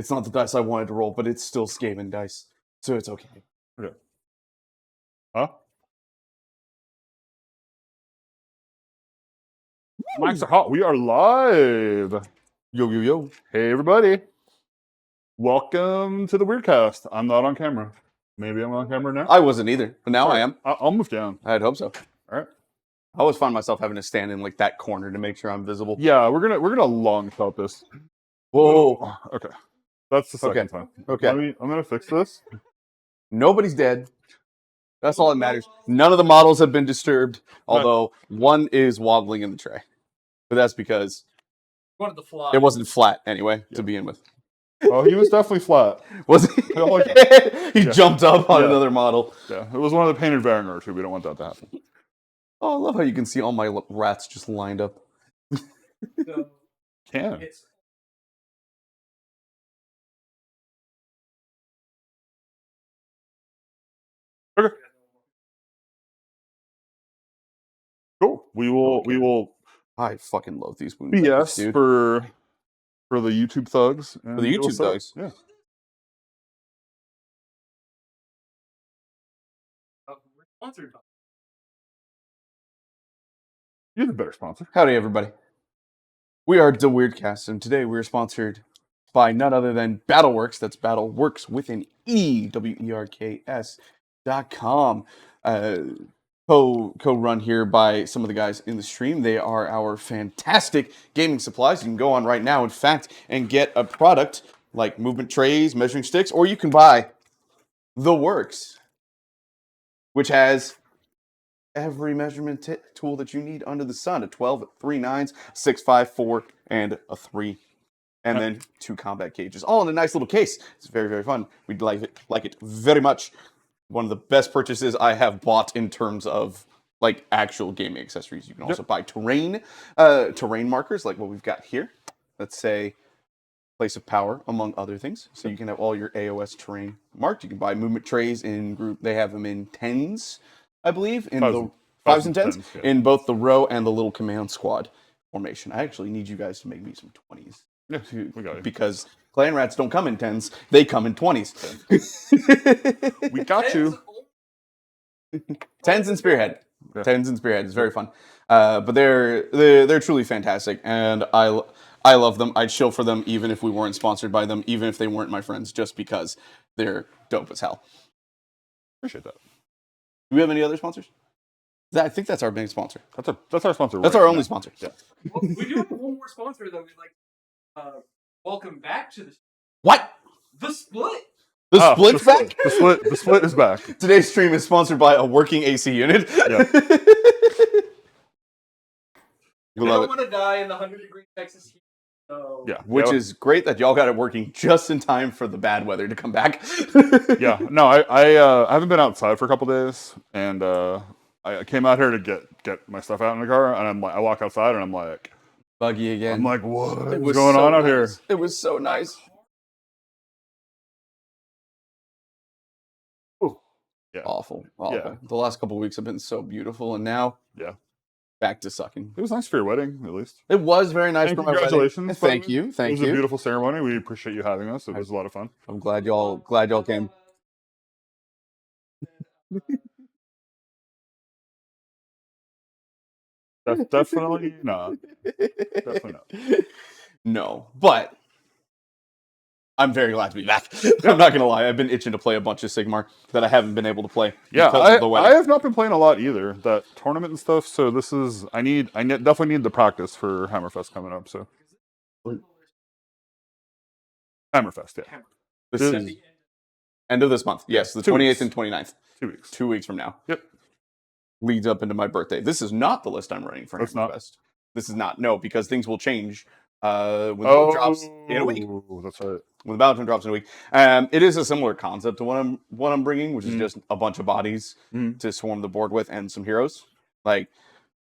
It's not the dice I wanted to roll, but it's still Skaven dice, so it's okay. Okay. Huh? Mics are hot. We are live. Yo, yo, yo. Hey, everybody. Welcome to the Weirdcast. I'm not on camera. Maybe I'm on camera now. I wasn't either, but now I am. I'll move down. I'd hope so. All right. I always find myself having to stand in like that corner to make sure I'm visible. Yeah, we're gonna long shot this. Whoa. Okay. That's the second time. Okay. I'm gonna fix this. Nobody's dead. That's all that matters. None of the models have been disturbed, although one is wobbling in the tray. But that's because it wasn't flat anyway to begin with. Oh, he was definitely flat. Was he? He jumped up on another model. Yeah, it was one of the painted Varangur too. We don't want that to happen. Oh, I love how you can see all my rats just lined up. Can. Okay. Cool. We will. I fucking love these wound BS dude. for the YouTube thugs. For the YouTube thugs. Yeah. Sponsored by. You're the better sponsor. Howdy, everybody. We are the Weirdcast, and today we are sponsored by none other than Battleworks. That's Battleworks with an E, WERKS.com. Co-run here by some of the guys in the stream. They are our fantastic gaming supplies. You can go on right now, in fact, and get a product like movement trays, measuring sticks, or you can buy The Works, which has every measurement tool that you need under the sun: a 12, 3 9s, 6, 5, 4, and a 3. And then 2 combat cages, all in a nice little case. It's very, very fun. We'd like it very much. One of the best purchases I have bought in terms of like actual gaming accessories. You can also buy terrain markers like what we've got here. Let's say place of power, among other things. So you can have all your AoS terrain marked. You can buy movement trays in group. They have them in 10s, I believe, in the 5s and 10s, in both the row and the little command squad formation. I actually need you guys to make me some 20s. Yeah, we got it. Because clan rats don't come in 10s, they come in 20s. We got you. 10s and Spearhead. Yeah. 10s and Spearhead is very fun. But they're truly fantastic, and I love them. I'd shill for them even if we weren't sponsored by them, even if they weren't my friends, just because they're dope as hell. Appreciate that. Do we have any other sponsors? I think that's our main sponsor. That's our sponsor. That's our only sponsor. Yeah. Well, we do have one more sponsor that we'd like to welcome back to the What? The Split. The Split's back? The split is back. Today's stream is sponsored by a working AC unit. Yeah. We I love don't it. want to die in the 100-degree Texas heat. So Yeah. Which is great that y'all got it working just in time for the bad weather to come back. Yeah. No, I haven't been outside for a couple days, and I came out here to get my stuff out in the car, and I walk outside, and I'm like, Buggy again. I'm like, what It is was going so on out nice. here? It was so nice. Ooh. Yeah. Awful. Yeah. The last couple of weeks have been so beautiful, and now back to sucking. It was nice for your wedding, at least. It was very nice And for my wedding. congratulations. Thank you. It was a beautiful ceremony. We appreciate you having us. It was a lot of fun. I'm glad y'all came. That's definitely not. Definitely not. No, but I'm very glad to be back. I'm not gonna lie. I've been itching to play a bunch of Sigmar that I haven't been able to play. Yeah, because of the wedding. I have not been playing a lot either. That tournament and stuff. So this is I definitely need the practice for Hammerfest coming up. So Hammerfest, yeah. This is end of this month. Yes, the 28th and 29th. 2 weeks. 2 weeks from now. Yep. Leads up into my birthday. This is not the list I'm running for Hammerfest. This is not. No, because things will change when the battle drops in a week. That's right. When the Battlefield drops in a week. It is a similar concept to what I'm bringing, which is just a bunch of bodies to swarm the board with and some heroes. Like,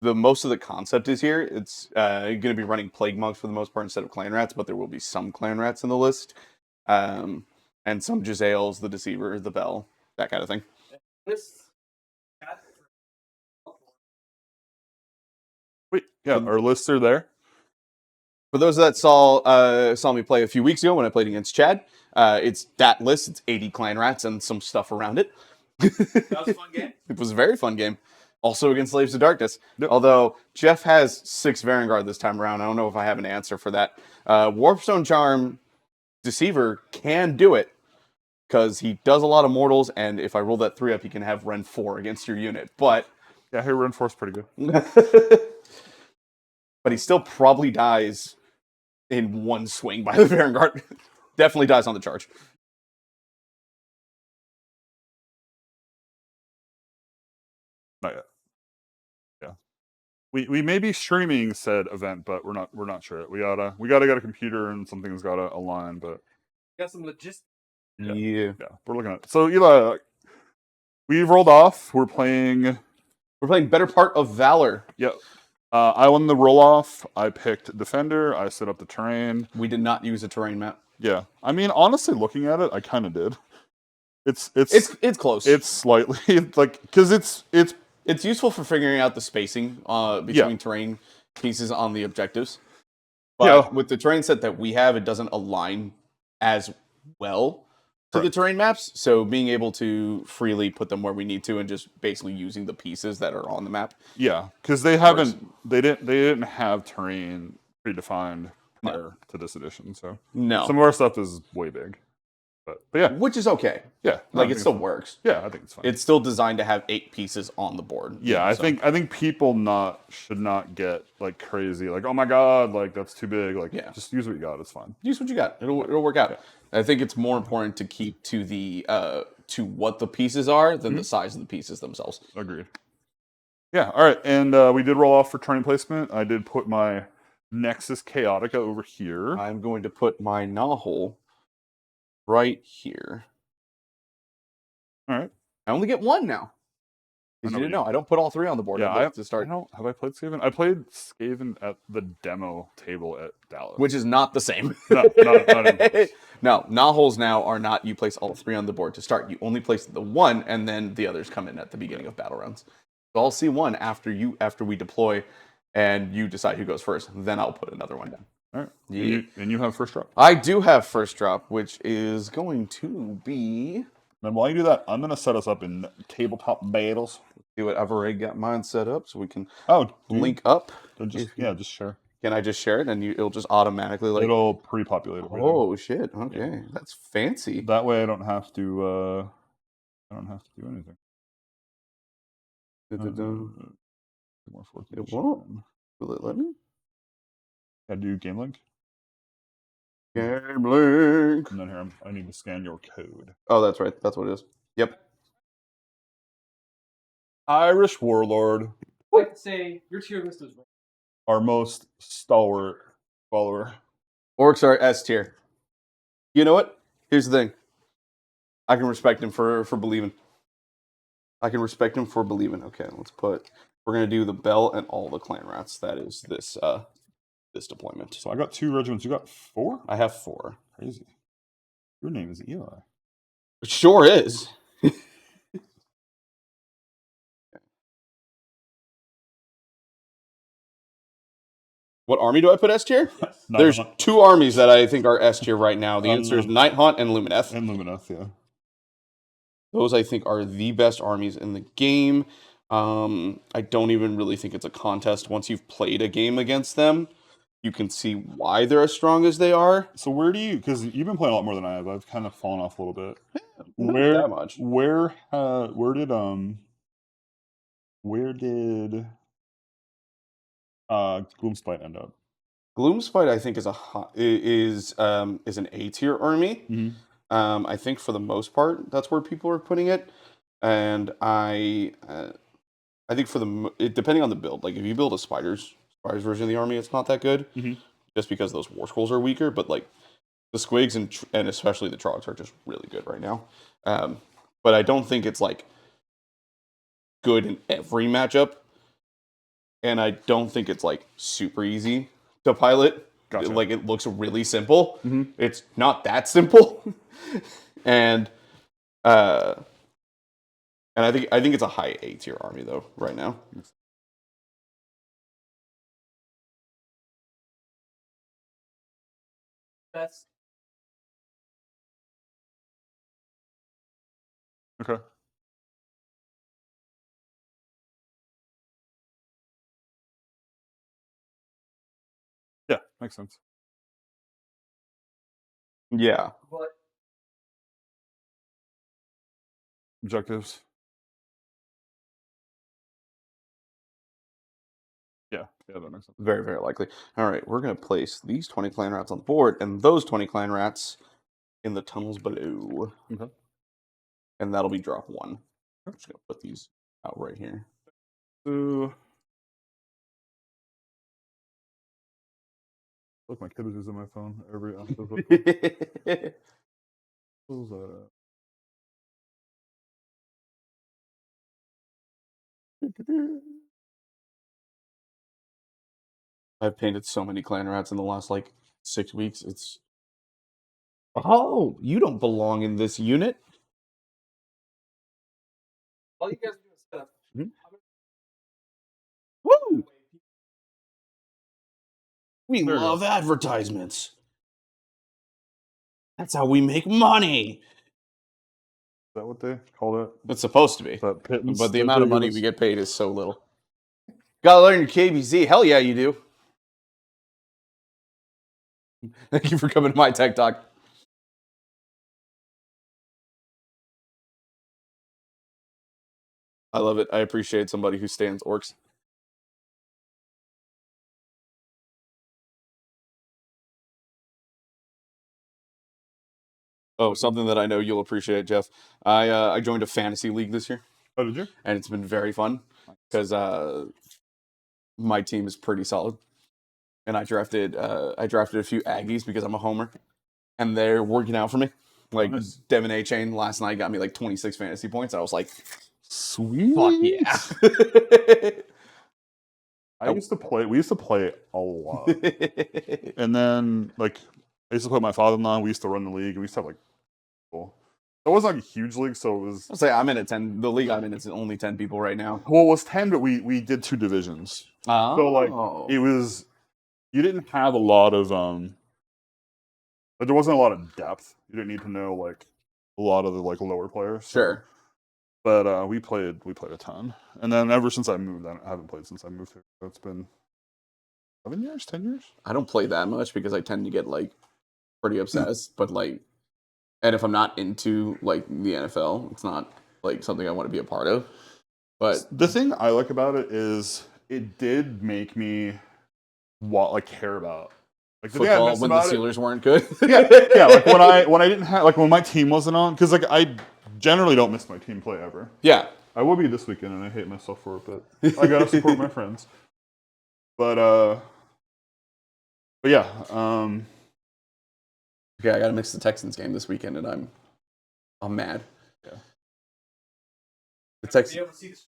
most of the concept is here. It's going to be running Plague Monks for the most part instead of Clan Rats, but there will be some Clan Rats in the list. And some Jezzails, the Deceiver, the Bell, that kind of thing. Wait, yeah, our lists are there. For those that saw me play a few weeks ago when I played against Chad, it's that list. It's 80 clan rats and some stuff around it. That was a fun game. It was a very fun game. Also against Slaves of Darkness. Yep. Although Jeff has 6 Vanguard this time around. I don't know if I have an answer for that. Warpstone Charm Deceiver can do it because he does a lot of mortals, and if I roll that 3 up, he can have Ren 4 against your unit. But Yeah, here reinforce pretty good. but he still probably dies in one swing by the Vanguard. Definitely dies on the charge. Not yet. Yeah, we may be streaming said event, but we're not sure. We gotta get a computer and something's gotta align. But Got some logistics. Yeah. we're looking at it. So Eli, we've rolled off. We're playing. We're playing Better Part of Valor. Yep. I won the roll off. I picked defender. I set up the terrain. We did not use a terrain map. Yeah, I mean, honestly, looking at it, I kind of did. It's close. It's slightly like because It's useful for figuring out the spacing between terrain pieces on the objectives. But with the terrain set that we have, it doesn't align as well to the terrain maps. So being able to freely put them where we need to and just basically using the pieces that are on the map. Yeah, because they didn't have terrain predefined prior to this edition. So No. some of our stuff is way big. But yeah. Which is okay. Yeah. Like it still works. Yeah, I think it's fine. It's still designed to have 8 pieces on the board. Yeah, I think people should not get like crazy, like, oh my god, like that's too big. Like just use what you got, it's fine. Use what you got. It'll work out. I think it's more important to keep to the to what the pieces are than the size of the pieces themselves. Agreed. Yeah, all right. And we did roll off for turning placement. I did put my Nexus Chaotica over here. I'm going to put my Nahul right here. All right. I only get 1 now. Because you didn't know. I don't put all 3 on the board to start. Have I played Skaven? I played Skaven at the demo table at Dallas. Which is not the same. not No, Nahul's now are not you place all 3 on the board to start. You only place the 1, and then the others come in at the beginning of battle rounds. So I'll see 1 after we deploy, and you decide who goes first. Then I'll put another one down. All right. Yeah. And you have first drop. I do have first drop, which is going to be... Then while you do that, I'm going to set us up in tabletop battles. Do it. I've already got mine set up, so we can link up. Just share. Can I just share it, and it'll just automatically it'll pre-populate everything. Oh shit! Okay, that's fancy. That way, I don't have to do anything. It won't. Will it let me? I do game link. Game link. And then here, I need to scan your code. Oh, that's right. That's what it is. Yep. Irish Warlord. I like to say your tier list is right. Our most stalwart follower. Orcs are S tier. You know what? Here's the thing. I can respect him for believing. I can respect him for believing. Okay, we're gonna do the bell and all the clan rats. That is this deployment. So I got 2 regiments. You got 4? I have 4. Crazy. Your name is Eli. It sure is. What army do I put S tier? There's 2 armies that I think are S tier right now. The answer is Nighthaunt and Lumineth. Yeah. Those I think are the best armies in the game. I don't even really think it's a contest. Once you've played a game against them, you can see why they're as strong as they are. So where do you? Because you've been playing a lot more than I have. I've kind of fallen off a little bit. Not that much. Where did Gloomspite end up? Gloomspite, I think, is an A tier army. Mm-hmm. I think for the most part, that's where people are putting it, and I think depending on the build, like if you build a spiders version of the army, it's not that good, just because those war scrolls are weaker. But like the squigs and especially the trogs are just really good right now. But I don't think it's like good in every matchup, and I don't think it's like super easy to pilot. Gotcha. Like it looks really simple. It's not that simple, and I think it's a high A tier army though right now. That's Okay. Yeah, makes sense. Yeah. what Objectives. Yeah, that makes sense. Very, very likely. All right, we're going to place these 20 clan rats on the board and those 20 clan rats in the tunnels below. Okay. And that'll be drop 1. I'm just going to put these out right here. Look, my kid is using my phone every after football. What was that? I've painted so many clan rats in the last, 6 weeks. It's... Oh, you don't belong in this unit. all you guys are doing stuff. Woo! We There you love advertisements. That's how we make money. Is that what they call it? It's supposed to be. That pittance But the that amount of they give money us? we get paid is so little. Gotta learn your KBZ. Hell yeah, you do. Thank you for coming to my tech talk. I love it. I appreciate somebody who stands orcs. Oh, something that I know you'll appreciate, Jeff. I joined a fantasy league this year, Oh, did you? and it's been very fun because my team is pretty solid, and I drafted a few Aggies because I'm a homer, and they're working out for me. Like Nice. Devin A. Chain last night got me like 26 fantasy points. I was like, Sweet. fuck yeah. We used to play a lot. And then, like, I used to play with my father-in-law. We used to run the league. We used to have, like, people. It wasn't like a huge league, so it was... I'll say I'm in at 10. The league I'm in is only 10 people right now. Well, it was 10, but we did 2 divisions. Oh. So, like, it was... You didn't have a lot of... Like, there wasn't a lot of depth. You didn't need to know, like, a lot of the, like, lower players. So. Sure. But we played a ton. And then ever since I moved, I haven't played since I moved here. So it's been 7 years, 10 years? I don't play that much because I tend to get like pretty obsessed. But like, and if I'm not into like the NFL, it's not like something I want to be a part of. But The thing I like about it is it did make me care about like the thing I football miss when the about it- Steelers weren't good. yeah, like when I didn't have like when my team wasn't on, because like I generally don't miss my team play ever. Yeah. I will be this weekend, and I hate myself for it, but I gotta support my friends. But yeah, Okay, I gotta mix the Texans game this weekend, and I'm mad. Yeah. The Texans. Be able to see this.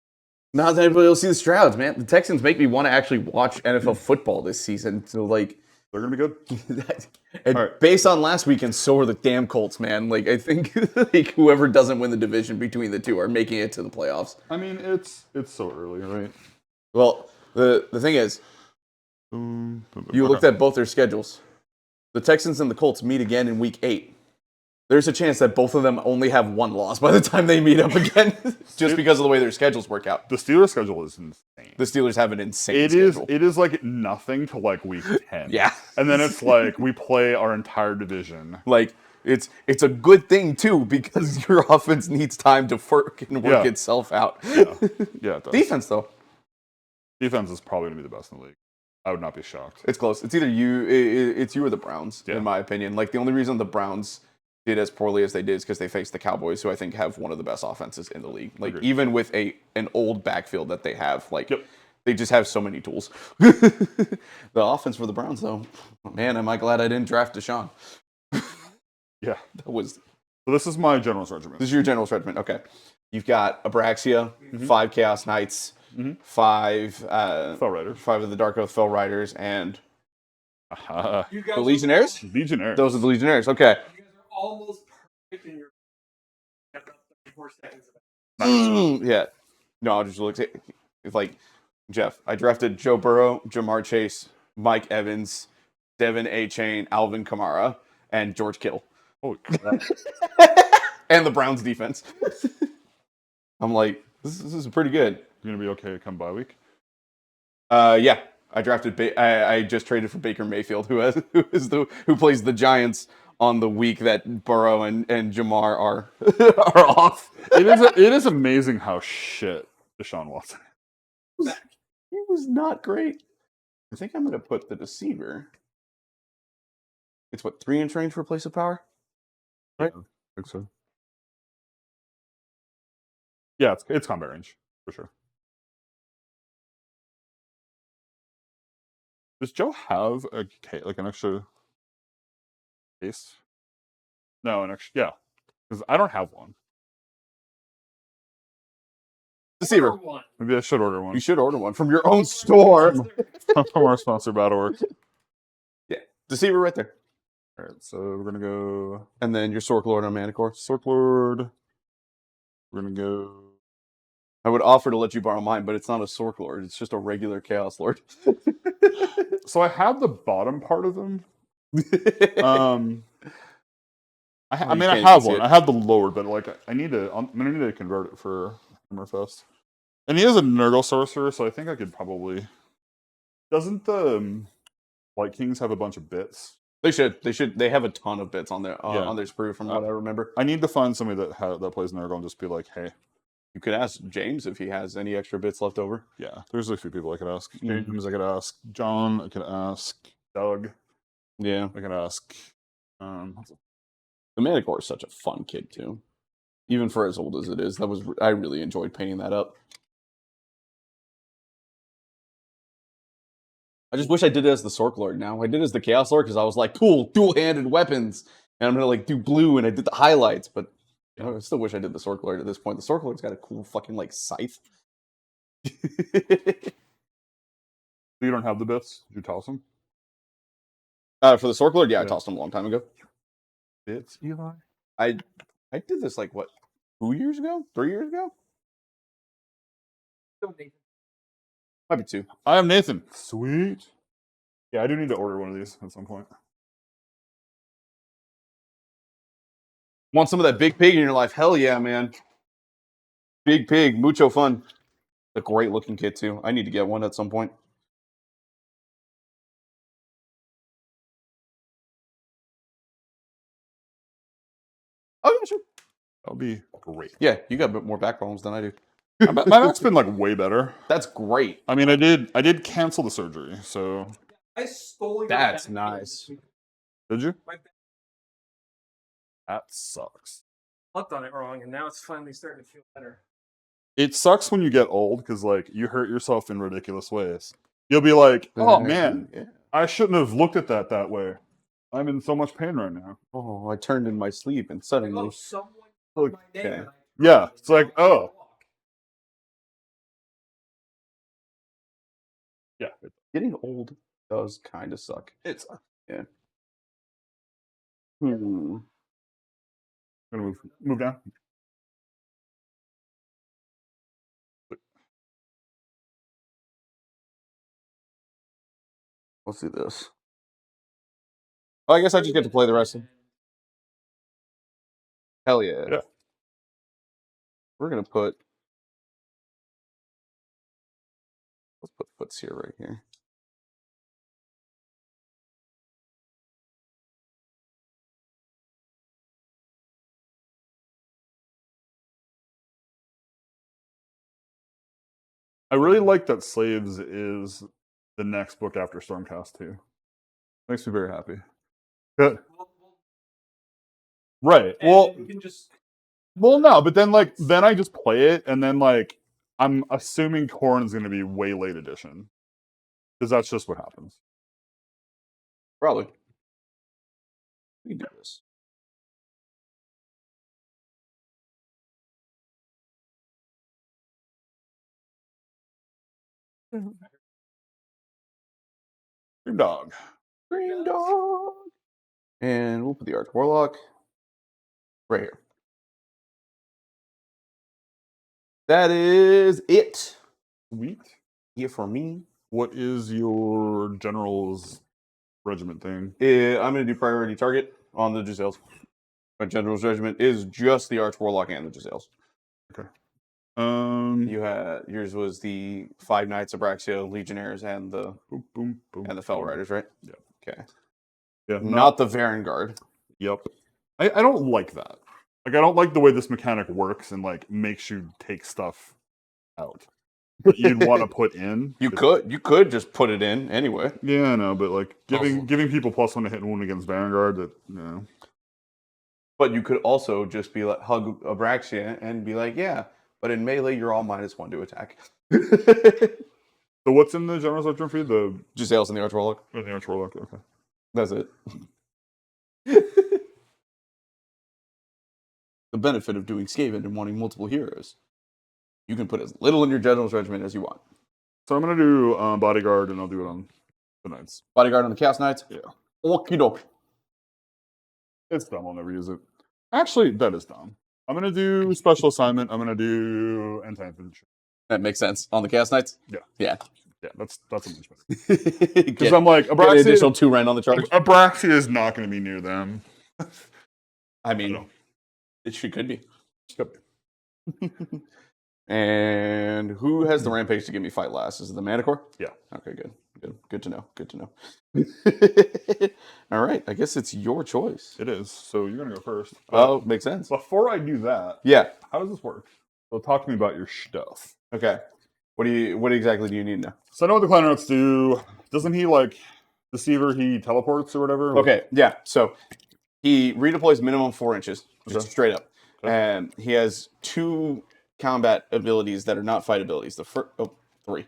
Not that anybody will see the Strouds, man. The Texans make me want to actually watch NFL football this season. So like, they're gonna be good. and All right. based on last weekend, so are the damn Colts, man. Like I think like whoever doesn't win the division between the two are making it to the playoffs. I mean, it's so early, right? Well, the thing is, you looked at both their schedules. The Texans and the Colts meet again in week 8. There's a chance that both of them only have 1 loss by the time they meet up again, just because of the way their schedules work out. The Steelers' schedule is insane. The Steelers have an insane It schedule. is like nothing to like week 10. Yeah. And then it's like we play our entire division. Like it's a good thing too because your offense needs time to work Yeah. itself out. Yeah, it does. Defense though, Defense is probably gonna be the best in the league. I would not be shocked. it's close. It's either it's you or the Browns, Yeah. in my opinion. Like the only reason the Browns did as poorly as they did is because they faced the Cowboys, who I think have one of the best offenses in the league. Like Agreed. even with an old backfield that they have, like Yep. they just have so many tools. The offense for the Browns, though, man, am I glad I didn't draft Deshaun. Yeah. That was So this is my general's regiment. This is your general's regiment. Okay. You've got Abraxia, 5 Chaos Knights, 5 Fell Riders. 5 of the Dark Oath Fell Riders, and You guys the Legionnaires? Legionnaires. Those are the Legionnaires. Okay. You guys are almost perfect in your. Got about 34 seconds of it. Yeah. No, I'll just look at it's like Jeff. I drafted Joe Burrow, Jamar Chase, Mike Evans, Devin A. Chain, Alvin Kamara, and George Kittle. Holy crap. And the Browns defense. I'm like, this is pretty good. You're gonna be okay come bye week. Yeah, I drafted. I just traded for Baker Mayfield, who plays the Giants on the week that Burrow and Jamar are are off. It is amazing how shit Deshaun Watson. He was not great. I think I'm gonna put the Deceiver. It's what 3-inch range for place of power. Right? Yeah, I think so. Yeah, it's combat range for sure. Does Joe have an extra case? No, an extra. Yeah, because I don't have one. Deceiver. Order one. Maybe I should order one. You should order one from your own store. From our sponsor, Battleworks. Yeah, Deceiver right there. All right, so we're gonna go And then your Sork Lord on Manicore. Sork Lord. We're gonna go. I would offer to let you borrow mine, but it's not a Sork Lord. It's just a regular Chaos Lord. So I have the bottom part of them. I mean, I can't have even see one. it. I have the lower, but like I'm gonna need to convert it for Hammerfest. And he is a Nurgle sorcerer, so I think I could probably. Doesn't the Light Kings have a bunch of bits? They should. They have a ton of bits on their Yeah. on their sprue, from what I remember. I need to find somebody that plays Nurgle and just be like, hey, You could ask James if he has any extra bits left over. yeah. There's a few people I could ask. Mhm. James, I could ask John. I could ask Doug. Yeah, I could ask. the Manicore is such a fun kid too, even for as old as it is. I really enjoyed painting that up. I just wish I did it as the Sork Lord now. I did it as the Chaos Lord because I was like, cool, dual-handed weapons. And I'm going to like do blue and I did the highlights, but I still wish I did the Sork Lord at this point. The Sork Lord's got a cool fucking like scythe. You don't have the bits? Did you toss them? For the Sork Lord, yeah, I Yeah. tossed them a long time ago. Bits, Eli? I did this like what, 2 years ago? 3 years ago? Might be 2. I have Nathan. Sweet. Yeah, I do need to order one of these at some point. Want some of that big pig in your life? Hell yeah, man. Big pig, mucho fun. A great looking kit too. I need to get one at some point. Oh yeah, sure. That would be great. Yeah, you got a bit more back problems than I do. My back's been like way better. That's great. I mean, I did cancel the surgery, so I stole your That's back nice. end. did you? My back That sucks. slept on it wrong, and now it's finally starting to feel better. It sucks when you get old because like you hurt yourself in ridiculous ways. You'll be like, oh man, Yeah. I shouldn't have looked at that way. I'm in so much pain right now. Oh, I turned in my sleep and suddenly. Oh, someone took my name, Okay. and I Yeah, it's like, oh. Yeah. Getting old does kind of suck. It's Yeah. I'm gonna move down. Let's do this. Oh, I guess I just get to play the rest of them. Hell yeah. Yeah. We're gonna put. Let's put Foots here, right here. I really like that Slaves is the next book after Stormcast too. Makes me very happy. Good. Right. And Well, you can just no, but then I just play it, and then like I'm assuming Khorne's going to be way late edition because that's just what happens. Probably. We can do this. Your dog. Green dog. And we'll put the Arch Warlock right here. That is it. Sweet. Here for me. What is your general's regiment thing? I'm going to do priority target on the Giselles. My general's regiment is just the Arch Warlock and the Giselles. Okay. You had yours was the 5 Knights, Abraxia, Legionnaires, and the boom, boom, boom, and the Fell boom. Riders, right? Yeah. Okay. Yeah. Not the Varangard. Yep. I don't like that. Like, I don't like the way this mechanic works and like makes you take stuff out that you'd want to put in. You could just put it in anyway. Yeah, I know, but like giving people +1 to hit and wound against Vanguard, that But you could also just be like hug Abraxia and be like, yeah, but in melee you're all -1 to attack. So what's in the General's Regiment for you? The Giselles and the Arch Warlock. the Arch Warlock. Okay. That's it. The benefit of doing Skaven and wanting multiple heroes. You can put as little in your General's Regiment as you want. So I'm gonna do Bodyguard, and I'll do it on the Knights. Bodyguard on the Chaos Knights? Yeah. Okie doke. It's dumb. I'll never use it. Actually, that is dumb. I'm gonna do Special Assignment. I'm gonna do Anti-Infantry. That makes sense. On the Chaos Knights? Yeah. Yeah. Yeah, that's a much better. Because Because I'm like, an additional 2 rend on the charge. Abraxia is not going to be near them. I mean, know. could be. Could be. And who has the rampage to give me fight last? Is it the Manticore? Yeah. Okay, good to know. Good to know. All right, I guess it's your choice. It is. So you're going to go first. Oh, makes sense. Before I do that, Yeah. how does this work? So talk to me about your stuff. Okay. What exactly do you need now? So I know what the clan routes do. Doesn't he like Deceiver? He teleports or whatever. Okay, yeah. So he redeploys minimum 4 inches, just Okay. straight up, Okay. and he has 2 combat abilities that are not fight abilities. The three.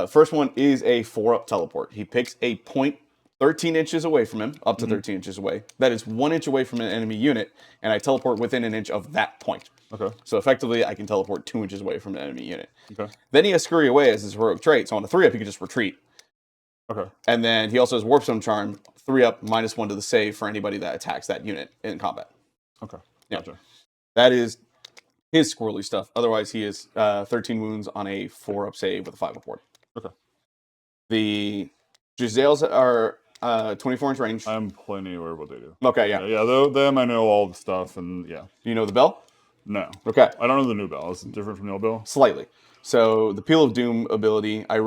First one is a 4-up teleport. He picks a point 13 inches away from him, up to 13 inches away. That is 1 inch away from an enemy unit, and I teleport within an inch of that point. Okay. So effectively, I can teleport 2 inches away from an enemy unit. Okay. Then he has Scurry Away as his heroic trait. So on a 3-up, he can just retreat. Okay. And then he also has Warp Stone Charm, 3-up, -1 to the save for anybody that attacks that unit in combat. Okay. Yeah. Gotcha. That is his squirrely stuff. Otherwise, he is 13 wounds on a 4-up save with a 5-up ward. Okay. The Giselles are 24-inch range. I'm plenty aware of what they do. Okay, yeah. Yeah, them I know all the stuff, and yeah. Do you know the bell? No. Okay. I don't know the new bell. Is it different from the old bell? Slightly. So the Peel of Doom ability, I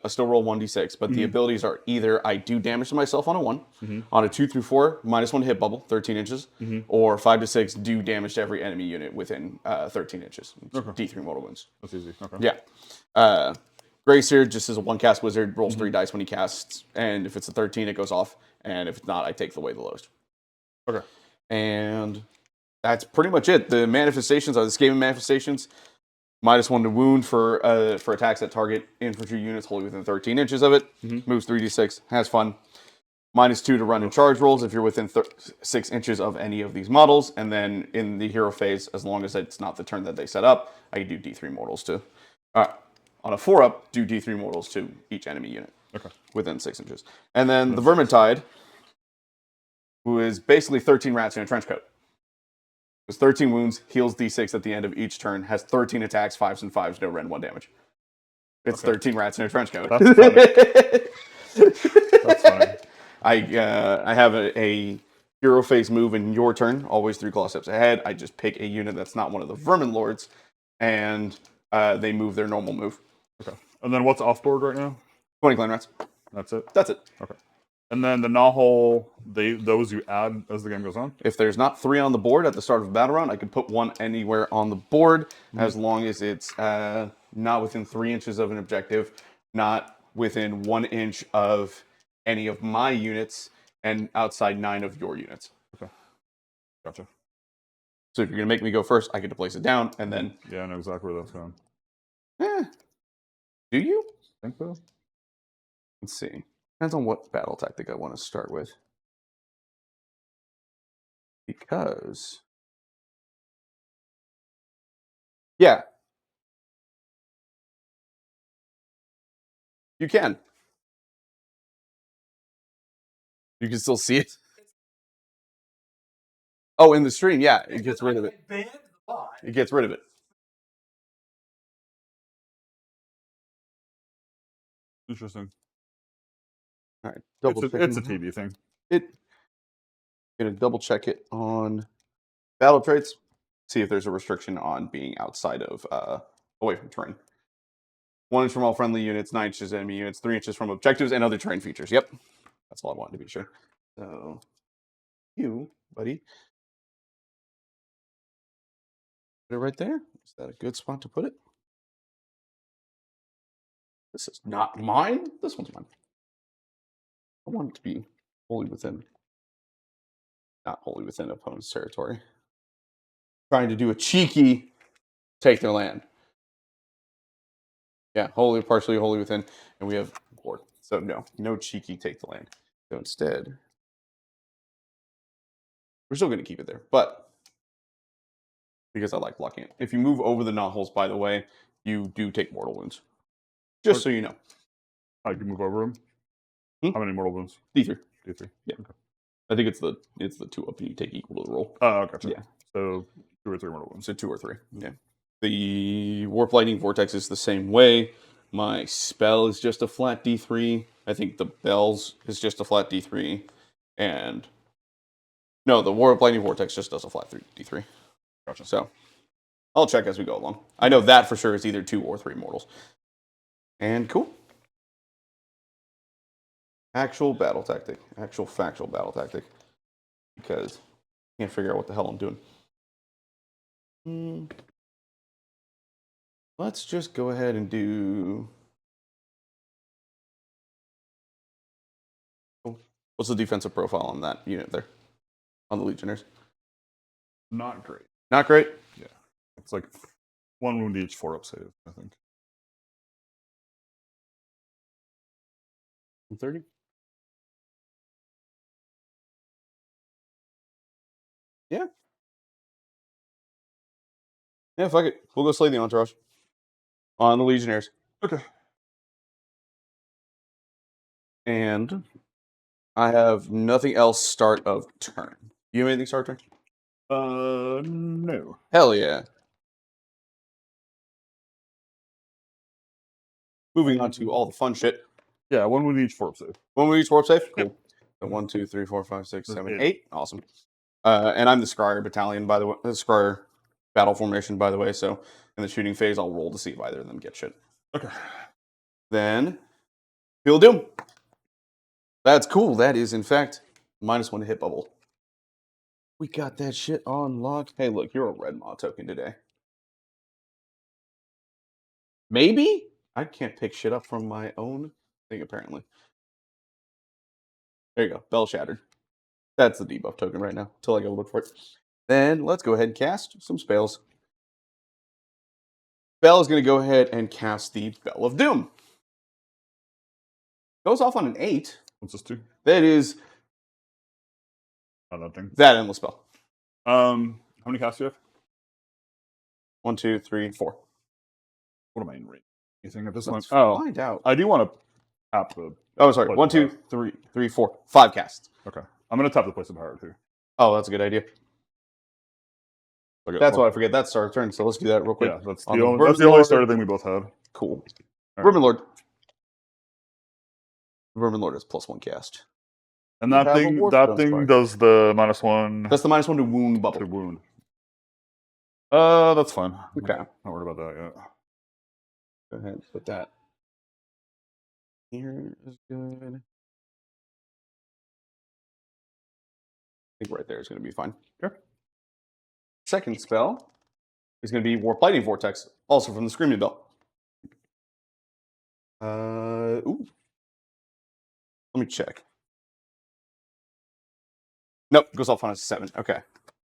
still roll 1d6, but the abilities are either I do damage to myself on a 1, on a 2 through 4, -1 to hit bubble, 13 inches, or 5 to 6, do damage to every enemy unit within 13 inches. Okay. D3 mortal wounds. That's easy. Okay. Yeah. Grayseer just is a 1-cast wizard, rolls 3 dice when he casts, and if it's a 13, it goes off, and if it's not, I take the way the lowest. Okay. And that's pretty much it. The manifestations are the Skaven manifestations. -1 to wound for attacks that target infantry units wholly within 13 inches of it. Moves 3d6. Has fun. -2 to run and charge rolls if you're within 6 inches of any of these models. And then in the hero phase, as long as it's not the turn that they set up, I do D3 mortals to... on a 4-up, do D3 mortals to each enemy unit. Okay. Within 6 inches. And then the Vermintide, who is basically 13 rats in a trench coat. Has 13 wounds, heals d6 at the end of each turn, has 13 attacks, 5s and 5s, no rend, 1 damage. It's 13 rats in a trench coat. That's funny. That's funny. I have a hero phase move in your turn, always 3 claw steps ahead. I just pick a unit that's not one of the Vermin Lords, and they move their normal move. Okay. And then what's off board right now? 20 clan rats. That's it? That's it. Okay. And then the Nahul, those you add as the game goes on? If there's not 3 on the board at the start of a battle round, I can put 1 anywhere on the board as long as it's not within 3 inches of an objective, not within 1 inch of any of my units, and outside 9 of your units. Okay. Gotcha. So if you're going to make me go first, I get to place it down, and then... Yeah, I know exactly where that's going. Do you? I think so. Let's see. Depends on what battle tactic I want to start with. Because... Yeah. You can. You can still see it. Oh, in the stream, yeah. It gets rid of it. Banned the bot. It gets rid of it. Interesting. All right. Double It's a TV thing. It Gonna double check it on battle traits. See if there's a restriction on being outside of away from terrain. 1 inch from all friendly units, 9 inches enemy units, 3 inches from objectives and other terrain features. Yep. That's all I wanted to be sure. So you, buddy. Put it right there. Is that a good spot to put it? This is not mine. This one's mine. I want it to be wholly within, not wholly within opponent's territory. Trying to do a cheeky take their land. Yeah, wholly, partially, wholly within, and we have horde. So no cheeky take the land. So instead, we're still going to keep it there, but because I like blocking it. If you move over the knotholes, by the way, you do take mortal wounds. Just so you know. I can move over him. How many mortal wounds? D3. D3. Yeah. Okay. I think it's the 2 up, and you take equal to the roll. Oh, gotcha. Yeah. So 2 or 3 mortal wounds. So 2 or 3. Yeah. The Warp Lightning Vortex is the same way. My spell is just a flat D3. I think the bells is just a flat D3. And no, the Warp Lightning Vortex just does a flat D3. Gotcha. So I'll check as we go along. I know that for sure is either 2 or 3 mortals. And cool. Actual battle tactic. Actual factual battle tactic. Because I can't figure out what the hell I'm doing. Let's just go ahead and do... What's the defensive profile on that unit there? On the Legionnaires? Not great. Not great? Yeah. It's like 1 wound each, 4 up save, I think. 30? Yeah. Yeah, fuck it. We'll go slay the Entourage. On the Legionnaires. Okay. And I have nothing else start of turn. You have anything start turn? No. Hell yeah. Moving on to all the fun shit. Yeah, 1 wound each, 4 up save. 1 we each warp safe? Cool. Yep. So 1, 2, 3, 4, 5, 6, There's 7, 8. 8. Awesome. And I'm the Scryer Battalion, by the way. The Scryer battle formation, by the way. So in the shooting phase, I'll roll to see if either of them get shit. Okay. Then, Field Doom. That's cool. That is, in fact, -1 to hit bubble. We got that shit on lock. Hey, look, you're a red maw token today. Maybe? I can't pick shit up from my own thing, apparently. There you go. Bell shattered. That's the debuff token right now, until I go look for it. Then let's go ahead and cast some spells. Bell is going to go ahead and cast the Bell of Doom. Goes off on an 8. What's this 2? That is Not that thing. that endless spell. How many casts do you have? 1, 2, 3, 4. What am I in range? Anything at this Let's one? Oh, find out. I do want to tap the... Oh, sorry. Place 1, of 2, power. 3, 4. 5 casts. Okay. I'm going to tap the place of power, too. Oh, that's a good idea. Okay, That's what I forget. That's our turn, so let's do that real quick. Yeah, that's On the the only, Vermin Lord. starter thing we both have. Cool. All right. Vermin Lord. Vermin Lord is +1 cast. And You that have a thing Warstone Spark. does the -1 That's the -1 to wound bubble. to wound. That's fine. Okay. Not worried about that yet. Go ahead and put that. Here is good. I think right there is going to be fine. Okay. Second spell is going to be Warp Lightning Vortex, also from the Screaming Bell. Ooh. Let me check. Nope, goes off on a 7. Okay.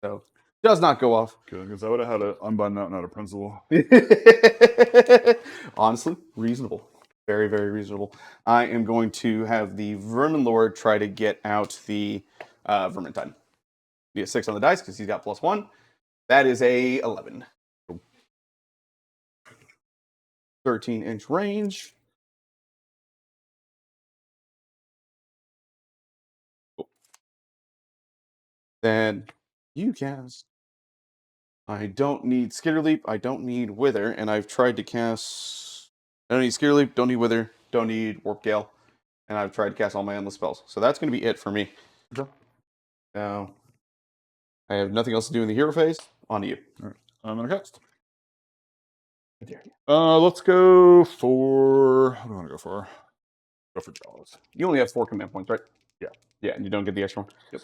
So, does not go off. Good, because I would have had to unbind that, not a principle. Honestly, reasonable. Very, very reasonable. I am going to have the Vermin Lord try to get out the Vermintide. Be a 6 on the dice because he's got +1. That is a 11. 13-inch range. Cool. Then you cast. I don't need Skitter Leap. I don't need Wither. And I've tried to cast... I don't need Skitter Leap. Don't need Wither. Don't need Warp Gale. And I've tried to cast all my endless spells. So that's going to be it for me. Okay. Now, I have nothing else to do in the hero phase. On to you. All right. I'm gonna cast. I dare you. Let's go for. What do I want to go for? Go for Jaws. You only have 4 command points, right? Yeah. Yeah, and you don't get the extra one. Yep.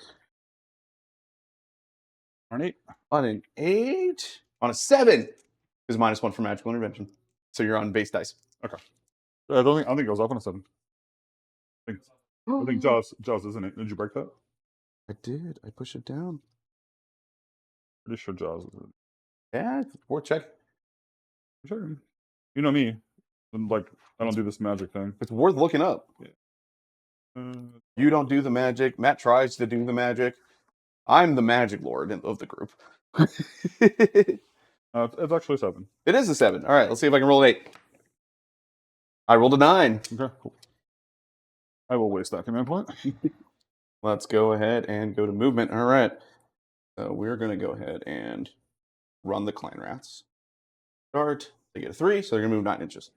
On 8. On an 8. On a 7 is -1 for magical intervention. So you're on base dice. Okay. I don't think it goes off on a 7. I think Jaws, isn't it? Did you break that? I did. I pushed it down. Pretty sure Jaws is it. Yeah, it's worth check. Sure. You know me. I'm like, I don't do this magic thing. It's worth looking up. Yeah. You don't do the magic. Matt tries to do the magic. I'm the magic lord of the group. It's actually 7. It is a 7. All right, let's see if I can roll an 8. I rolled a 9. Okay, cool. I will waste that command point. Let's go ahead and go to movement. All right. So we're going to go ahead and run the clan rats. Start. They get a 3, so they're going to move 9 inches.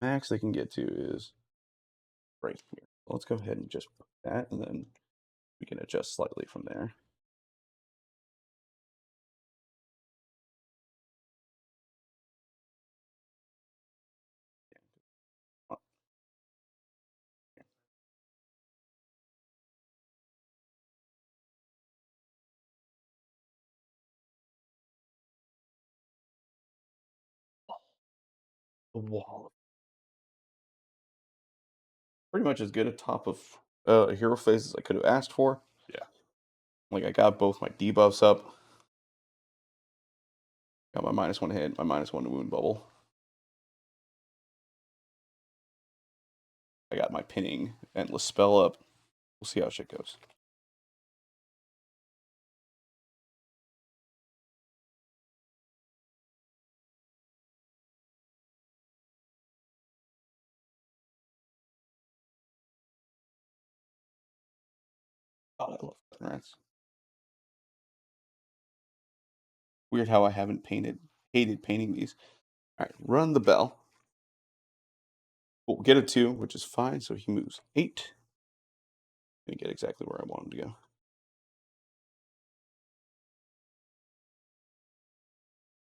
Max they can get to is right here. Let's go ahead and just put that, and then we can adjust slightly from there. The wall. Pretty much as good a top of a hero phase as I could have asked for. Yeah. Like I got both my debuffs up. Got my -1 hit, my -1 to wound bubble. I got my pinning endless spell up. We'll see how shit goes. Oh, I love fucking rats. Weird how I haven't hated painting these. All right, run the bell. We'll get a 2, which is fine. So he moves 8. Gonna get exactly where I want him to go.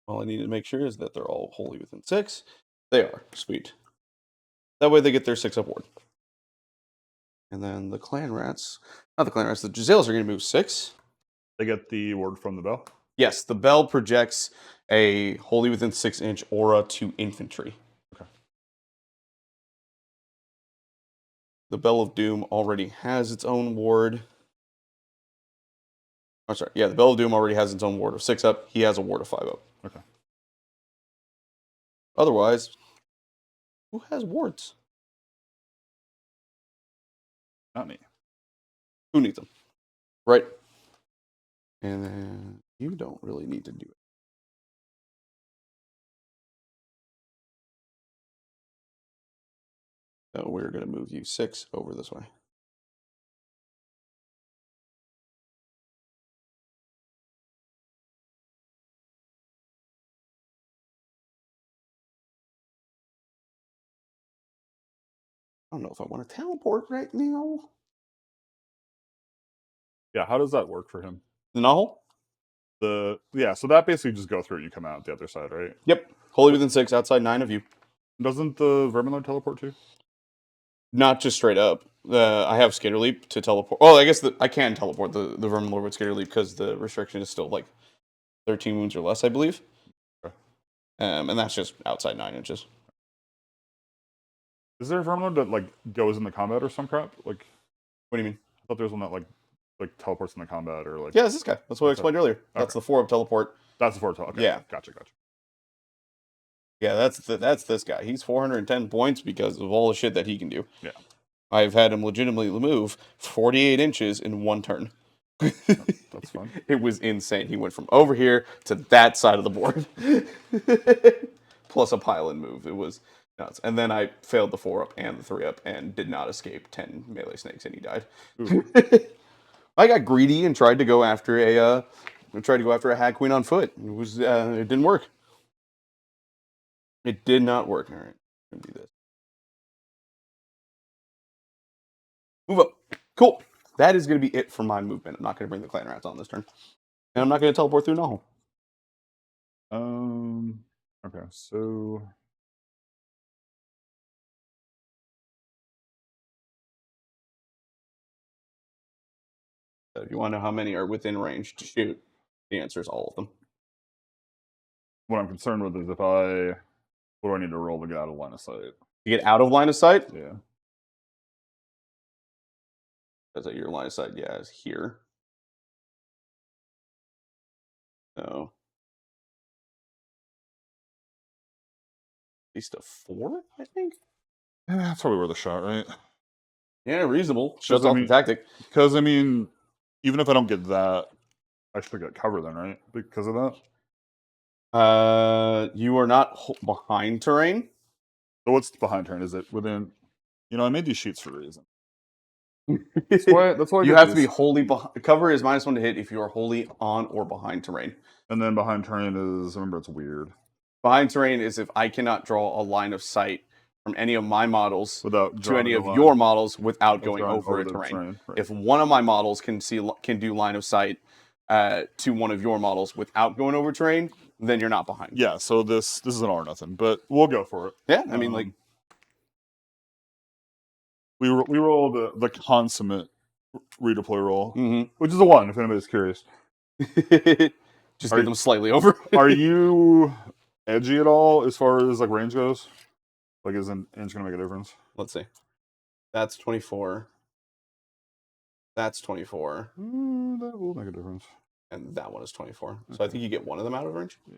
All I need to make sure is that they're all wholly within 6. They are. Sweet. That way they get their 6 up ward. And then the clan rats, not the clan rats, the Giselles are going to move 6. They get the word from the bell. Yes, the bell projects a wholly within 6-inch aura to infantry. Okay. The Bell of Doom already has its own ward. I'm sorry. Yeah, the Bell of Doom already has its own ward of 6 up. He has a ward of 5 up. Okay. Otherwise, who has wards? Not me. Who needs them? Right. And then you don't really need to do it. So we're going to move you 6 over this way. I don't know if I want to teleport right now. Yeah, how does that work for him? The novel? So that basically just go through and you come out the other side, right? Yep. Wholly within 6, outside 9 of you. Doesn't the Verminlord teleport too? Not just straight up. I have Skater Leap to teleport. Oh, I guess I can teleport the Verminlord with Skater Leap because the restriction is still like 13 wounds or less, I believe. Okay. And that's just outside 9 inches. Is there a Verminlord that like goes into combat or some crap? Like, What do you mean? I thought there was one that like teleports into combat or like. Yeah, it's this guy. That's what I explained earlier. That's Okay. the 4 up teleport. That's the 4 okay. Yeah. Gotcha. Yeah, that's this guy. He's 410 points because of all the shit that he can do. Yeah. I've had him legitimately move 48 inches in 1 turn. That's fun. It was insane. He went from over here to that side of the board. Plus a pile-in move. It was nuts. And then I failed the 4 up and the 3 up and did not escape 10 melee snakes and he died. I got greedy and tried to go after a Hag Queen on foot. It didn't work. It did not work. All right, I'm gonna do this. Move up. Cool. That is going to be it for my movement. I'm not going to bring the clan rats on this turn. And I'm not going to teleport through Null. Okay, so So if you want to know how many are within range to shoot, the answer is all of them. what I'm concerned with is what do I need to roll to get out of line of sight? To get out of line of sight, Yeah. that's your line of sight, yeah, is here. So at least a 4, I think. Yeah, that's probably worth a shot, right? Yeah, reasonable. Shuts I off mean- the tactic. Because I mean, even if I don't get that, I should get cover then, right? Because of that. You are not behind terrain. So what's behind turn? Is it within? You know, I made these sheets for a reason. That's why I You get have to be these. wholly behind. Cover is -1 to hit if you are wholly on or behind terrain. And then behind turn is, remember, it's weird. Behind terrain is if I cannot draw a line of sight from any of my models Without to drawing any a of line. your models without Without going drawing over a the terrain. right. If one of my models can do line of sight to one of your models without going over terrain, then you're not behind. Yeah, so this is an all or nothing, but we'll go for it. Yeah, I mean, like, we roll the consummate redeploy roll, mhm. which is a 1 if anybody's curious. Just Are get them slightly over. Are you edgy at all as far as like range goes? Like, is an inch gonna make a difference? Let's see. That's 24. That's 24. That will make a difference. And that one is 24. So I think you get one of them out of range. Yeah.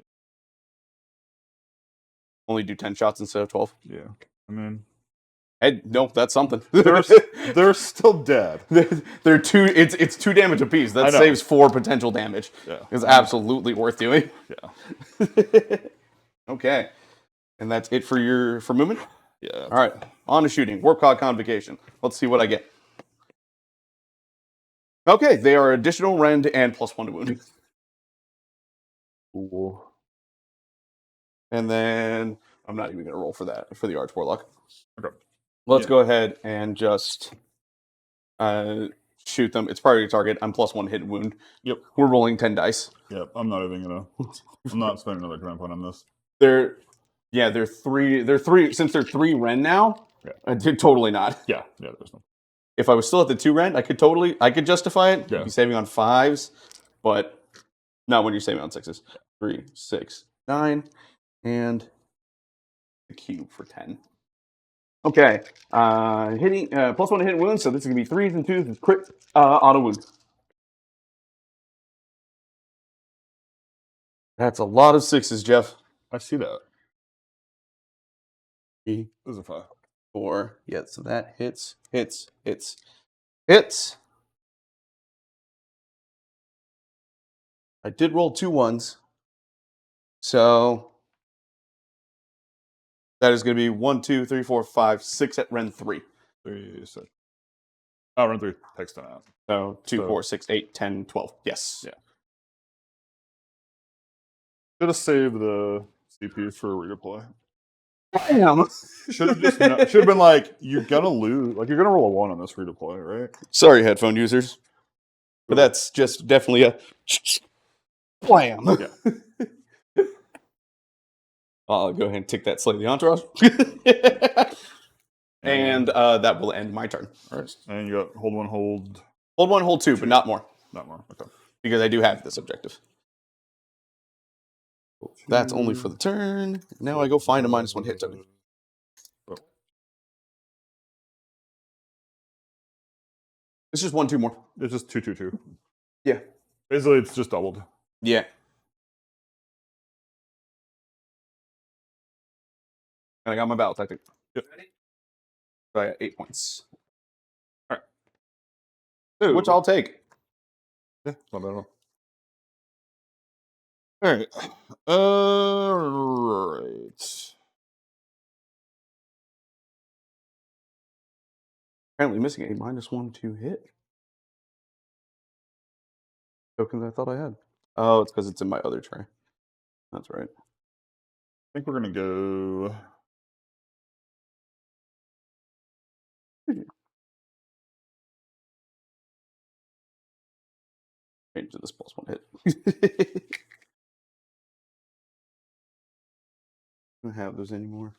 Only do 10 shots instead of 12. Yeah, I mean, Hey, no, that's something. they're still dead. They're two. It's 2 damage apiece. That I know. saves 4 potential damage. Yeah, It's absolutely worth doing. yeah, Okay, and that's it for movement. yeah. All right, on to shooting. Warp Cog Convocation. Let's see what I get. Okay, they are additional rend and +1 to wound. Cool. And then I'm not even going to roll for that for the Arch Warlock. Okay. Let's Yeah. go ahead and just shoot them. It's priority target. I'm +1 hit and wound. Yep. We're rolling 10 dice. Yep. I'm not even gonna. I'm not spending another command point on this. They're 3. They're 3 since they're 3 rend now. Yeah. Totally not. Yeah. Yeah. There's no. If I was still at the 2 rend, I could justify it. Yeah. You'd be saving on 5s, but not when you're saving on 6s. 3, 6, 9, and the cube for 10. Okay, hitting +1 to hit wounds. So this is gonna be 3s and 2s with crit auto wound. That's a lot of 6s, Jeff. I see that. 3, Those are 5. 4. Yeah, so that hits. I did roll 2 1s, so that is going to be 1, 2, 3, 4, 5, 6 at rend 3. 3, 6. Oh, run 3. Text 10 out. So 2, So- 4, 6, 8, 10, 12. Yes. Yeah. Should have saved the CP for redeploy. Damn. Should have been like, you're gonna lose. Like, you're gonna roll a 1 on this redeploy, right? Sorry, headphone users. But that's just definitely a blam. Yeah. I'll go ahead and tick that slightly entourage. And that will end my turn. All right. And you got hold 1, hold. Hold 1, hold 2, but not more. Not more. Okay. Because I do have this objective. Hold 2. That's only for the turn. Now I go find a -1 hit token. Oh. It's just 1, 2 more. It's just 2, 2, 2. Yeah. Basically, it's just doubled. Yeah. And I got my battle tactic. Yep. So I got 8 points. All right. Which I'll take. Yeah, not bad at all. All right. Apparently missing a -1 to hit. Tokens I thought I had. Oh, it's because it's in my other tray. That's right. I think we're gonna go. Change to this +1 hit. Don't have those anymore.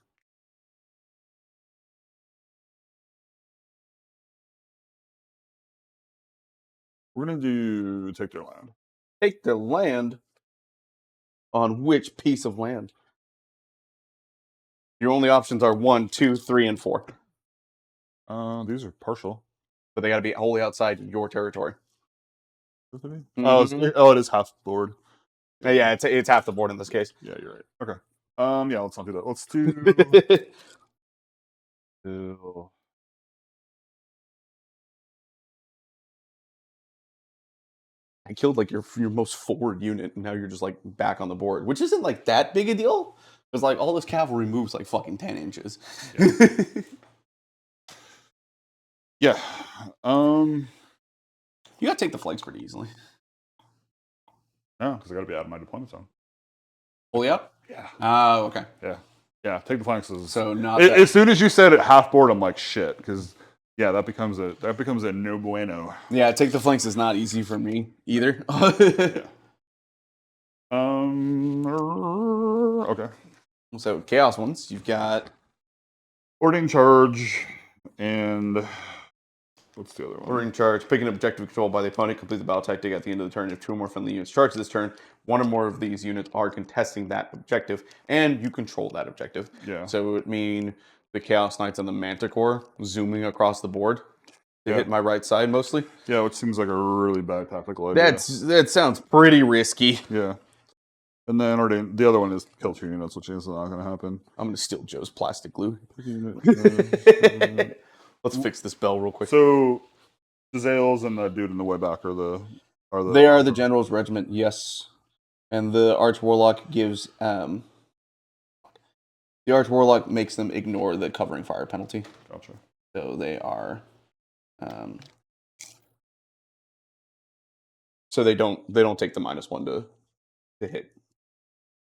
We're gonna do take their land. Take their land. On which piece of land? Your only options are 1, 2, 3, and 4. These are partial. But they got to be wholly outside your territory. Oh, it is half board. Yeah, it's half the board in this case. Yeah, you're right. Okay. Yeah, let's not do that. Let's do. I killed like your most forward unit, and now you're just like back on the board, which isn't like that big a deal. Because like all this cavalry moves like fucking 10 inches. Yeah. You gotta take the flanks pretty easily. No, because I gotta be out of my deployment zone. Fully up? Yeah. Oh, okay. Yeah, take the flanks. So not as soon as you said it half board, I'm like shit, because yeah, that becomes a no bueno. Yeah, take the flanks is not easy for me either. Yeah. Okay. So chaos ones, you've got Ordering charge and what's the other one? ordering charge, picking an objective controlled by the opponent, complete the battle tactic at the end of the turn. If 2 or more friendly units charge this turn, 1 or more of these units are contesting that objective, and you control that objective. Yeah. So it would mean the Chaos Knights and the Manticore zooming across the board to hit my right side mostly. Yeah, which seems like a really bad tactical idea. That sounds pretty risky. Yeah. And then the other one is kill 2 units, which is not going to happen. I'm going to steal Joe's plastic glue. Let's fix this bell real quick. So, the Zales and the dude in the way back are the They are the General's Regiment, yes. And the Arch Warlock gives the Arch Warlock makes them ignore the covering fire penalty. Gotcha. So they are so they don't take the -1 to hit.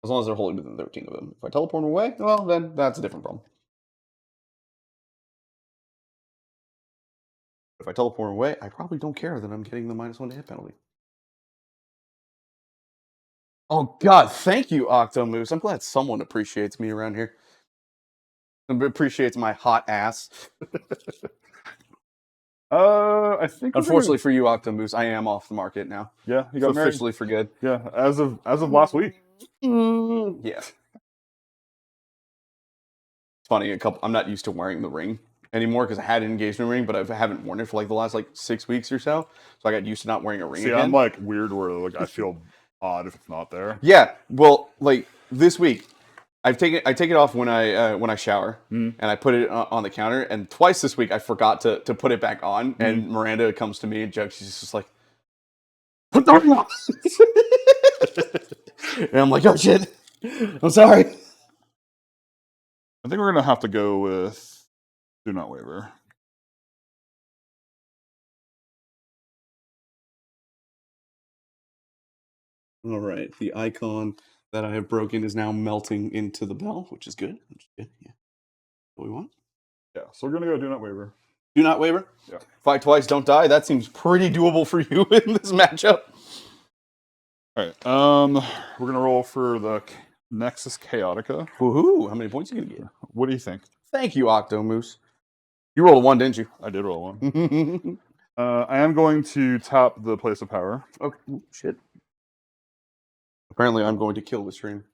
As long as they're holding within 13 of them. If I teleport them away, well then that's a different problem. If I teleport them away, I probably don't care that I'm getting the -1 to hit penalty. Oh God, thank you, Octomoose. I'm glad someone appreciates me around here. And appreciates my hot ass. I think. Unfortunately for you, Octomoose, I am off the market now. Yeah, you got married. Officially for good. Yeah, as of last week. Yeah. It's funny. I'm not used to wearing the ring anymore because I had an engagement ring, but I haven't worn it for like the last 6 weeks or so. So I got used to not wearing a ring. See, again. I'm like weird where like I feel odd if it's not there. Yeah. Well, like this week, I take it off when I shower, and I put it on the counter. And twice this week, I forgot to put it back on. And Miranda comes to me and jokes. She's just like, "Put the ring on." And I'm like, "Oh shit, I'm sorry." I think we're gonna have to go with do not waver. All right, the icon that I have broken is now melting into the bell, which is good. Yeah, what we want. Yeah, so we're gonna go do not waver. Do not waver. Yeah. Fight twice, don't die. That seems pretty doable for you in this matchup. All right. We're gonna roll for the Nexus Chaotica. Woohoo! How many points are you gonna get? What do you think? Thank you, Octomoose. You rolled a 1, didn't you? I did roll 1. I am going to tap the place of power. Okay. Ooh, shit. Apparently, I'm going to kill the stream.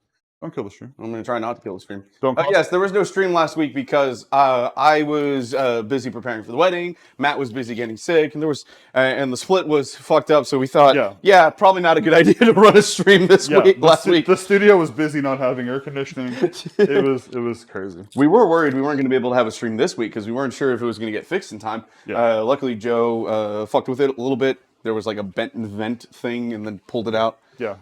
Don't kill the stream. I'm going to try not to kill the stream. Don't. Yes, there was no stream last week because I was busy preparing for the wedding. Matt was busy getting sick, and there was and the split was fucked up. So we thought, yeah, probably not a good idea to run a stream this week. Last week, the studio was busy not having air conditioning. it was crazy. We were worried we weren't going to be able to have a stream this week because we weren't sure if it was going to get fixed in time. Yeah. Luckily, Joe fucked with it a little bit. There was like a bent vent thing, and then pulled it out. Yeah.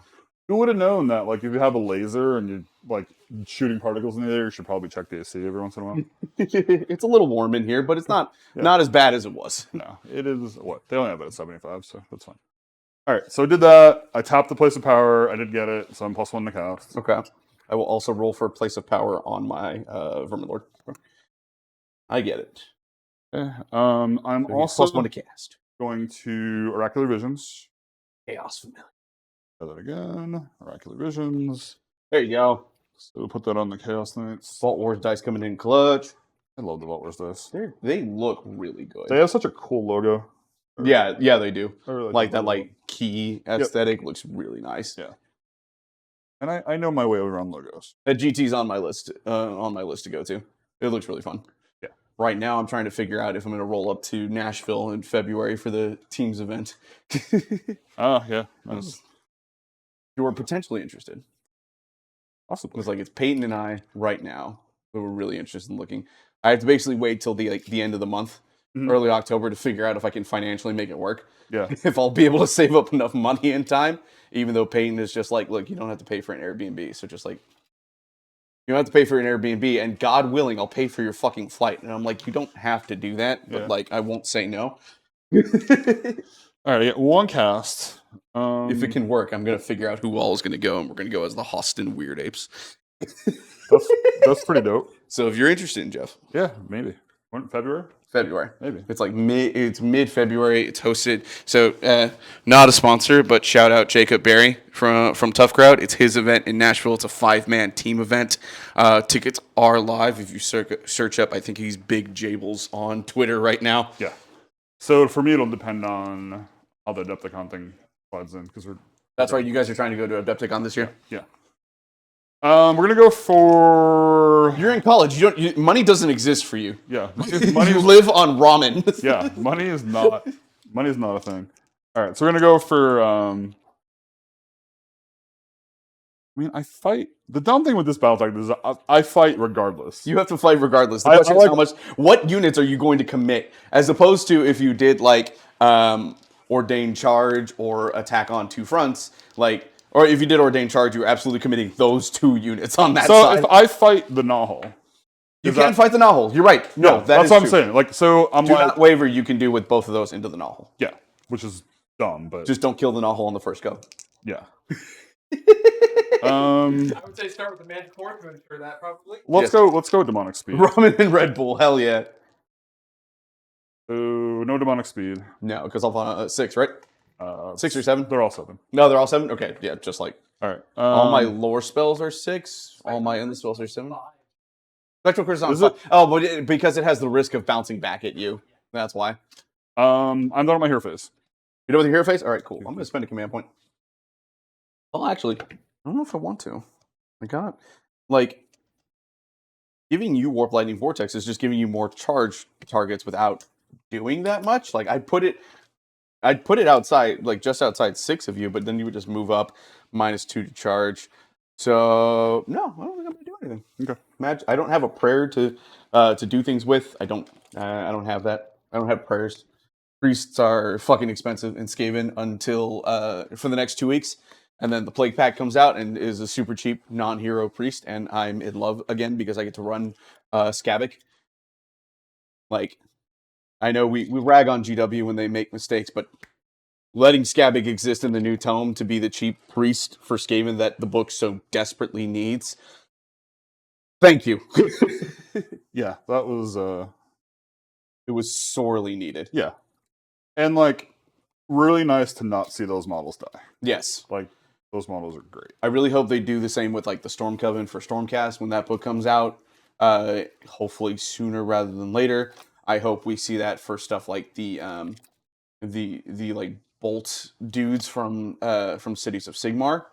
Who would have known that? Like, if you have a laser and you're like shooting particles in the air, you should probably check the AC every once in a while. It's a little warm in here, but it's not as bad as it was. No, it is what they only have it at 75, so that's fine. All right, so I did that. I tapped the place of power. I did get it, so I'm +1 to cast. Okay. I will also roll for a place of power on my Vermin Lord. I get it. Okay. I'm also +1 to cast. going to Oracular Visions. Chaos Familiar. Try that again. Oracular Visions. There you go. So we'll put that on the Chaos Knights. Vault Wars dice coming in clutch. I love the Vault Wars dice. They look really good. They have such a cool logo. Yeah, they do. I really Like the that, logo. like key aesthetic looks really nice. Yeah. And I know my way around logos. That GT's on my list to go to. It looks really fun. Yeah. Right now, I'm trying to figure out if I'm going to roll up to Nashville in February for the teams event. Yeah. Nice. You were potentially interested. Possibly. It's like it's Peyton and I right now, but we're really interested in looking. I have to basically wait till the end of the month, early October, to figure out if I can financially make it work. Yeah. If I'll be able to save up enough money in time, even though Peyton is just like, look, you don't have to pay for an Airbnb, so just like, you don't have to pay for an Airbnb, and God willing, I'll pay for your fucking flight. And I'm like, you don't have to do that, but like, I won't say no. All right, I get one cast. If it can work, I'm gonna figure out who all is gonna go, and we're gonna go as the Hostin Weird Apes. That's pretty dope. So if you're interested, Jeff, Yeah, maybe. When, February? February. Maybe. It's like mid-February. It's hosted. So not a sponsor, but shout out Jacob Berry from Tough Crowd. It's his event in Nashville. It's a 5-man team event. Tickets are live if you search up. I think he's Big Jables on Twitter right now. Yeah. So for me, it'll depend on how the Adepticon thing slides in because we're. That's right. You guys are trying to go to Adepticon this year. Yeah. We're gonna go for. You're in college. Money doesn't exist for you. Yeah. You live on ramen. Yeah. Money is not a thing. All right. So we're gonna go for. I mean, I fight. The dumb thing with this battle tactic is I fight regardless. You have to fight regardless. The question is what units are you going to commit, as opposed to if you did like ordained charge or attack on two fronts, like, or if you did ordained charge, you're absolutely committing those 2 units on that side. So if I fight the Nahul, you can fight the Nahul. You're right. No, yeah, that's what I'm saying. Like, so I'm do like, not waver. You can do with both of those into the Nahul. Yeah, which is dumb, but Just don't kill the Nahul on the first go. yeah. I would say start with the Magic Horn to ensure that probably. Let's go with Demonic Speed. Ramen and Red Bull. Hell yeah. So no Demonic Speed. No, because I'll find 6, right? 6 or 7? They're all 7. No, they're all 7? Okay, yeah, just like. All right. All my lore spells are 6. All my end spells are 7. 5. Spectral Curse is Is on it? 5. Oh, but because it has the risk of bouncing back at you. That's why. I'm done with my hero phase. You done with your hero phase? All right, cool. I'm going to spend a command point. Well, actually, I don't know if I want to. I got, like, giving you Warp Lightning Vortex is just giving you more charge targets without doing that much. Like, I'd put it outside, like, just outside 6 of you, but then you would just move up -2 to charge. So, no, I don't think I'm going to do anything. Okay. I don't have a prayer to do things with. I don't have that. I don't have prayers. Priests are fucking expensive in Skaven until for the next 2 weeks. And then the Plague Pack comes out and is a super cheap non-hero priest, and I'm in love again because I get to run Skabic. Like, I know we rag on GW when they make mistakes, but letting Skabic exist in the new tome to be the cheap priest for Skaven that the book so desperately needs. Thank you. Yeah, that was It was sorely needed. yeah. And like really nice to not see those models die. Yes. Like those models are great. I really hope they do the same with like the Storm Coven for Stormcast when that book comes out. Hopefully sooner rather than later. I hope we see that for stuff like the like bolt dudes from Cities of Sigmar.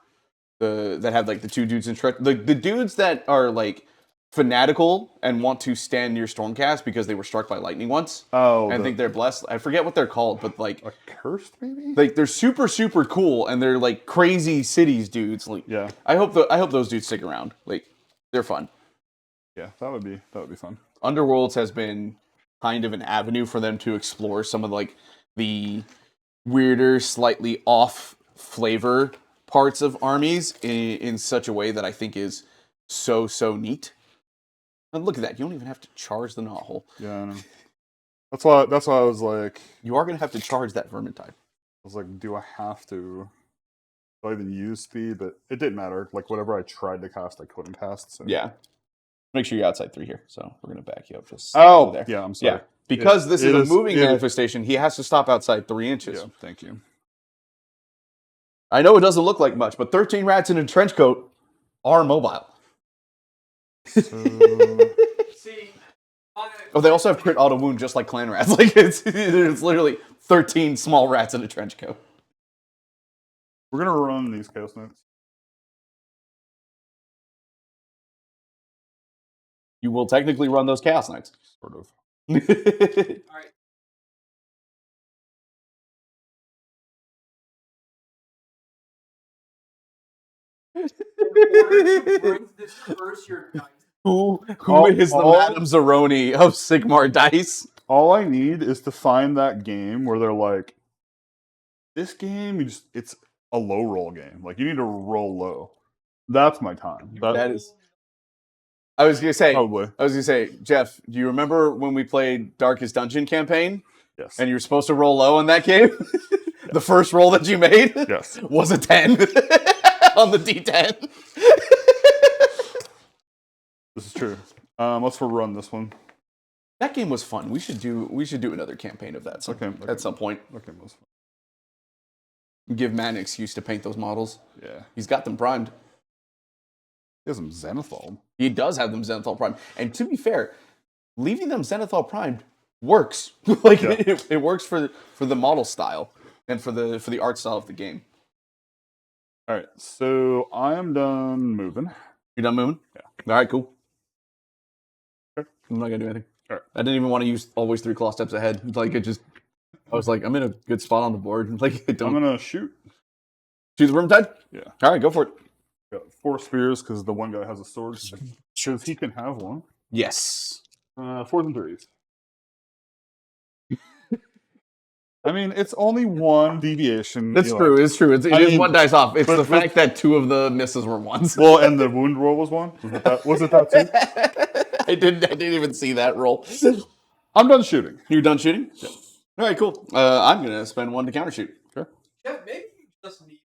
That have like the 2 dudes in the dudes that are like fanatical and want to stand near Stormcast because they were struck by lightning once. Oh, I think they're blessed. I forget what they're called, but like a cursed maybe. Like they're super cool and they're like crazy cities dudes. Like Yeah. I hope those dudes stick around. Like they're fun. Yeah, that would be fun. Underworlds has been kind of an avenue for them to explore some of like the weirder, slightly off flavor parts of armies in such a way that I think is so neat. And look at that! You don't even have to charge the Nahul. Yeah, I know. That's why I was like, You are going to have to charge that Vermintide. I was like, do I have to? Do I even use speed? But it didn't matter. Like whatever I tried to cast, I couldn't cast. So. Yeah. Make sure you're outside 3 here. So we're going to back you up just there. Yeah, I'm sorry. Yeah. Because this is it a is- moving it is- manifestation, he has to stop outside 3 inches. Yeah, thank you. I know it doesn't look like much, but 13 rats in a trench coat are mobile. So, See, Oh, they also have crit auto wound just like clan rats. Like it's literally 13 small rats in a trench coat. we're gonna run these Chaos Knights. You will technically run those Chaos Knights. Sort of. all right. In order to break this curse, your dice. Who All- is the all- Madame Zeroni of Sigmar Dice? All I need is to find that game where they're like, this game, it's a low roll game. Like, you need to roll low. That's my time. That is. I was gonna say. Probably. I was gonna say, Jeff. Do you remember when we played Darkest Dungeon campaign Yes. and you were supposed to roll low in that game? The first roll that you made Yes. was a 10 on the D10. This is true. Let's run this one. That game was fun. We should do another campaign of that at some point. Okay, most fun. Give Matt an excuse to paint those models. Yeah. He's got them primed. He has some Xanathol. He does have them Zenithal primed. And to be fair, leaving them Zenithal primed works. Like Yeah. it works for the model style and for the art style of the game. All right, so I am done moving. You done moving? Yeah. All right, cool. Okay. I'm not gonna do anything. All right. I didn't even want to use always 3 claw steps ahead. Like I was like, I'm in a good spot on the board. Like I'm don't gonna shoot. choose the Vermintide? Yeah. All right, go for it. Got 4 spears because the one guy has a sword. Shows he can have one. Yes. 4s and 3s. I mean, it's only one deviation. That's you know. true. It's true. It I is mean, one dice off. It's but- the fact that 2 of the misses were ones. Well, and the wound roll was 1. Was it that too? I didn't even see that roll. I'm done shooting. You're done shooting? Yeah. All right, cool. I'm gonna spend 1 to counter shoot. Sure. Yeah, maybe you just need.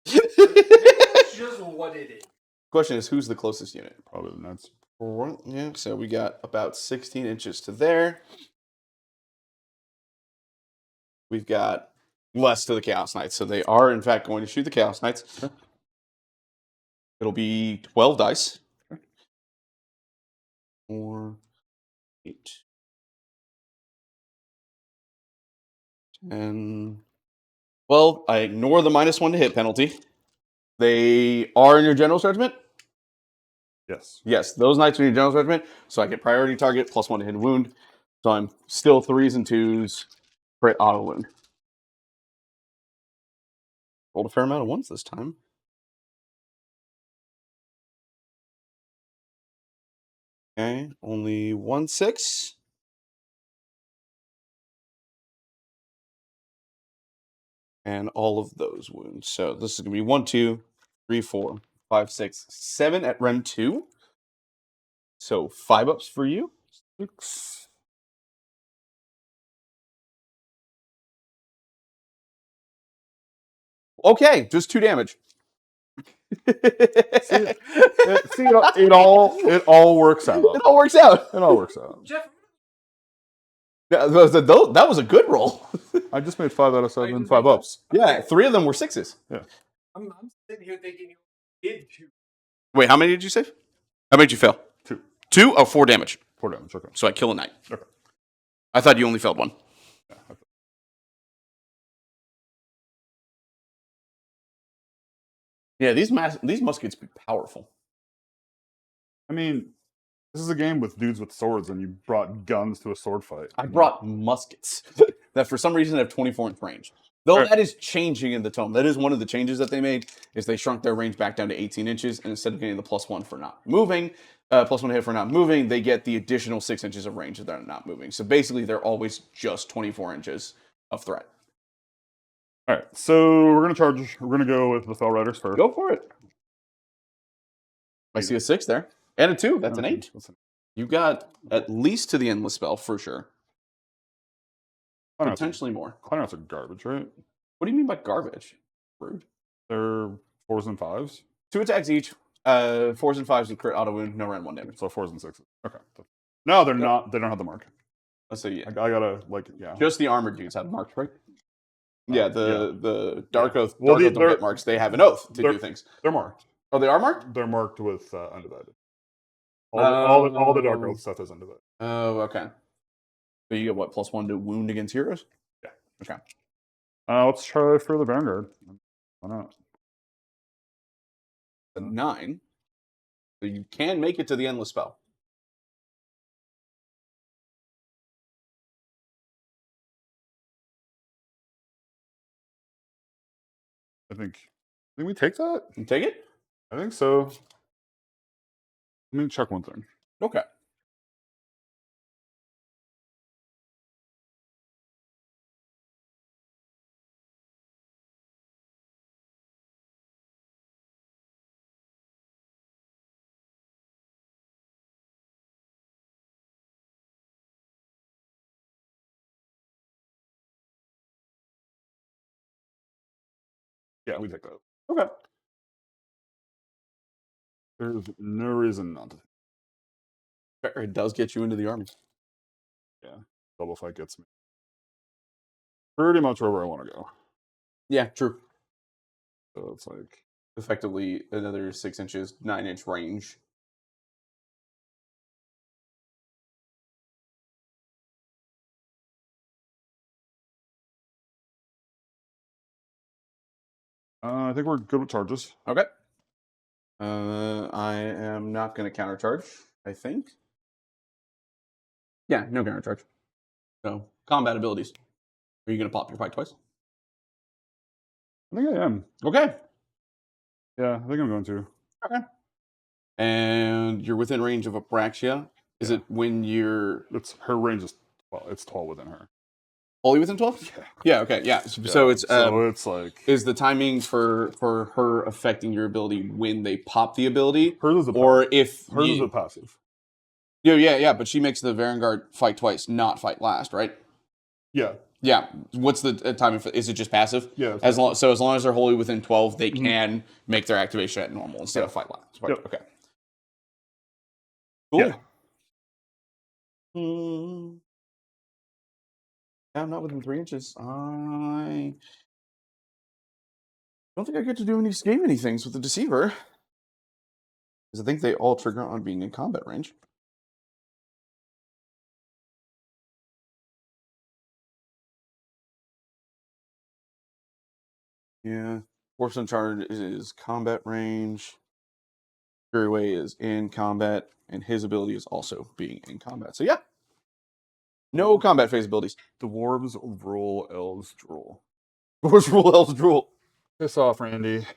Maybe it's just what it is. Question is, who's the closest unit? Probably the Nets. 4. Yeah. So we got about 16 inches to there. We've got less to the Chaos Knights, so they are in fact going to shoot the Chaos Knights. Sure. It'll be 12 dice. Sure. 4, 8, 10, 12. I ignore the -1 to hit penalty. They are in your General's Regiment? Yes. Yes, those knights are in your General's Regiment, so I get priority target, +1 to hit and wound. So I'm still 3s and 2s, crit auto wound. Rolled a fair amount of 1s this time. Okay, only 1 6. And all of those wounds. So this is going to be 1, 2, 3, 4, 5, 6, 7 at Rem 2. So 5 ups for you. 6. Okay, just 2 damage. It all works out. It all works out. It all works out. Jeff, That was a good roll. I just made 5 out of 7, didn't 5 make ups. Yeah, 3 of them were 6s. I'm sitting here thinking you did shoot. Wait, how many did you save? How many did you fail? 2. 2? Oh, 4 damage. 4 damage. Okay. So I kill a knight. Okay. I thought you only failed 1. Yeah, okay. Yeah, these muskets be powerful. I mean, this is a game with dudes with swords, and you brought guns to a sword fight. I brought muskets that for some reason have 24-inch range. Though Alright. that is changing in the tome. That is one of the changes that they made, is they shrunk their range back down to 18 inches, and instead of getting the +1 for not moving, +1 hit for not moving, they get the additional 6 inches of range if they're not moving. So basically, they're always just 24 inches of threat. All right, so we're gonna charge. We're gonna go with the Fell Riders first. Go for it. I see a 6 there. And a 2. That's an 8. You got at least to the Endless Spell, for sure. Potentially more. Clarinets are garbage, right? What do you mean by garbage? Rude. They're 4s and 5s. 2 attacks each. 4s and 5s with crit auto wound, no round 1 damage. So 4s and 6s. Okay. No, they're not. They don't have the mark. Let's say, yeah. I gotta, like, yeah. Just the armored dudes have marked, right? Yeah, the Dark Oath, Well, Dark Oath don't they're- get marks. They have an oath to they're- do things. They're marked. Oh, they are marked? They're marked with undivided. All the Dark Oath stuff is undivided. Oh, okay. So you get what, +1 to wound against heroes? Yeah. Okay. Let's try for the Vanguard. Why not? A 9. So you can make it to the endless spell. I think we take that. You take it? I think so. Let me check one thing. Okay. Yeah, we take that. Okay. There's no reason not to. Fair. It does get you into the army. Yeah, double fight gets me pretty much wherever I want to go. Yeah, true. So it's like Effectively another 6 inches, 9-inch range. I think we're good with charges. Okay. I am not going to countercharge, I think. Yeah, no countercharge. So, combat abilities. Are you going to pop your fight twice? I think I am. Okay. Yeah, I think I'm going to. Okay. And you're within range of Abraxia. Is Yeah. it when you're It's her range is it's 12 within her. only within 12? Yeah. Yeah, okay, yeah. So it's it's like is the timing for her affecting your ability when they pop the ability, hers is a or if hers is you, a passive. yeah, but she makes the Vanguard fight twice, not fight last, right? Yeah. Yeah. What's the timing for? Is it just passive? Yeah. As long as they're wholly within 12, they Mhm. can make their activation at normal instead of fight last. Right? Yep. Okay. Cool. Yeah. Yeah, I'm not within 3 inches. I don't think I get to do any Skaven things with the Deceiver. Because I think they all trigger on being in combat range. Yeah. Force Uncharted is combat range. Fury Way is in combat. And his ability is also being in combat. So yeah. No combat phase abilities. Dwarves rule, elves drool. Dwarves rule, elves drool. Piss off, Randy.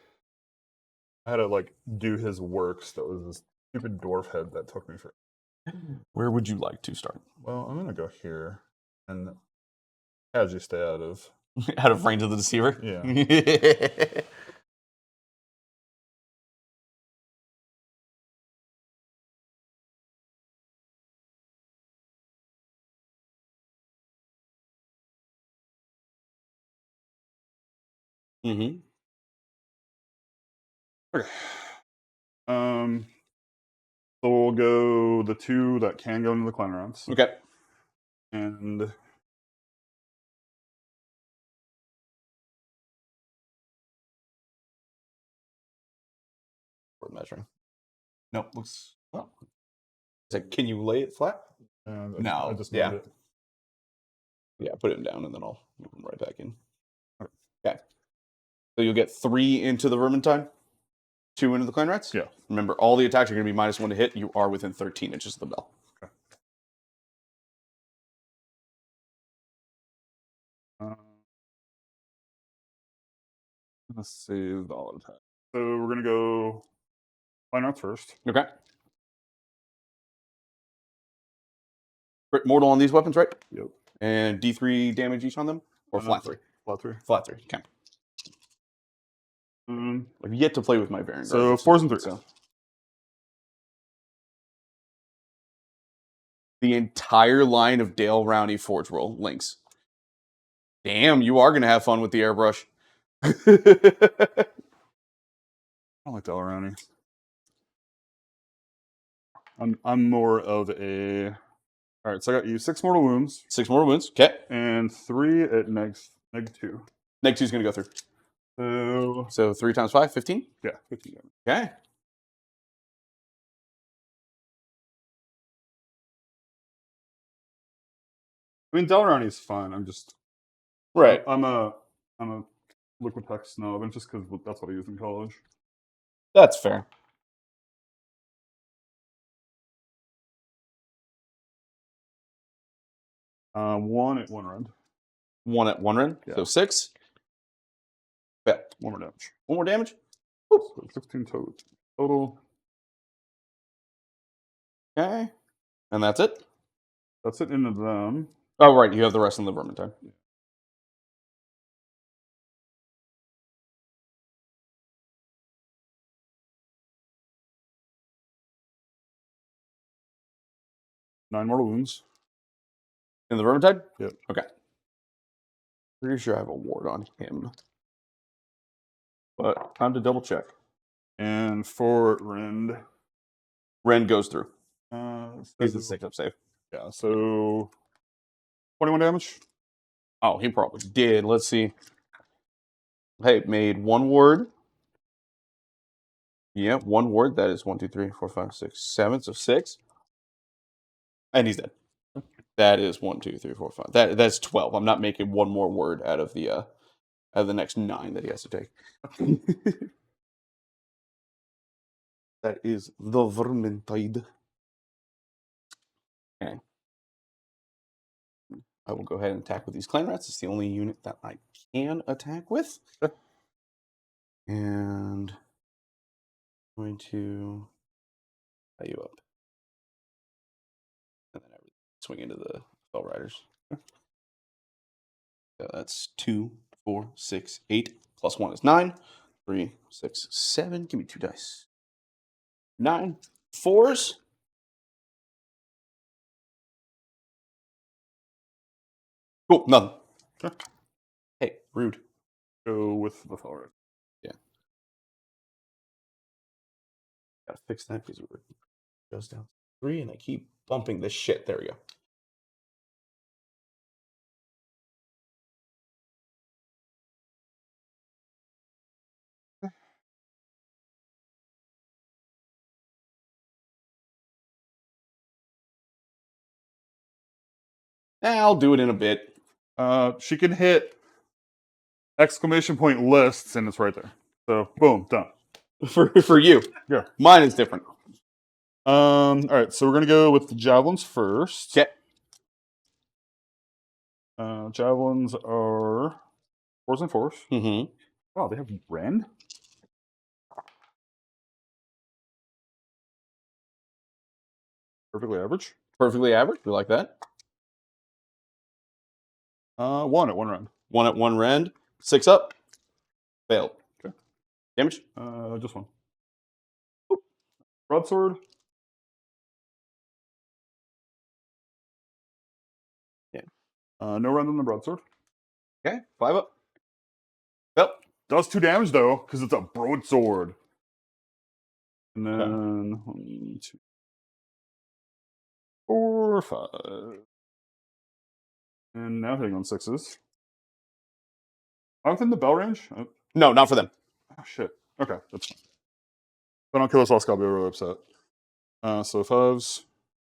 I had to like do his works. That was this stupid dwarf head that took me for. Where would you like to start? Well, I'm gonna go here and as you stay out of. Out of range of the Deceiver? Yeah. Mm-hmm. Okay. So we'll go the 2 that can go into the clan rounds. Okay. And For measuring. Nope. Looks. Well. Is that, can you lay it flat? No, I just yeah. moved it. Yeah, put him down and then I'll move him right back in. Okay. So you'll get 3 into the Vermintide, 2 into the clan rats? Yeah. Remember, all the attacks are going to be -1 to hit. You are within 13 inches of the bell. Okay. I'm gonna save the auto attack. So we're gonna go clan rounds first. Okay. Crit mortal on these weapons, right? Yep. And D3 damage each on them? Or flat 3? Flat 3. Flat 3. Okay. I've yet to play with my Vanguard. So 4s and 3s. So. The entire line of Dale Rowney Forge Roll links. Damn, you are going to have fun with the airbrush. I don't like Delrani. I'm more of a. All right, so I got you 6 mortal wounds 6 more wounds. Okay. and 3 at neg 2. Next two's going to go through. So So 3 times 5, 15? yeah, 15 damage. Okay. I mean, Delrani is fine. I'm just Right. I'm a liquid tech snob, and just because that's what I used in college. That's fair. One at one round. 1 at 1 rend. Yeah. So 6. Yeah. One more damage. 1 more damage. So 16 total. Okay. And that's it? That's it into them. Oh, right. You have the rest in the Vermintide. Nine mortal wounds. In the Vermintide? Yep. Okay. Pretty sure I have a ward on him. But time to double check. And for Rend, Ren goes through. He's a so- 6-up save. yeah, so 21 damage. Oh, he probably did. Let's see. Hey, made 1 ward. Yeah, 1 ward. That is 1, 2, 3, 4, 5, 6, 7. So 6. And he's dead. That is 1, 2, 3, 4, 5. That's 12. I'm not making 1 more word out of the next 9 that he has to take. That is the Vermintide. Okay. I will go ahead and attack with these clan rats. It's the only unit that I can attack with. And I'm going to tie you up. And then swing into the Fell Riders. So that's 2, 4, 6, 8. Plus 1 is 9. 3, 6, 7. Give me 2 dice. 9. 4s. Cool, nothing. Sure. Hey, rude. Go with the Thor. Yeah. Gotta fix that because it goes down 3 and I keep bumping this shit. There we go. I'll do it in a bit. She can hit exclamation point lists, and it's right there. So boom, done. For you. Yeah. Mine is different. All right, so we're gonna go with the javelins first. Okay. Javelins are 4s and 4s. Mm-hmm. Wow, they have Rend? Perfectly average. Perfectly average. We like that. 1 at 1 round. 1 at 1 rend. 6 up. Failed. Okay. Damage. Just 1. Oop. Broadsword. Yeah. No rend on the broadsword. Okay. 5 up. Yep. Does 2 damage though, because it's a broadsword. And then 1, 2, 4, 5. And now hitting on 6s. I'm within the bell range? No, not for them. Oh, shit. Okay, that's fine. If I don't kill this last guy, I'll be really upset. So 5s.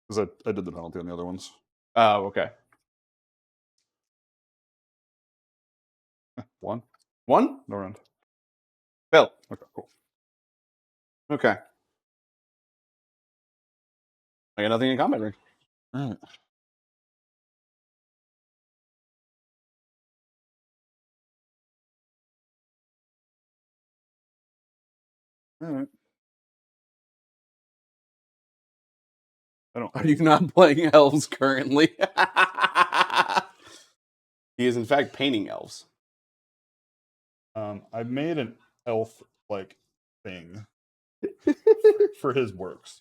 Because I did the penalty on the other ones. Oh, okay. 1. 1. No round. Failed. Okay, cool. Okay. I got nothing in combat range. Alright. Alright. I don't. Are you not playing elves currently? He is in fact painting elves. I made an elf like thing for his works.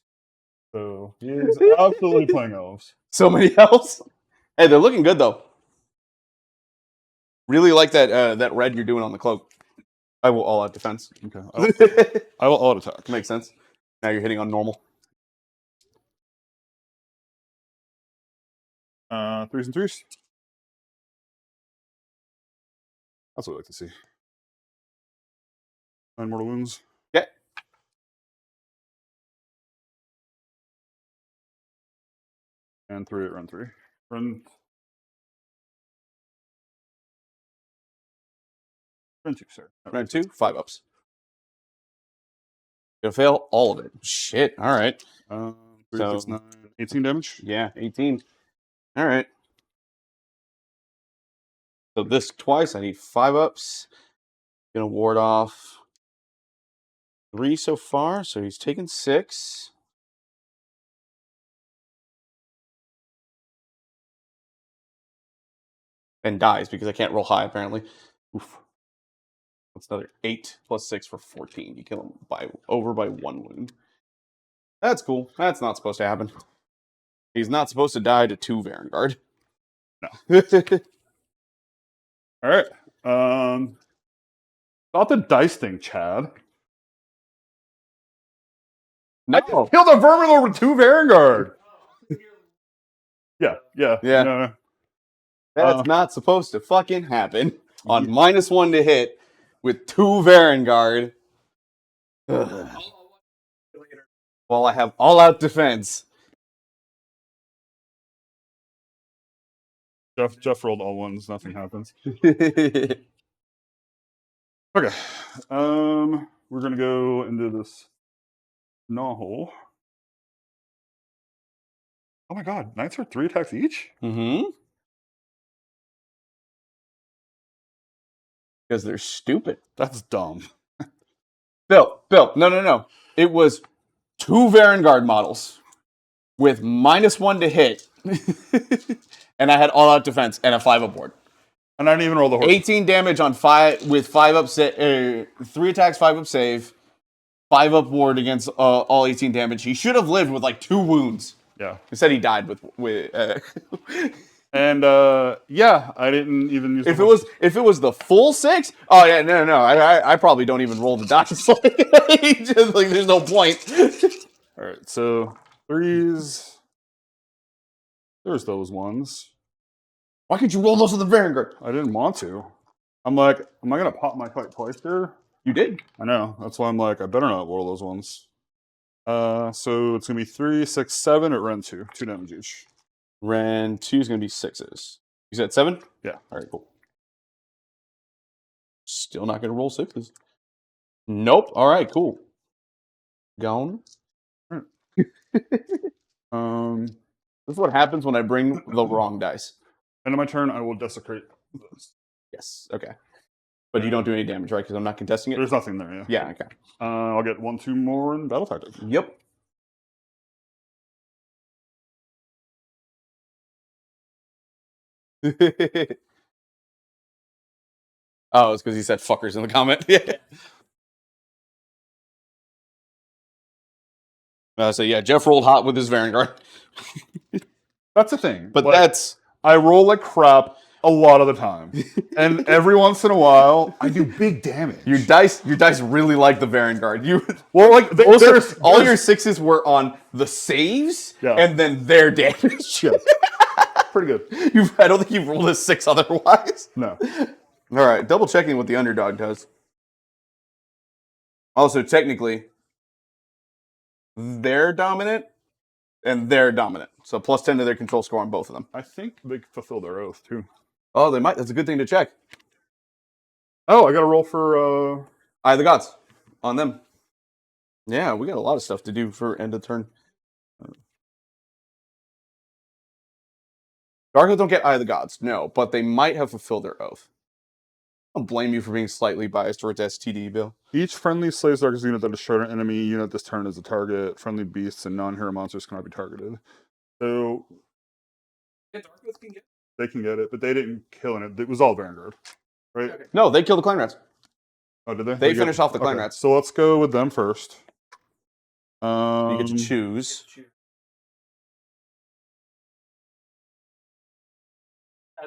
So he is absolutely playing elves. So many elves. Hey, they're looking good though. Really like that that red you're doing on the cloak. I will all out defense. Okay. I will auto attack. Makes sense. Now you're hitting on normal. 3s and 3s. That's what I like to see. 9 mortal wounds. Yeah. And 3 at run 3. Run 2, sorry. Round 2, 5 ups. Gonna fail all of it. Shit. All right. 3, So- 6, 9, 18 damage. Yeah, 18. All right. So this twice, I need 5 ups. Gonna ward off 3 so far, so he's taken 6. And dies because I can't roll high, apparently. Oof. That's another 8 plus 6 for 14. You kill him by 1 wound. That's cool. That's not supposed to happen. He's not supposed to die to 2 Varangard. No. All right. About the dice thing, Chad. No. Killed a vermin over 2 Varangard. Yeah. Yeah. No. That's not supposed to fucking happen. On -1 to hit with 2 Varangard. While I have all-out defense. Jeff rolled all ones. Nothing happens. Okay. Okay. We're gonna go into this gnawhole. Oh my god, knights are 3 attacks each? Mm-hmm. Because they're stupid. That's dumb. Bill, no. It was 2 Varangard models with -1 to hit. And I had all-out defense and a 5 up board. And I didn't even roll the horse. 18 damage on 5 with 5 up 3 attacks, 5 up save, 5 up ward against all 18 damage. He should have lived with like 2 wounds. Yeah. Instead he died with And yeah, I didn't even use if it was the full 6, oh yeah, no. I probably don't even roll the dice. Just like there's no point. Alright, so 3s. There's those ones. Why could you roll those with the Varangard? I didn't want to. I'm like, am I gonna pop my kite twice there? You did. I know. That's why I'm like, I better not roll those ones. So it's gonna be 3, 6, 7 at run 2. 2 damage each. Ren 2 is gonna be 6s. You said 7? Yeah. Alright, cool. Still not gonna roll 6s. Nope. Alright, cool. Gone. This is what happens when I bring the wrong dice. End of my turn, I will desecrate this. Yes. Okay. But you don't do any damage, right? Because I'm not contesting it. There's nothing there, yeah. Yeah. Okay. I'll get 1, 2 more in battle tactic. Yep. Oh, it's because he said fuckers in the comment. Yeah. So yeah, Jeff rolled hot with his Varangard. That's the thing. But like, that's I roll like crap a lot of the time, and every once in a while I do big damage. your dice really like the Varangard. You Well, like all your 6s were on the saves, Yeah. and then their damage. Yeah. Pretty good. I don't think you've rolled a 6 otherwise. No. All right, double checking what the underdog does. Also, technically, they're dominant and they're dominant. So +10 to their control score on both of them. I think they fulfill their oath too. Oh, they might. That's a good thing to check. Oh, I got to roll for Eye of the Gods on them. Yeah, we got a lot of stuff to do for end of turn. Dark don't get Eye of the Gods, no, but they might have fulfilled their oath. I don't blame you for being slightly biased towards STD, Bill. each friendly slays darkest unit that destroyed an enemy unit this turn is a target. Friendly beasts and non-hero monsters cannot be targeted. So they can get it, but they didn't kill it. It was all Vanguard, right? Okay. No, they killed the Clan Rats. Oh, did they? They finished off the Clan Rats. So let's go with them first. You get to choose.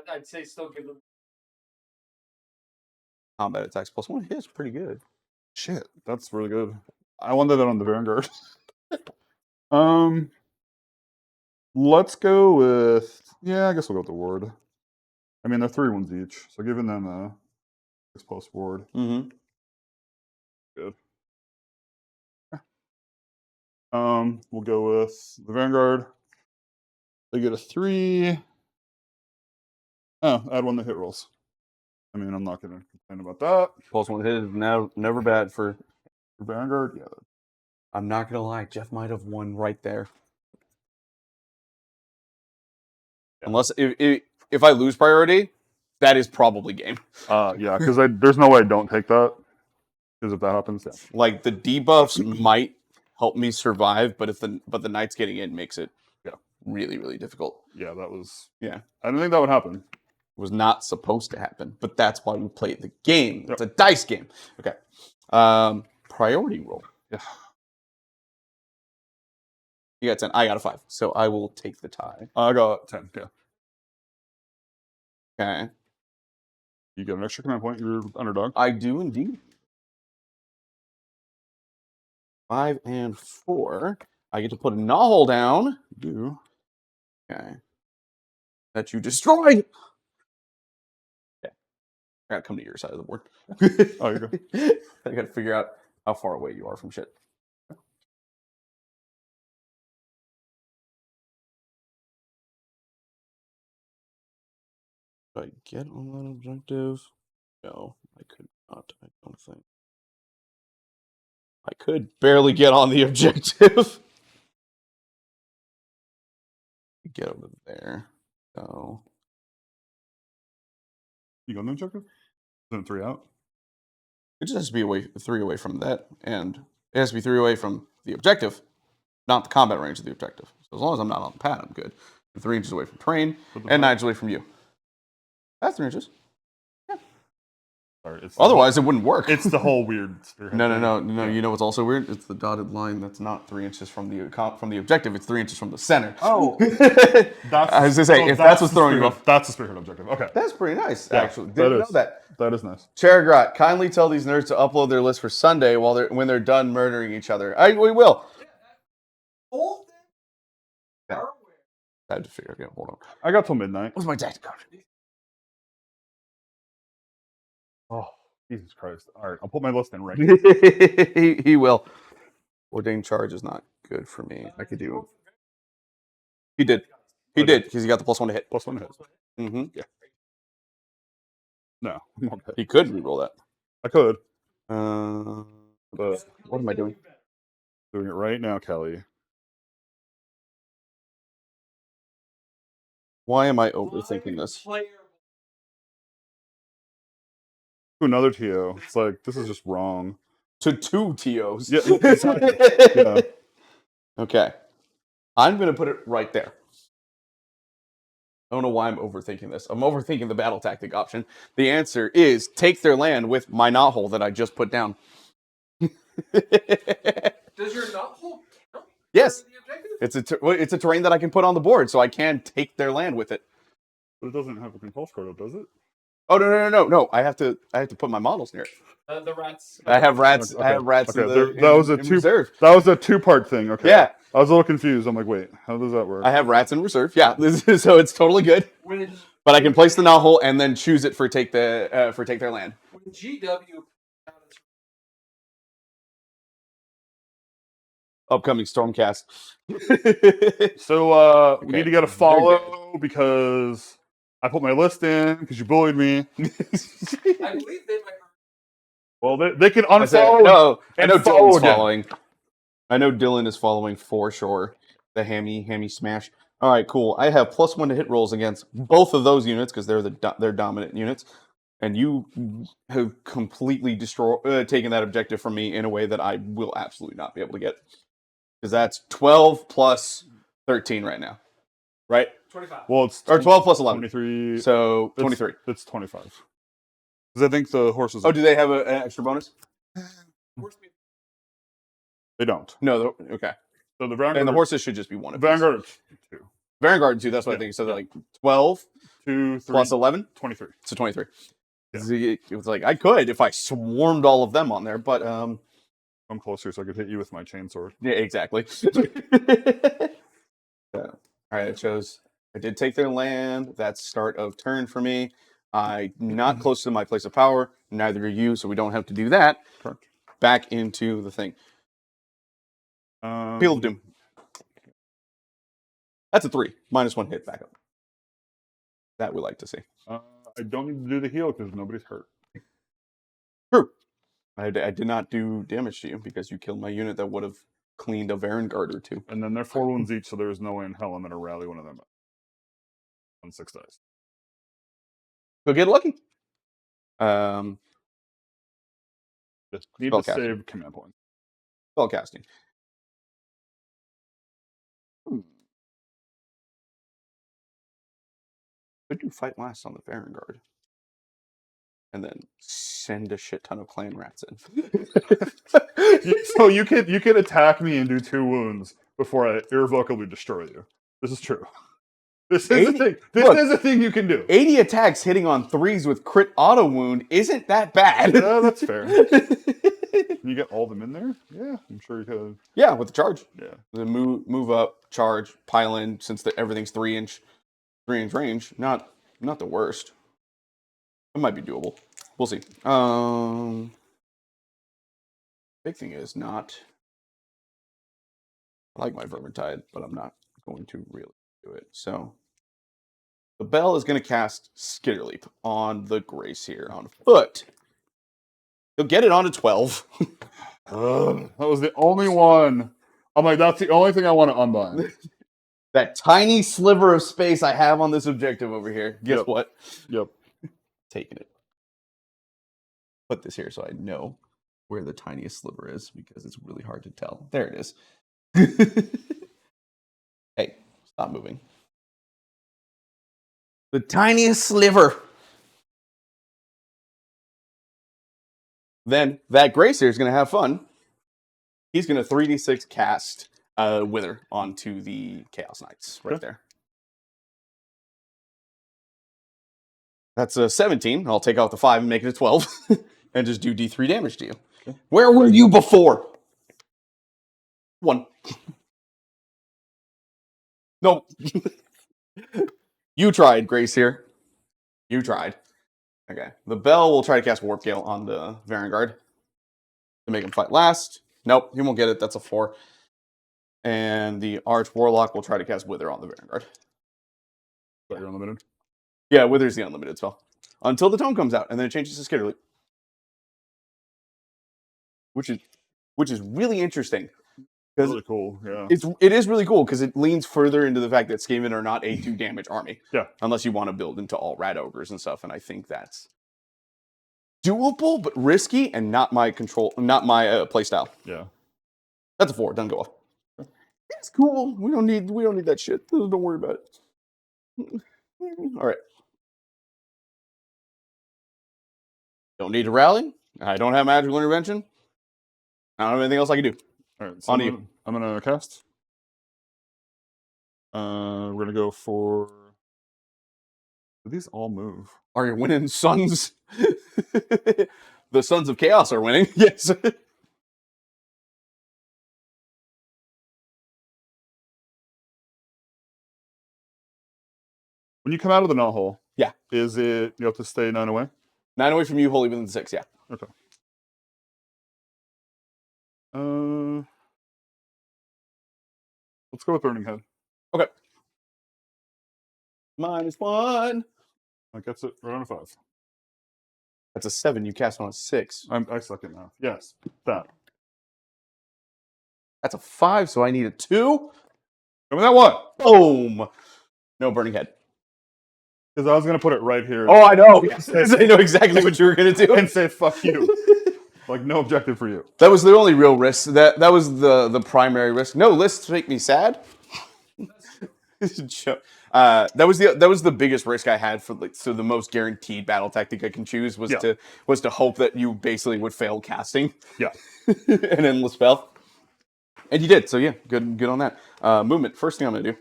I'd say still give them. Combat attacks +1 hits, pretty good. Shit, that's really good. I wanted that on the Vanguard. Let's go with I guess we'll go with the Ward. I mean, they're 3 wounds each, so giving them 6+ ward. Mm-hmm. Good. We'll go with the Vanguard. They get a 3. Oh, add 1 to hit rolls. I mean, I'm not going to complain about that. +1 hit is never bad for Vanguard, yeah. I'm not gonna lie, Jeff might have won right there. Yeah. Unless if I lose priority, that is probably game. Yeah, because there's no way I don't take that. Because if that happens, yeah. Like the debuffs might help me survive, but the Knights getting in makes it really, really difficult. Yeah, that was. Yeah. I didn't think that would happen. It was not supposed to happen, but that's why we played the game. Yep. It's a dice game. Okay. Priority roll. Yeah. You got 10. I got a 5. So I will take the tie. I got 10, yeah. Okay. You get an extra command point, you're underdog. I do indeed. 5 and 4. I get to put a novel down. You do. Okay. That you destroyed. Okay. I gotta come to your side of the board. Oh, you're good. I gotta figure out how far away you are from shit. Do I get on that objective? No, I could not. I don't think. I could barely get on the objective. Get over there. So You go on the objective? Isn't it 3 out? it just has to be 3 away from that, and it has to be 3 away from the objective, not the combat range of the objective. So as long as I'm not on the pad, I'm good. And 3 inches away from terrain, and 9 inches away from you. That's 3 inches. Sorry, it's Otherwise, it wouldn't work. it's the whole weird spearhead. No. thing. Yeah. You know what's also weird? It's the dotted line that's not 3 inches from the objective. It's 3 inches from the center. Oh, I was gonna say, if that's what's throwing you off, that's the spearhead objective. Okay, that's pretty nice. Yeah, Actually, didn't know that. That is nice. Charagrot, kindly tell these nerds to upload their list for Sunday when they're done murdering each other. We will. Whole thing. Yeah. Are I had to figure it out. Hold on. I got till midnight. What's my tactic card? Oh, Jesus Christ! All right, I'll put my list in right. he will. Ordained charge is not good for me. I could do. He did. He did because he got the +1 to hit. +1 hit. Mm-hmm. Yeah. No, I'm okay. He could reroll that. I could, But what am I doing? doing it right now, Kelly. Why am I overthinking this? To another TO. It's like this is just wrong. To 2 TOs. Yeah, exactly. Yeah. Okay. I'm going to put it right there. I don't know why I'm overthinking this. I'm overthinking the battle tactic option. The answer is take their land with my knothole that I just put down. Does your knothole count? Yes. For the objective? It's a terrain that I can put on the board, so I can take their land with it. But it doesn't have a compulse card up, does it? Oh no! I have to put my models near it. The rats. I have rats. Okay. I have rats Okay, in the that was a in two- reserve. That was a 2-part thing. Okay. Yeah, I was a little confused. I'm like, wait, how does that work? I have rats in reserve. Yeah, so it's totally good. When it just, But I can place the knothole and then choose it for take their land. when GW. Upcoming Stormcast. So we Okay. need to get a follow because I put my list in because you bullied me. I believe they might. Well, they can I said, unfollow. no, I and know follow Dylan's again. following. I know Dylan is following for sure. The hammy smash. All right, cool. I have +1 to hit rolls against both of those units because they're dominant units, and you have completely taken that objective from me in a way that I will absolutely not be able to get. Because that's 12 plus 13 right now, right? 25. Well, it's Or 12 plus 11. 23. So 23. It's 25. Because I think the horses. Oh, do they have an extra bonus? They don't. No. Okay. So the Vanguard. And the horses should just be one of these. Vanguard is 2. Vanguard and 2. That's what I Yeah, think. So yeah. like 12 2, 3, plus 11. 23. So 23. Yeah. It was like I could if I swarmed all of them on there, but I'm closer, so I could hit you with my chainsword. yeah, exactly. All right, it shows I did take their land. That's start of turn for me. I'm not close to my place of power. Neither are you, so we don't have to do that. Correct. Back into the thing. Field of Doom. That's a 3. -1 hit back up. That we like to see. I don't need to do the heal because nobody's hurt. True. I did not do damage to you because you killed my unit that would have cleaned a Varangard or 2. And then they're 4 wounds each, so there's no way in hell I'm going to rally one of them on 6 dice. So get lucky. Just need Spell to casting. save command points. Spell casting. Could you fight last on the Varangard? And then send a shit ton of clan rats in. So you could attack me and do 2 wounds before I irrevocably destroy you. This is true. This is 80 a thing. Look, is a thing you can do. 80 attacks hitting on 3s with crit auto wound isn't that bad. Yeah, that's fair. Can you get all of them in there? Yeah, I'm sure you could. Yeah, with the charge. Yeah. The move up, charge, pile in, since everything's 3-inch range. Not the worst. It might be doable. We'll see. Big thing is not. I like my Vermintide, but I'm not going to really do it. So the Bell is going to cast Skitterleap on the Grace here on foot. He'll get it on a 12. That was the only one. I'm like, that's the only thing I want to unbind. That tiny sliver of space I have on this objective over here. Guess Yep. what? Yep. Taking it. Put this here so I know where the tiniest sliver is because it's really hard to tell. There it is. Hey, stop moving. The tiniest sliver. Then that Grayseer is going to have fun. He's going to 3d6 cast Wither onto the Chaos Knights right there. That's a 17. I'll take out the 5 and make it a 12 and just do d3 damage to you. Okay. Where were you before? 1. Nope. You tried, Grayseer. You tried. Okay. The Bell will try to cast Warp Gale on the Varangard to make him fight last. Nope, he won't get it. That's a 4. And the Arch Warlock will try to cast Wither on the Vanguard. But you're unlimited? Yeah, Wither's the unlimited spell. Until the tome comes out, and then it changes to Skitterleap. Which is really interesting. Really cool, yeah. It is really cool, because it leans further into the fact that Skaven are not a 2 damage army. Yeah. Unless you want to build into all Rat Ogres and stuff, and I think that's doable, but risky, and not my playstyle. Yeah. That's a 4, doesn't go off. It's cool. We don't need that shit. Don't worry about it. All right. Don't need to rally. I don't have magical intervention. I don't have anything else I can do. All right. So On to you. I'm gonna cast. We're gonna go for. Do these all move? Are you winning, sons? The Sons of Chaos are winning. Yes. When you come out of the knot hole, Yeah. Is it you have to stay 9 away? 9 away from you, wholly within 6. Yeah. Okay. Let's go with Burning Head. Okay. -1. That gets it right on a 5. That's a 7. You cast on a 6. I suck at math. Yes, that. That's a 5, so I need a 2. Give me that 1. Boom. No Burning Head. Because I was gonna put it right here. Oh, I know. Yes. I know exactly what you were going to do. And say fuck you. Like no objective for you. That was the only real risk. That was the primary risk. No lists make me sad. That was the biggest risk I had for so the most guaranteed battle tactic I can choose was to hope that you basically would fail casting. Yeah. An endless spell. And you did. So yeah, good on that. Movement. First thing I'm gonna do.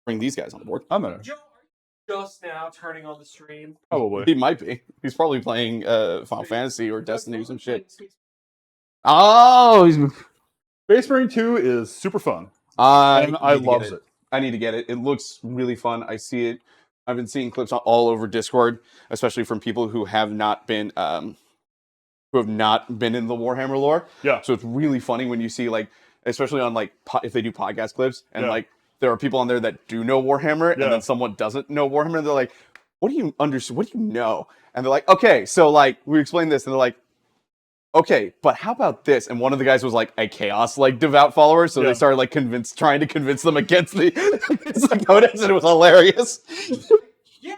Bring these guys on the board. I'm gonna. Joe, are you just now turning on the stream? Probably. He might be. He's probably playing Final Fantasy or Destiny or some shit. Oh, he's. Space Marine 2 is super fun. I love it. I need to get it. It looks really fun. I see it I've been seeing clips all over Discord, especially from people who have not been in the Warhammer lore. Yeah. So it's really funny when you see like, especially on like if they do podcast clips, and Yeah. like there are people on there that do know Warhammer, and Yeah. then someone doesn't know Warhammer, and they're like, "What do you understand? What do you know?" And they're like, "Okay, so like we explain this," and they're like, "Okay, but how about this?" And one of the guys was like a chaos like devout follower, so Yeah. they started like trying to convince them against the codex, and it was hilarious. Yeah.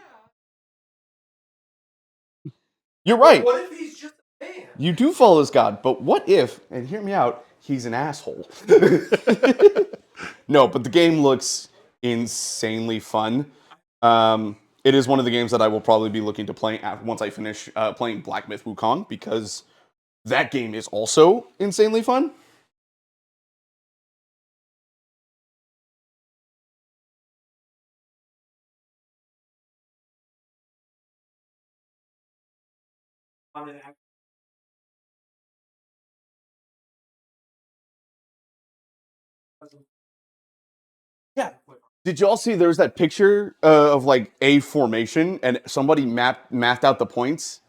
You're right. What if he's just a fan? You do follow this god, but what if, and hear me out, he's an asshole? No, but the game looks insanely fun. It is one of the games that I will probably be looking to play once I finish playing Black Myth Wukong, because that game is also insanely fun. On an act- Yeah. Did y'all see there was that picture of like a formation, and somebody mathed out the points,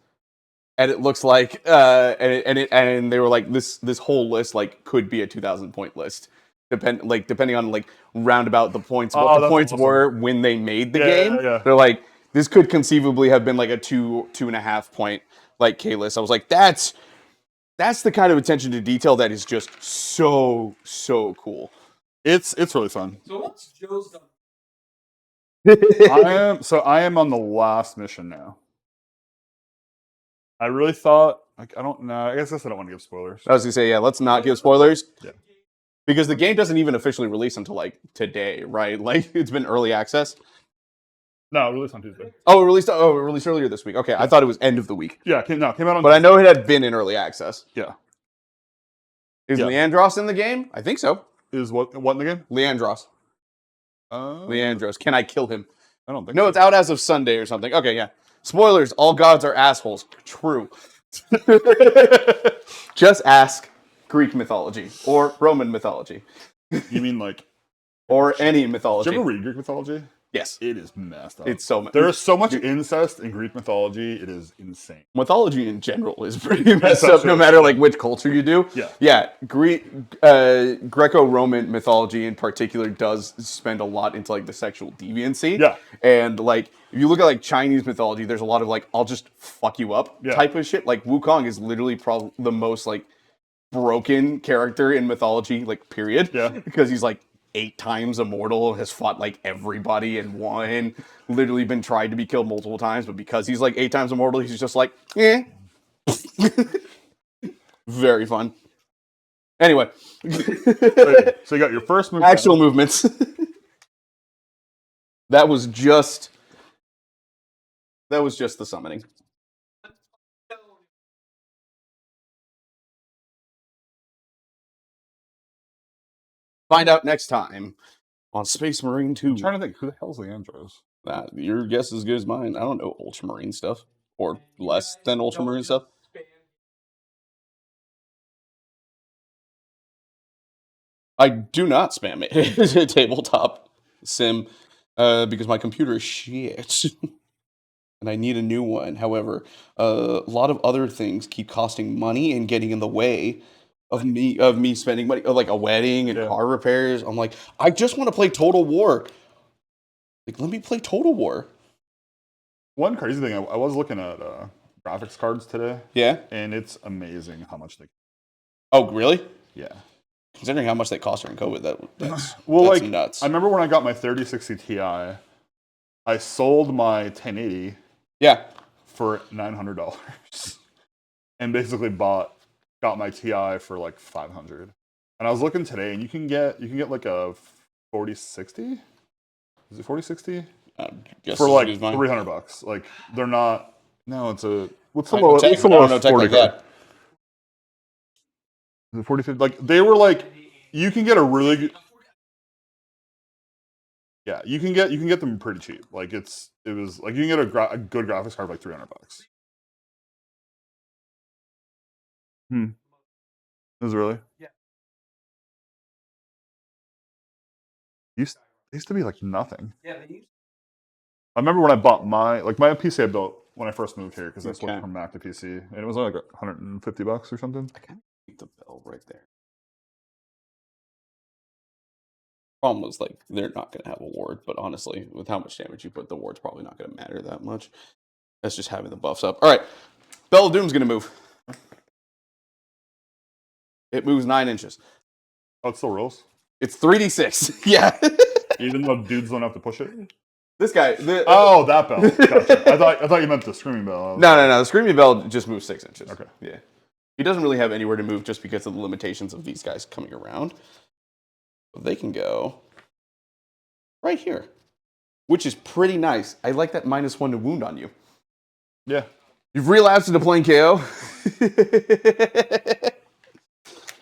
and it looks like and they were like this whole list like could be a 2,000 point list, depending on like roundabout the points, what the that's points awesome. were when they made the Yeah, game. yeah, yeah. They're like, this could conceivably have been like a 2.5 point like K list. I was like, that's the kind of attention to detail that is just so cool. It's really fun. So once Joe's done, I am on the last mission now. I really thought like I don't know. I guess I don't want to give spoilers. I was gonna say, yeah, let's not give spoilers. Yeah. Because the game doesn't even officially release until like today, right? Like it's been early access. No, it released on Tuesday. Oh, it released earlier this week. Okay, I thought it was end of the week. Yeah, came out on. But I know it had been in early access. Yeah. Is Yeah. Leandros in the game? I think so. Is what in the game? Leandros. Uh, Leandros. Can I kill him? I don't think. No, so. it's out as of Sunday or something. Okay, yeah. Spoilers. All gods are assholes. True. Just ask Greek mythology or Roman mythology You mean like? or any Did mythology. you ever read Greek mythology? Yes. It is messed up. It's so much. There is so much incest in Greek mythology. It is insane. Mythology in general is pretty messed that's up, no true. matter like which culture you do. Yeah. Yeah, Greco-Roman mythology in particular does spend a lot into like the sexual deviancy. Yeah. And like if you look at like Chinese mythology, there's a lot of like I'll just fuck you up Yeah. type of shit. Like Wukong is literally probably the most like broken character in mythology, like period. Yeah. Because he's like 8 times immortal, has fought like everybody and won, literally been tried to be killed multiple times, but because he's like 8 times immortal, he's just like, eh. Very fun. Anyway. So you got your first move. Actual movements. That was just the summoning. Find out next time on Space Marine 2. I'm trying to think, who the hell's Leandros? Your guess is as good as mine. I don't know Ultramarine stuff. Or less than Ultramarine stuff. I do not spam it. Tabletop sim. Because my computer is shit. And I need a new one. However, a lot of other things keep costing money and getting in the way of me spending money, like a wedding and Yeah. car repairs. I'm like, I just want to play Total War. Like, let me play Total War. One crazy thing, I was looking at graphics cards today, Yeah. and it's amazing how much they. Oh, really? Yeah. Considering how much they cost during COVID, that's Well, that's like nuts. I remember when I got my 3060 Ti, I sold my 1080 Yeah. for $900, and basically got my Ti for like $500. And I was looking today, and you can get like a 4060. Is it 4060? For like $300. Like they're not. No, it's a. What's the lowest? What's the lowest tech 40 like that. Is it 4050? Like they were like, you can get a really good. Yeah, you can get them pretty cheap. Like it was like you can get a good graphics card for like $300. Is it really? Yeah. They used to be like nothing. Yeah, they used I remember when I bought my PC I built when I first moved here because I switched Okay. from Mac to PC, and it was only like $150 or something. I kind of keep the bell right there. Problem was, like, they're not going to have a ward, but honestly, with how much damage you put, the ward's probably not going to matter that much. That's just having the buffs up. All right, Bell of Doom's going to move. It moves 9 inches. Oh, it still rolls, It's 3d6. Yeah. even though dudes don't have to push it. This guy. Oh, that bell. Gotcha. I thought you meant the screaming bell. No. The Screaming Bell just moves 6 inches. Okay. Yeah. He doesn't really have anywhere to move just because of the limitations of these guys coming around. But they can go right here, which is pretty nice. I like that -1 to wound on you. Yeah. You've relapsed into plain KO.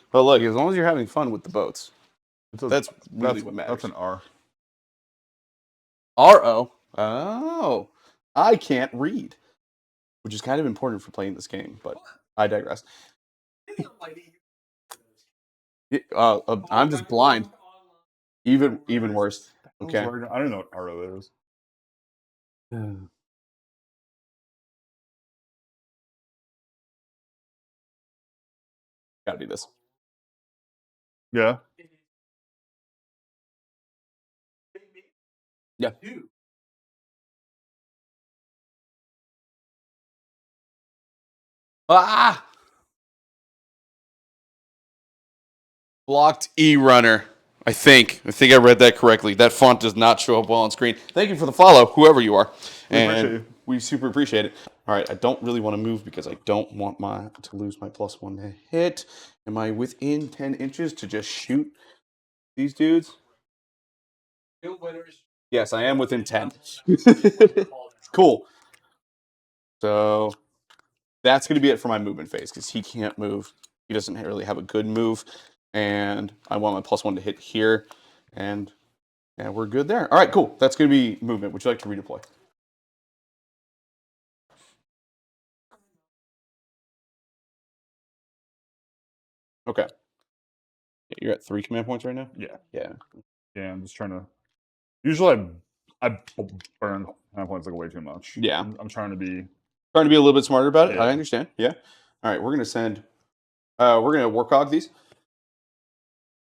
But look, as long as you're having fun with the boats, that's really what matters. That's an R. R-O. Oh. I can't read, which is kind of important for playing this game, but I digress. I'm just blind. Even worse. Okay. I don't know what RO is. Gotta do this. Yeah. Yeah. Ah! Blocked E runner. I think I read that correctly. That font does not show up well on screen. Thank you for the follow, whoever you are. Appreciate you. We super appreciate it. All right, I don't really want to move because I don't want to lose my +1 to hit. Am I within 10 inches to just shoot these dudes? Yes, I am within 10. Cool. So that's going to be it for my movement phase because he can't move. He doesn't really have a good move. And I want my +1 to hit here. And yeah, we're good there. All right, cool. That's going to be movement. Would you like to redeploy? Okay. You're at 3 command points right now? Yeah. Yeah. Yeah, I'm just trying to. Usually I burn command points like way too much. Yeah. I'm trying to be. Trying to be a little bit smarter about it. Yeah. I understand. Yeah. All right, we're going to send. We're going to work hog these.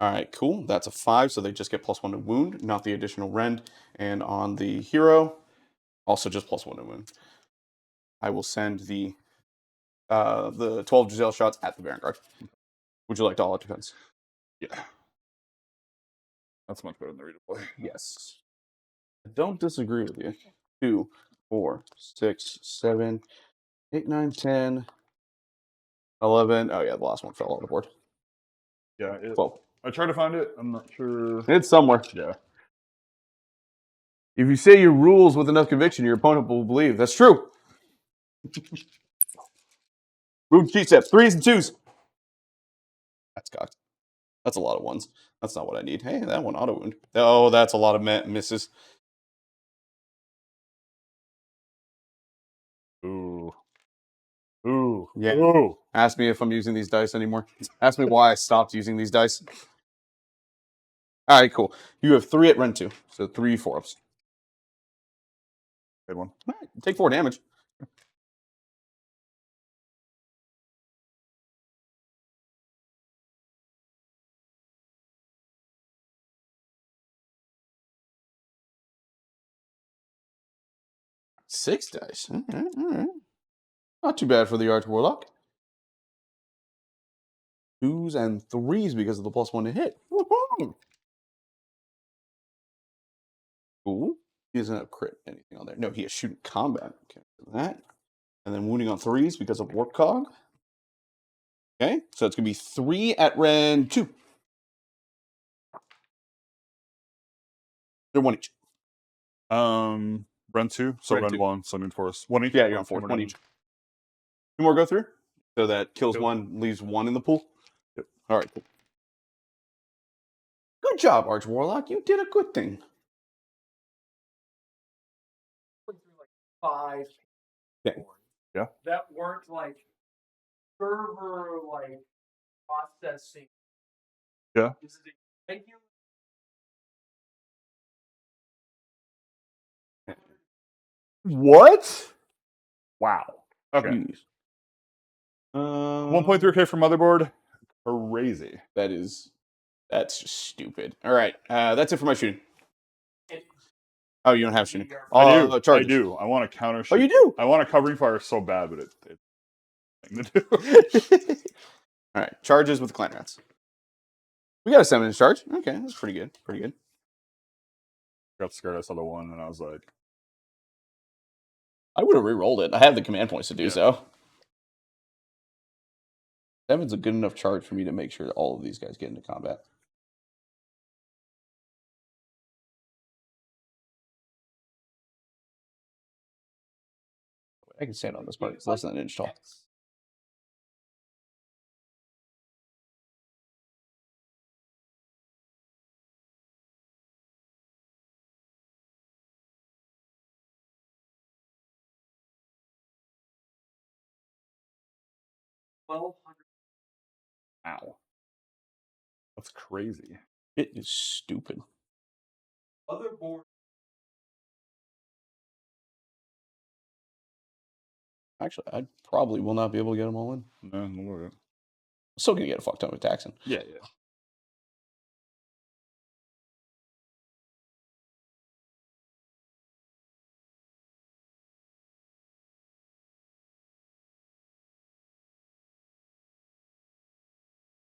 All right, cool. That's a 5, so they just get +1 to wound, not the additional rend. And on the hero, also just +1 to wound. I will send the 12 Giselle shots at the Vanguard. Would you like to all out defense? Yeah. That's much better than the redeploy. Yes. I don't disagree with you. 2, 4, 6, 7, 8, 9, 10, 11. Oh, yeah, the last one fell on the board. Yeah. 12. I tried to find it. I'm not sure. It's somewhere. Yeah. If you say your rules with enough conviction, your opponent will believe. That's true. Move cheat step. 3s and 2s. That's cocked. That's a lot of 1s. That's not what I need. Hey, that one auto wound. Oh, that's a lot of misses. Ooh. Ooh. Yeah. Ooh. Ask me if I'm using these dice anymore. Ask me why I stopped using these dice. All right, cool. You have 3 at Rend 2, so 3 4-ups. Good one. All right, take 4 damage. Six dice. All right. Not too bad for the Arch Warlock. 2s and 3s because of the +1 to hit. Woo-hoo! Cool. He doesn't have crit anything on there. No, he has shooting combat. Okay, that. And then wounding on 3s because of Warp Cog. Okay, so it's going to be 3 at Rend 2. They're 1 each. Rend 2, so Rend Rend 2. 1, so I need force. 1 each? Yeah, you're on 4. 1 each. 2 more go through. So that kills Yep. 1, leaves 1 in the pool. Yep. All right, cool. Good job, Arch Warlock. You did a good thing. Went through like 5. Okay. Yeah. That weren't like server like processing. Yeah. This is a regular. What? Wow. Okay. Jeez. 1.3K for motherboard. Crazy. That's just stupid. All right, that's it for my shooting. And Oh, you don't have shooting. I do. I Charges. do. I want to counter shoot. Oh, you do. I want a covering fire so bad, but it's thing to do. All right, charges with clan rats. We got a 7-inch charge. Okay, that's pretty good. Pretty good. Got scared. I saw the one, and I was like, I would have re-rolled it. I have the command points to do Yeah. so. 7's a good enough charge for me to make sure that all of these guys get into combat. I can stand on this part. It's less than an inch tall. $1,200. "Ow, that's crazy." It is stupid. Motherboard. Actually, I probably will not be able to get them all in. No, look at it. I'm still going to get a fuck ton of attacks in. Yeah.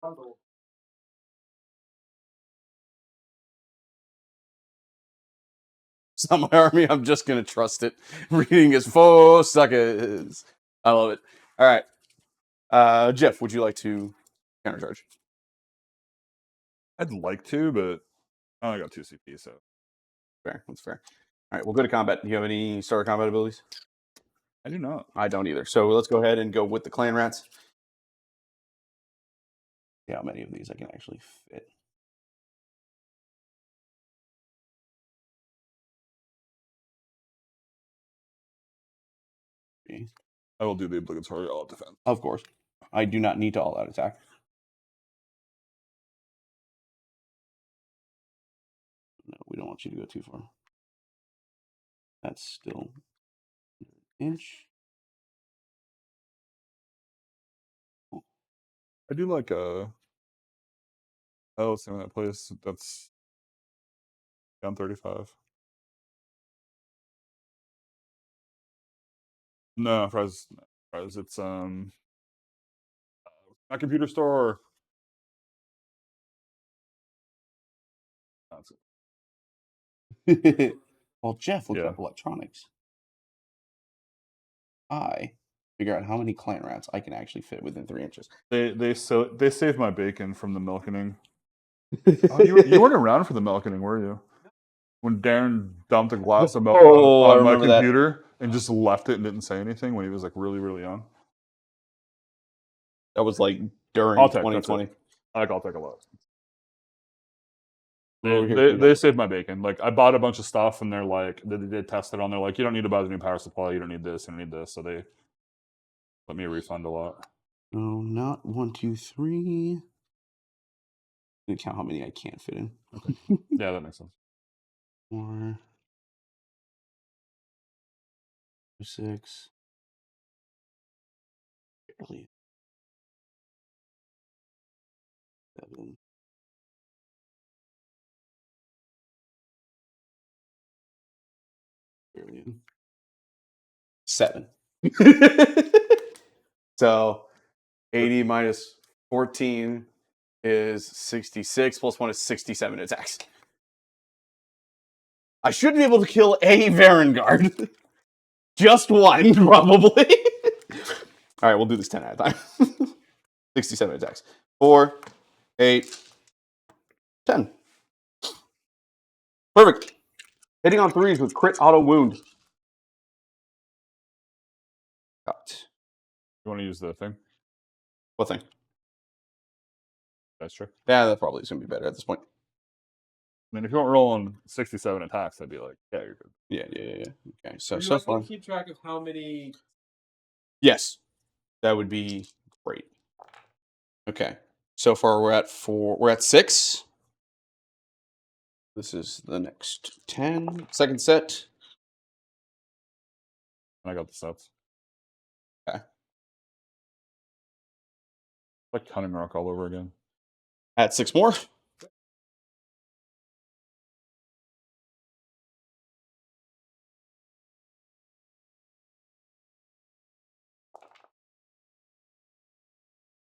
Bundle. It's not my army. I'm just going to trust it. Reading is faux suckers. I love it. All right. Jeff, would you like to countercharge? I'd like to, but I only got 2 CP, so Fair. That's fair. All right, we'll go to combat. Do you have any starter combat abilities? I do not. I don't either. So let's go ahead and go with the clan rats. See how many of these I can actually fit. I will do the obligatory all defense. Of course. I do not need to all out attack. No, we don't want you to go too far. That's still an inch. I do like oh, same in that place. That's down 35. No, fries. It's my computer store. That's it. Well, Jeff looks Yeah. up electronics. I figure out how many clan rats I can actually fit within 3 inches. They saved my bacon from the milkening. Oh, you weren't around for the milkening, were you? When Darren dumped a glass of milk Oh, I on my remember that. computer and just left it and didn't say anything when he was like really, really young. That was like during I'll take 2020. I'll take a lot. Over here, They saved my bacon. Like I bought a bunch of stuff and they're like they test it on. They're like, you don't need to buy the new power supply. You don't need this. You don't need this. So they let me refund a lot. No, not 1, 2, 3. I'm gonna count how many I can't fit in. Okay. Yeah, that makes sense. 4, 6. Barely. 7. Barely. 7. So 80 minus 14 is 66. Plus 1 is 67 attacks. I should be able to kill a Varangard. Just one, probably. All right, we'll do this 10 at a time. 67 attacks. 4, 8, 10. Perfect. Hitting on 3s with crit auto wound. Got. You want to use the thing? What thing? That's true. Yeah, that probably is going to be better at this point. I mean, if you weren't rolling 67 attacks, I'd be like, yeah, you're good. Yeah. Okay, so Would you so like me far. to keep track of how many? Yes, that would be great. Okay, so far we're at 4. We're at 6. This is the next 10. Second set. And I got the sets. Okay. Like Cunning Rock all over again. Add 6 more.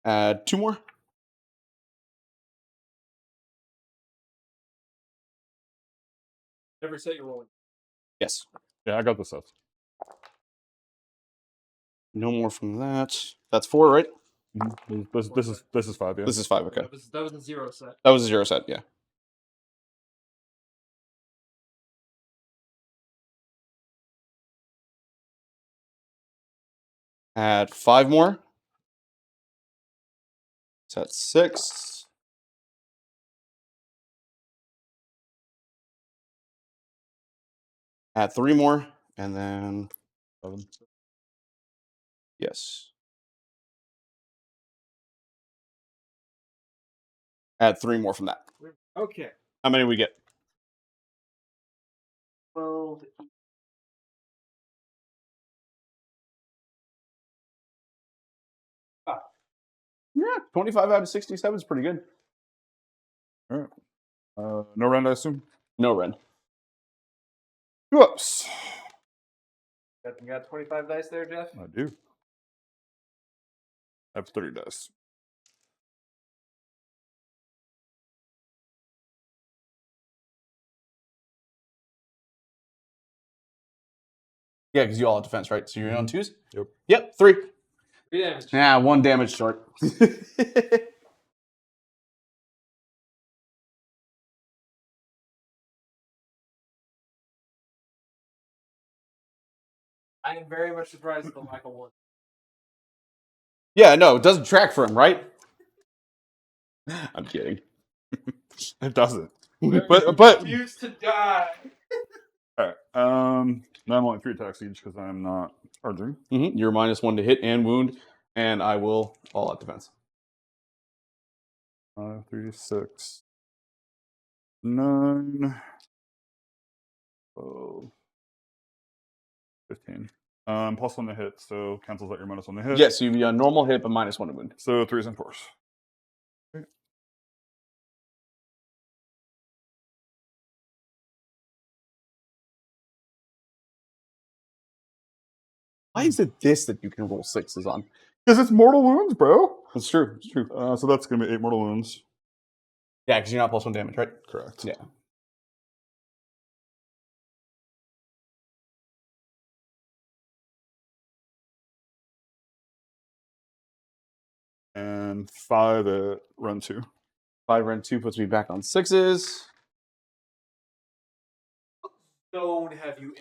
Add 2 more. Every set you're rolling. Yes. Yeah, I got the sets. No more from that. That's 4, right? This is 5, yeah. This is 5, okay. That was a 0 set. That was a 0 set, yeah. Add 5 more. So that's 6. Add 3 more, and then 7. yes. Add 3 more from that. Okay. How many we get? 12. Yeah, 25 out of 67 is pretty good. All right. No rend, I assume? No Ren. Whoops. You got 25 dice there, Jeff? I do. I have 30 dice. Yeah, because you all have defense, right? So you're on 2s? Yep. Yep, 3. 3 damage. Yeah, 1 damage short. I am very much surprised at the lack of 1. Yeah, no, it doesn't track for him, right? I'm kidding. It doesn't. But Refuse to die. All right. Now I'm only 3 attacks each because I'm not charging. you're -1 to hit and wound, and I will all out defense. 3, 6, 9, 12, 15. +1 to hit, so cancels out your -1 to hit. Yes, you'd be a normal hit, but -1 to wound. So 3s and 4s. Why is it this that you can roll 6s on? Because it's mortal wounds, bro. It's true. It's true. So that's going to be 8 mortal wounds. Yeah, because you're not +1 damage, right? Correct. Yeah. And 5 at run 2. 5 Ren 2 puts me back on 6s. Don't have you.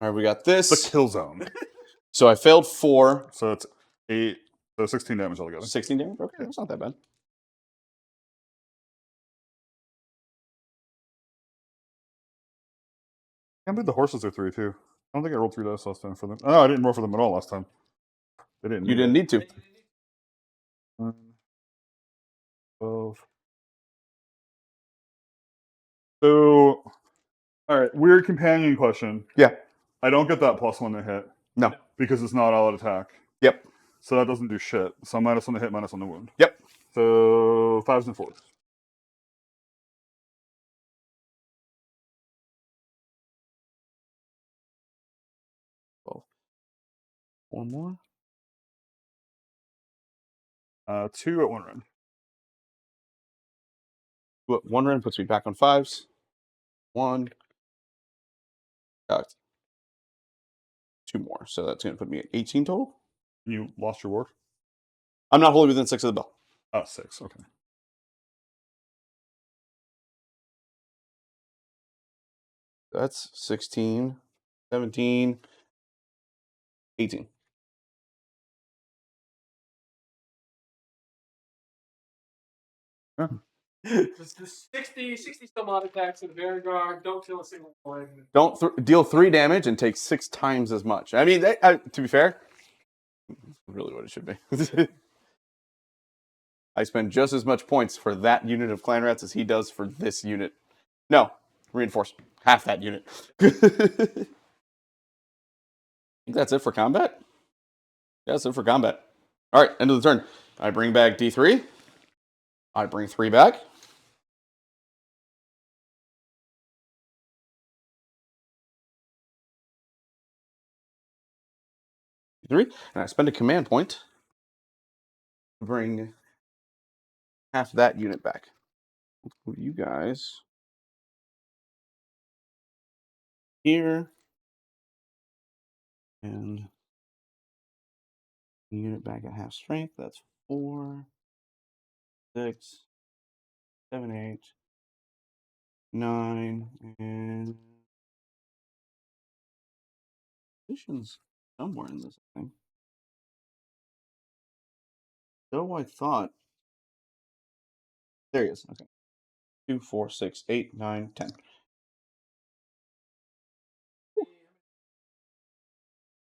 All right, we got this. The kill zone. So I failed 4. So it's 8. So 16 damage altogether. 16 damage? Okay, that's not that bad. Can't believe the horses are 3 too. I don't think I rolled 3 dice last time for them. Oh, I didn't roll for them at all last time. They didn't. You didn't need to. 12. So, all right, weird companion question. Yeah. I don't get that +1 to hit. No. Because it's not all out attack. Yep. So that doesn't do shit. So -1 to hit, -1 to wound. Yep. So 5s and 4s. One more. 2 at 1 run. 1 Ren puts me back on 5s. 1. 2 more. So that's going to put me at 18 total. You lost your ward? I'm not wholly within 6 of the bell. Oh, 6. Okay. That's 16, 17, 18. There's 60 some odd attacks in Vanguard. Don't kill a single one. Don't deal 3 damage and take 6 times as much. I mean, to be fair, really what it should be. I spend just as much points for that unit of clan rats as he does for this unit. No, reinforce half that unit. think that's it for combat. Yeah, that's it for combat. All right, end of the turn. I bring back D3. I bring 3 back. D3, and I spend a command point to bring half that unit back. Put you guys here. And unit back at half strength. That's 4, 6, 7, 8, 9, and positions somewhere in this thing. Though I thought there he is. Okay. 2, 4, 6, 8, 9, 10.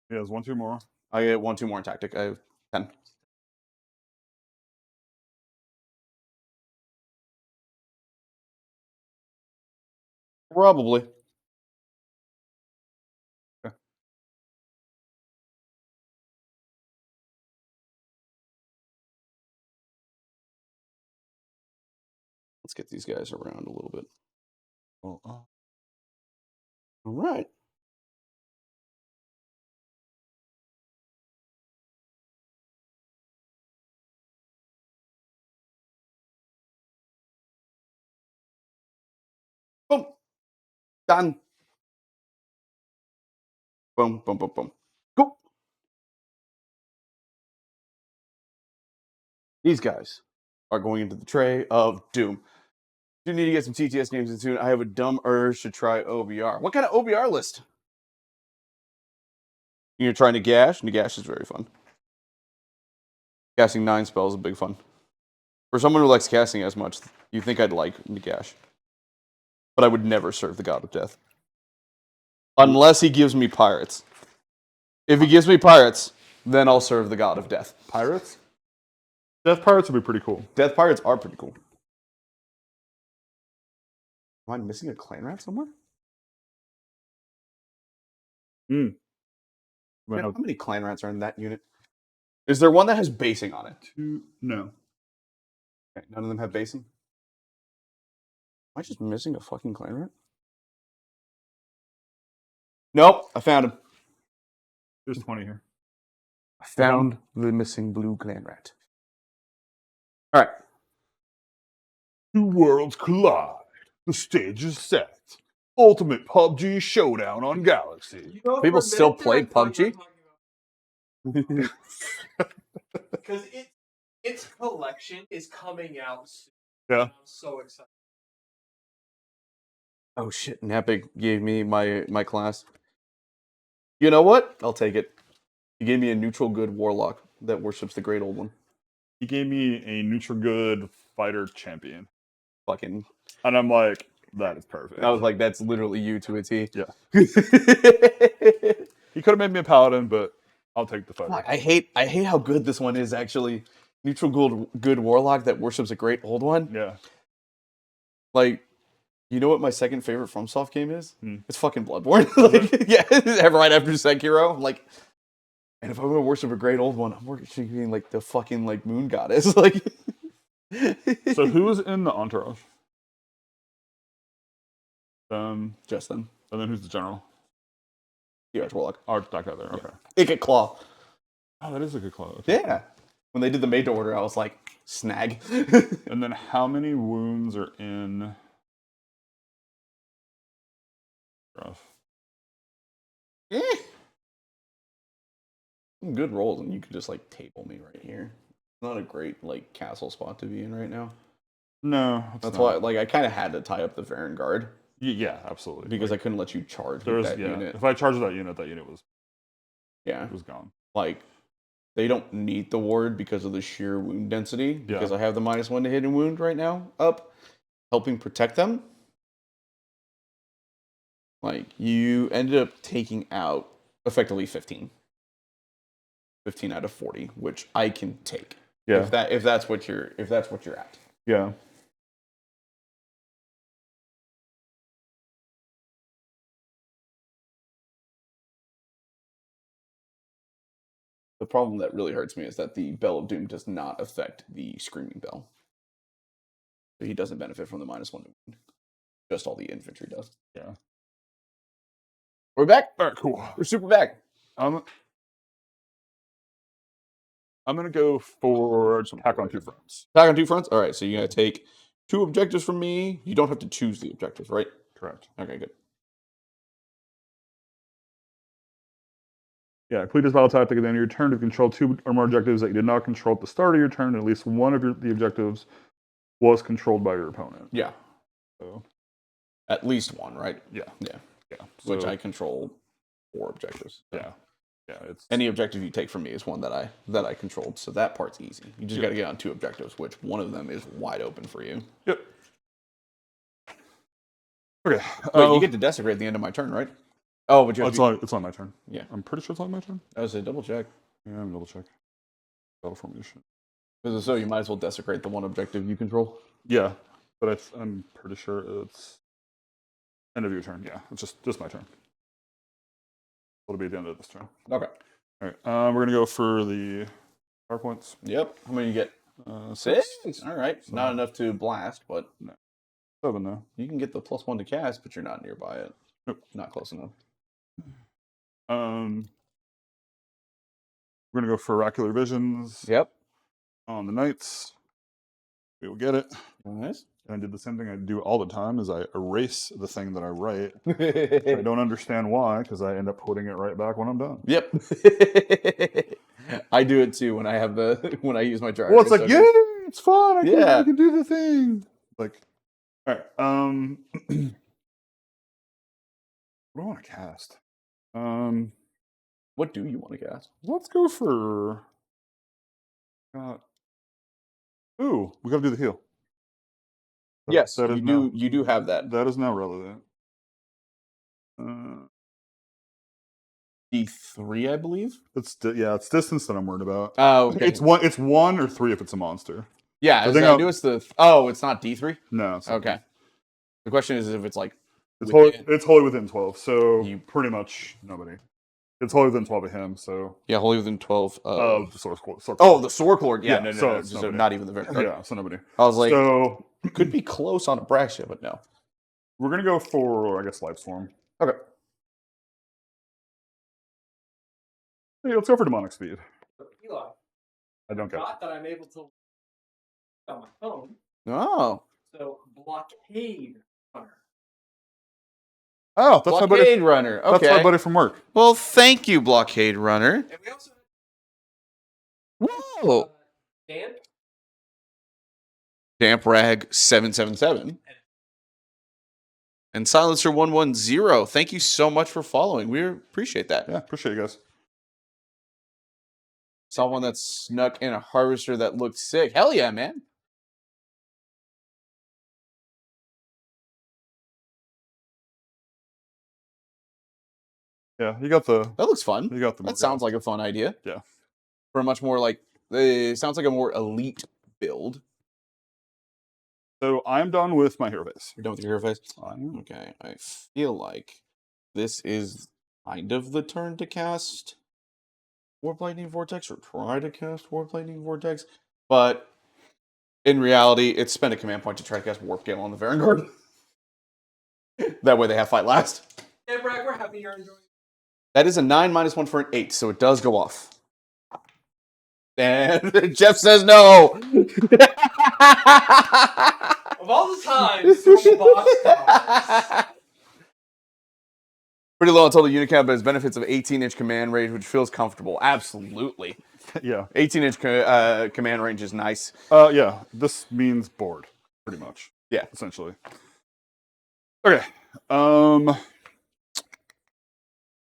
He has 1, 2 more. I get 1, 2 more in tactic. I have 10. Probably. Okay. Let's get these guys around a little bit. Well, All right. Boom. Done. Boom, boom, boom, boom. Cool. These guys are going into the tray of doom. Do need to get some TTS games in soon. I have a dumb urge to try OBR. What kind of OBR list? You're trying to gash? Nagash is very fun. Casting 9 spells is big fun. For someone who likes casting as much, you think I'd like Nagash. But I would never serve the God of Death. Unless he gives me pirates. If he gives me pirates, then I'll serve the God of Death. Pirates? Death Pirates would be pretty cool. Death pirates are pretty cool. Am I missing a clan rat somewhere? Hmm. Man, how many clan rats are in that unit? Is there one that has basing on it? 2, no. Okay, none of them have basing? Am I just missing a fucking clan rat? Nope, I found him. There's 20 here. I found the missing blue clan rat. All right. 2 worlds collide. The stage is set. Ultimate PUBG showdown on Galaxy. You know, People for a still minute there, play I thought you were PUBG? talking about- Because its collection is coming out soon. Yeah. I'm so excited. Oh shit, Napic gave me my class. You know what? I'll take it. He gave me a neutral good warlock that worships the great old one. He gave me a neutral good fighter champion. Fucking. And I'm like, that is perfect. I was like, that's literally you to a T. Yeah. He could have made me a paladin, but I'll take the fighter. Fuck, I hate how good this one is actually. Neutral good warlock that worships a great old one. Yeah. Like, you know what my second favorite FromSoft game is? Hmm. It's fucking Bloodborne. Like, yeah, right after Sekiro. I'm like, and if I'm gonna worship a great old one, I'm worshiping like the fucking like moon goddess. Like, So who's in the entourage? just them. And then who's the general? The Arch Warlock. Oh, that guy there. Okay. Icket Claw. Oh, that is a good claw. Okay. Yeah. When they did the made to order, I was like, snag. And then how many wounds are in? Rough. Eh. Some good rolls, and you could just like table me right here. Not a great like castle spot to be in right now. No, That's why, like, I kind of had to tie up the Varen Guard Yeah, absolutely. because Like, I couldn't let you charge there with was that unit. If I charged that unit was Yeah, gone. like they don't need the ward because of the sheer wound density. Because I have the -1 to hit and wound right now up, helping protect them. Like you ended up taking out effectively 15 out of 40, which I can take. Yeah. If that's what you're at. Yeah. problem that really hurts me is that the Bell of Doom does not affect the Screaming Bell. So he doesn't benefit from the -1 to wound. Just all the infantry does. Yeah. We're back. All right, cool. We're super back. I'm gonna go for attack on 2 fronts. Attack on 2 fronts. All right, so you're gonna take 2 objectives from me. You don't have to choose the objectives, right? Correct. Okay, good. Yeah, complete this battle tactic at the end of your turn to control 2 or more objectives that you did not control at the start of your turn, and at least one of the objectives was controlled by your opponent. Yeah. So, At least one, right? yeah. Yeah. Yeah. Which So, I control 4 objectives. So yeah. Yeah, it's any objective you take from me is one that I controlled. So that part's easy. You just got to get on 2 objectives, which one of them is wide open for you. Yep. Okay. Wait, you get to desecrate at the end of my turn, right? Oh, but you have it's on my turn. Yeah. I'm pretty sure it's on my turn. I was say double check. Yeah, I'm double check. Battle formation. Because so you might as well desecrate the one objective you control. Yeah, but I'm pretty sure it's end of your turn. Yeah, it's just my turn. It'll be at the end of this turn. Okay. All right. We're gonna go for the power points. Yep. How many you get? 6. All right. So- Not enough to blast, but 7 now. you can get the +1 to cast, but you're not nearby it. Nope. Not close enough. We're gonna go for oracular visions Yep. on the knights. We will get it. Nice. And I did the same thing I do all the time: is I erase the thing that I write. I don't understand why, because I end up putting it right back when I'm done. Yep. I do it too when I have when I use my jar. Well, it's like, yeah, it's fun. I can do the thing. Like, all right. What do I want to cast? What do you want to cast? Let's go for. Ooh, we got to do the heal. Yes, that is you now, do. You do have that. That is now relevant. D3, I believe. It's distance that I'm worried about. Oh, okay. It's 1 or 3 if it's a monster. Yeah, I I think knew it's the. Oh, it's not D3. No. It's not. Okay. The question is if it's like. It's within- wholly within 12, so You- pretty much nobody. It's wholly within 12 of him, so Yeah, wholly within 12 of the source. Oh, the Sword Lord. Yeah, Yeah, no, so no. it's So nobody. not even the very. Yeah, so nobody. I was like, So could be close on Abraxia, but no. we're gonna go for, I guess, Life Swarm. Okay. Hey, let's go for Demonic Speed. Eli, I don't get it. not that I'm able to on my phone. Oh. So blockade runner. Oh, that's my buddy. Blockade Runner. Okay. That's my buddy from work. Well, thank you, Blockade Runner. And we also Whoa. have Dan. Damp Rag 777. And Silencer 110. Thank you so much for following. We appreciate that. Yeah, appreciate you guys. Saw one that snuck in a harvester that looked sick. Hell yeah, man. Yeah, you got the. That looks fun. You got the. That sounds like a fun idea. Yeah. For a much more like, it sounds like a more elite build. So I'm done with my hero base. You're done with your hero phase? I am. Okay, I feel like this is kind of the turn to cast Warp Lightning Vortex or try to cast Warp Lightning Vortex, but in reality, it's spend a command point to try to cast Warp Gale on the Vanguard. That way they have fight last. Hey, Brad, we're happy you're enjoying. That is a 9 -1 for an 8, so it does go off. And Jeff says no. Of all the times, throwing box cards. Pretty low on total unit count, but has benefits of 18-inch command range, which feels comfortable. Absolutely. Yeah. 18-inch command range is nice. Yeah. This means board, pretty much. Yeah. Essentially. Okay.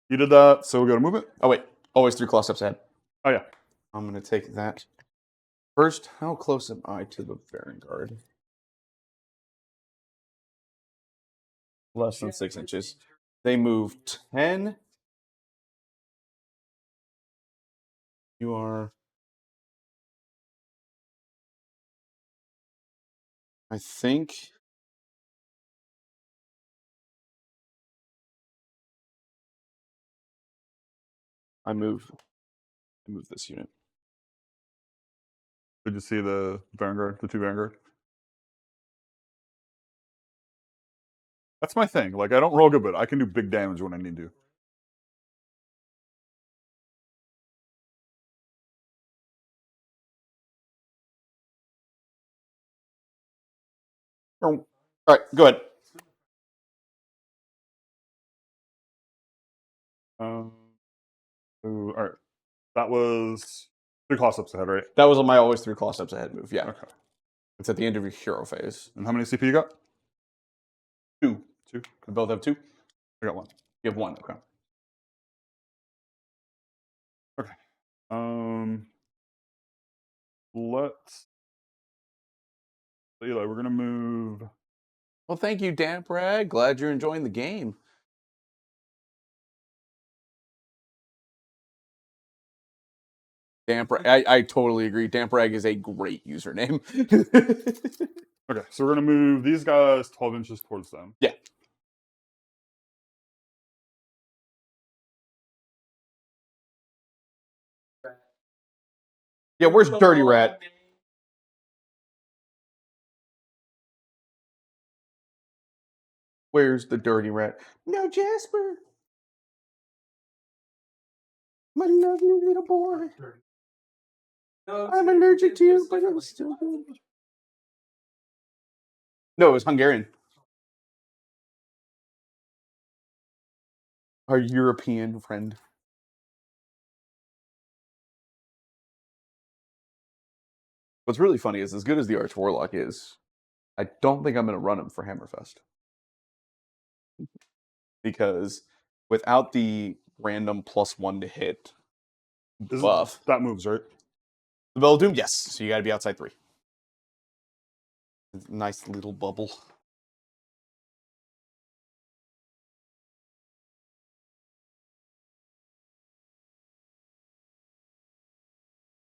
You did that, so we got to move it. Oh, wait. Always 3 claw steps ahead. Oh yeah. I'm going to take that. First, how close am I to the Vanguard? Less than 6 inches. They move 10. You are... I think... I move Move this unit. Did you see the Vanguard, the 2 Vanguard? That's my thing. Like, I don't roll good, but I can do big damage when I need to. All right, go ahead. Ooh, all right. That was 3 class ups ahead, right? That was on my always 3 claw steps ahead move. Yeah. Okay. It's at the end of your hero phase. And how many CP you got? 2. 2. We both have 2? I got 1. You have 1, okay. Okay. Let's Eli, we're gonna move. Well, thank you, Damprag. Glad you're enjoying the game. Damprag, I totally agree. Damprag is a great username. Okay, so we're gonna move these guys 12 inches towards them. Yeah. Yeah, where's Dirty Rat? Where's the Dirty Rat? No, Jasper. My lovely little boy. I'm allergic to you, but I'm still good. No, it was Hungarian. Our European friend. What's really funny is, as good as the Arch Warlock is, I don't think I'm going to run him for Hammerfest. Because without the random +1 to hit buff. That moves, right? The Bell of Doom, yes. So you got to be outside 3. Nice little bubble.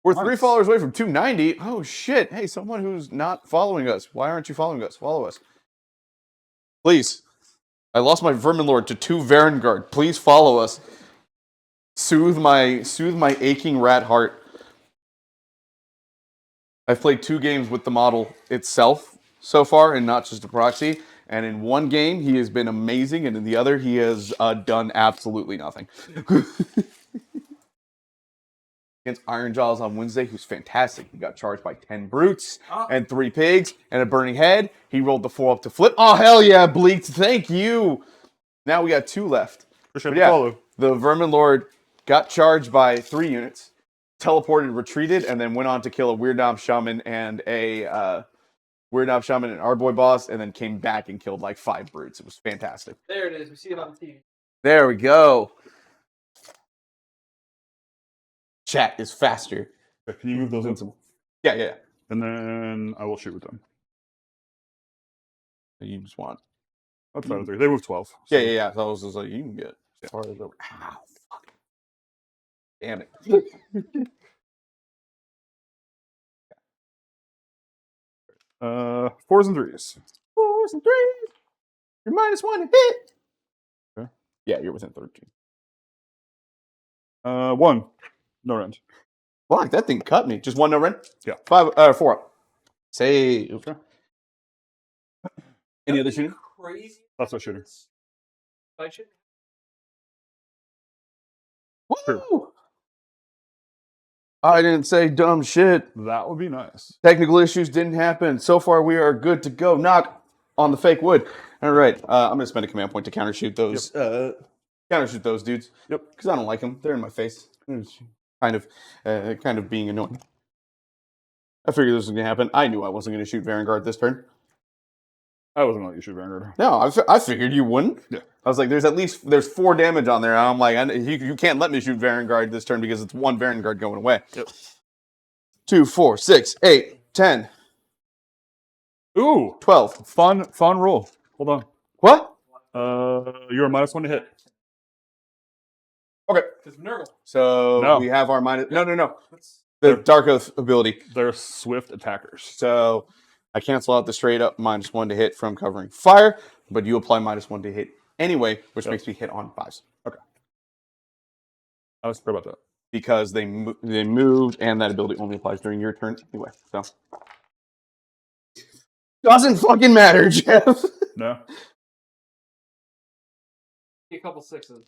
We're 3 followers away from 290. Oh, shit. Hey, someone who's not following us. Why aren't you following us? Follow us. Please. I lost my Vermin Lord to 2 Varengard. Please follow us. Soothe my aching rat heart. I've played 2 games with the model itself so far, and not just a proxy. And in one game, he has been amazing, and in the other, he has done absolutely nothing. Against Iron Jaws on Wednesday, who's fantastic. He got charged by 10 brutes and 3 pigs and a burning head. He rolled the 4 up to flip. Oh, hell yeah, Bleaked. Thank you. Now we got 2 left. Appreciate the follow. The Vermin Lord got charged by 3 units, teleported, retreated, and then went on to kill a Weird Knob Shaman and a Weird Knob Shaman and our boy boss, and then came back and killed like 5 brutes. It was fantastic. There it is. We see it on TV. There we go. Chat is faster. Okay, can you move those in? Yeah. And then I will shoot with them. You just want. Outside of 3. They move 12. So. Yeah. So I was just like, you can get as far as over. Ow, fuck. Damn it. 4s and 3s. 4s and 3s. You're -1 to hit. Okay. Yeah, you're within 13. 1. No rend. Fuck, that thing cut me. Just 1 no rend? Yeah. 4 up. Save. Okay. Any other shooting? Crazy. That's what shooting. I should. Woo! I didn't say dumb shit. That would be nice. Technical issues didn't happen. So far, we are good to go. Knock on the fake wood. All right. I'm going to spend a command point to countershoot those. Countershoot those dudes. Yep. Because I don't like them. They're in my face. It's kind of being annoying. I figured this was going to happen. I knew I wasn't going to shoot Varengard this turn. I wasn't going to let you shoot Vanguard. No, I figured you wouldn't. Yeah. I was like, there's 4 damage on there. And I'm like, you can't let me shoot Varengard this turn because it's 1 Varengard going away. Yep. 2, 4, 6, 8, 10. Ooh, 12. fun roll. Hold on. What? You're a -1 to hit. Okay. Because Nurgle. So No. we have our minus. No. The Dark Oath ability. They're swift attackers. So I cancel out the straight up -1 to hit from covering fire, but you apply -1 to hit anyway, which makes me hit on 5s. Okay. I was sorry about that. because they moved, and that ability only applies during your turn anyway. So doesn't fucking matter, Jeff. No. A couple sixes.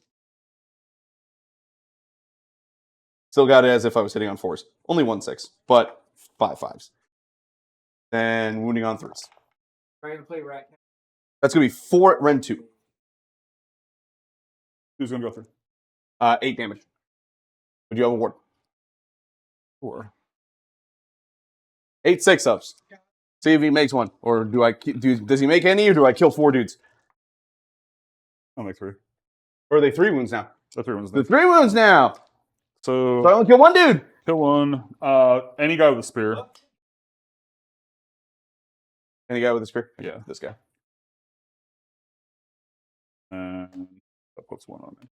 Still got it as if I was hitting on 4s. Only 1 6, but 5 5s. Then wounding on 3s. Trying to play rat. That's gonna be 4 at Ren 2. Who's gonna go through? 8 damage. Would you have a ward? 4. 8 6-ups. See if he makes one, or does he make any, or do I kill 4 dudes? I'll make 3. Or are they 3 wounds now? So 3 ones. The 3 wounds now. So So I only kill 1 dude. kill 1. Any guy with a spear. Any guy with a spear? Yeah. This guy. And that puts 1 on me.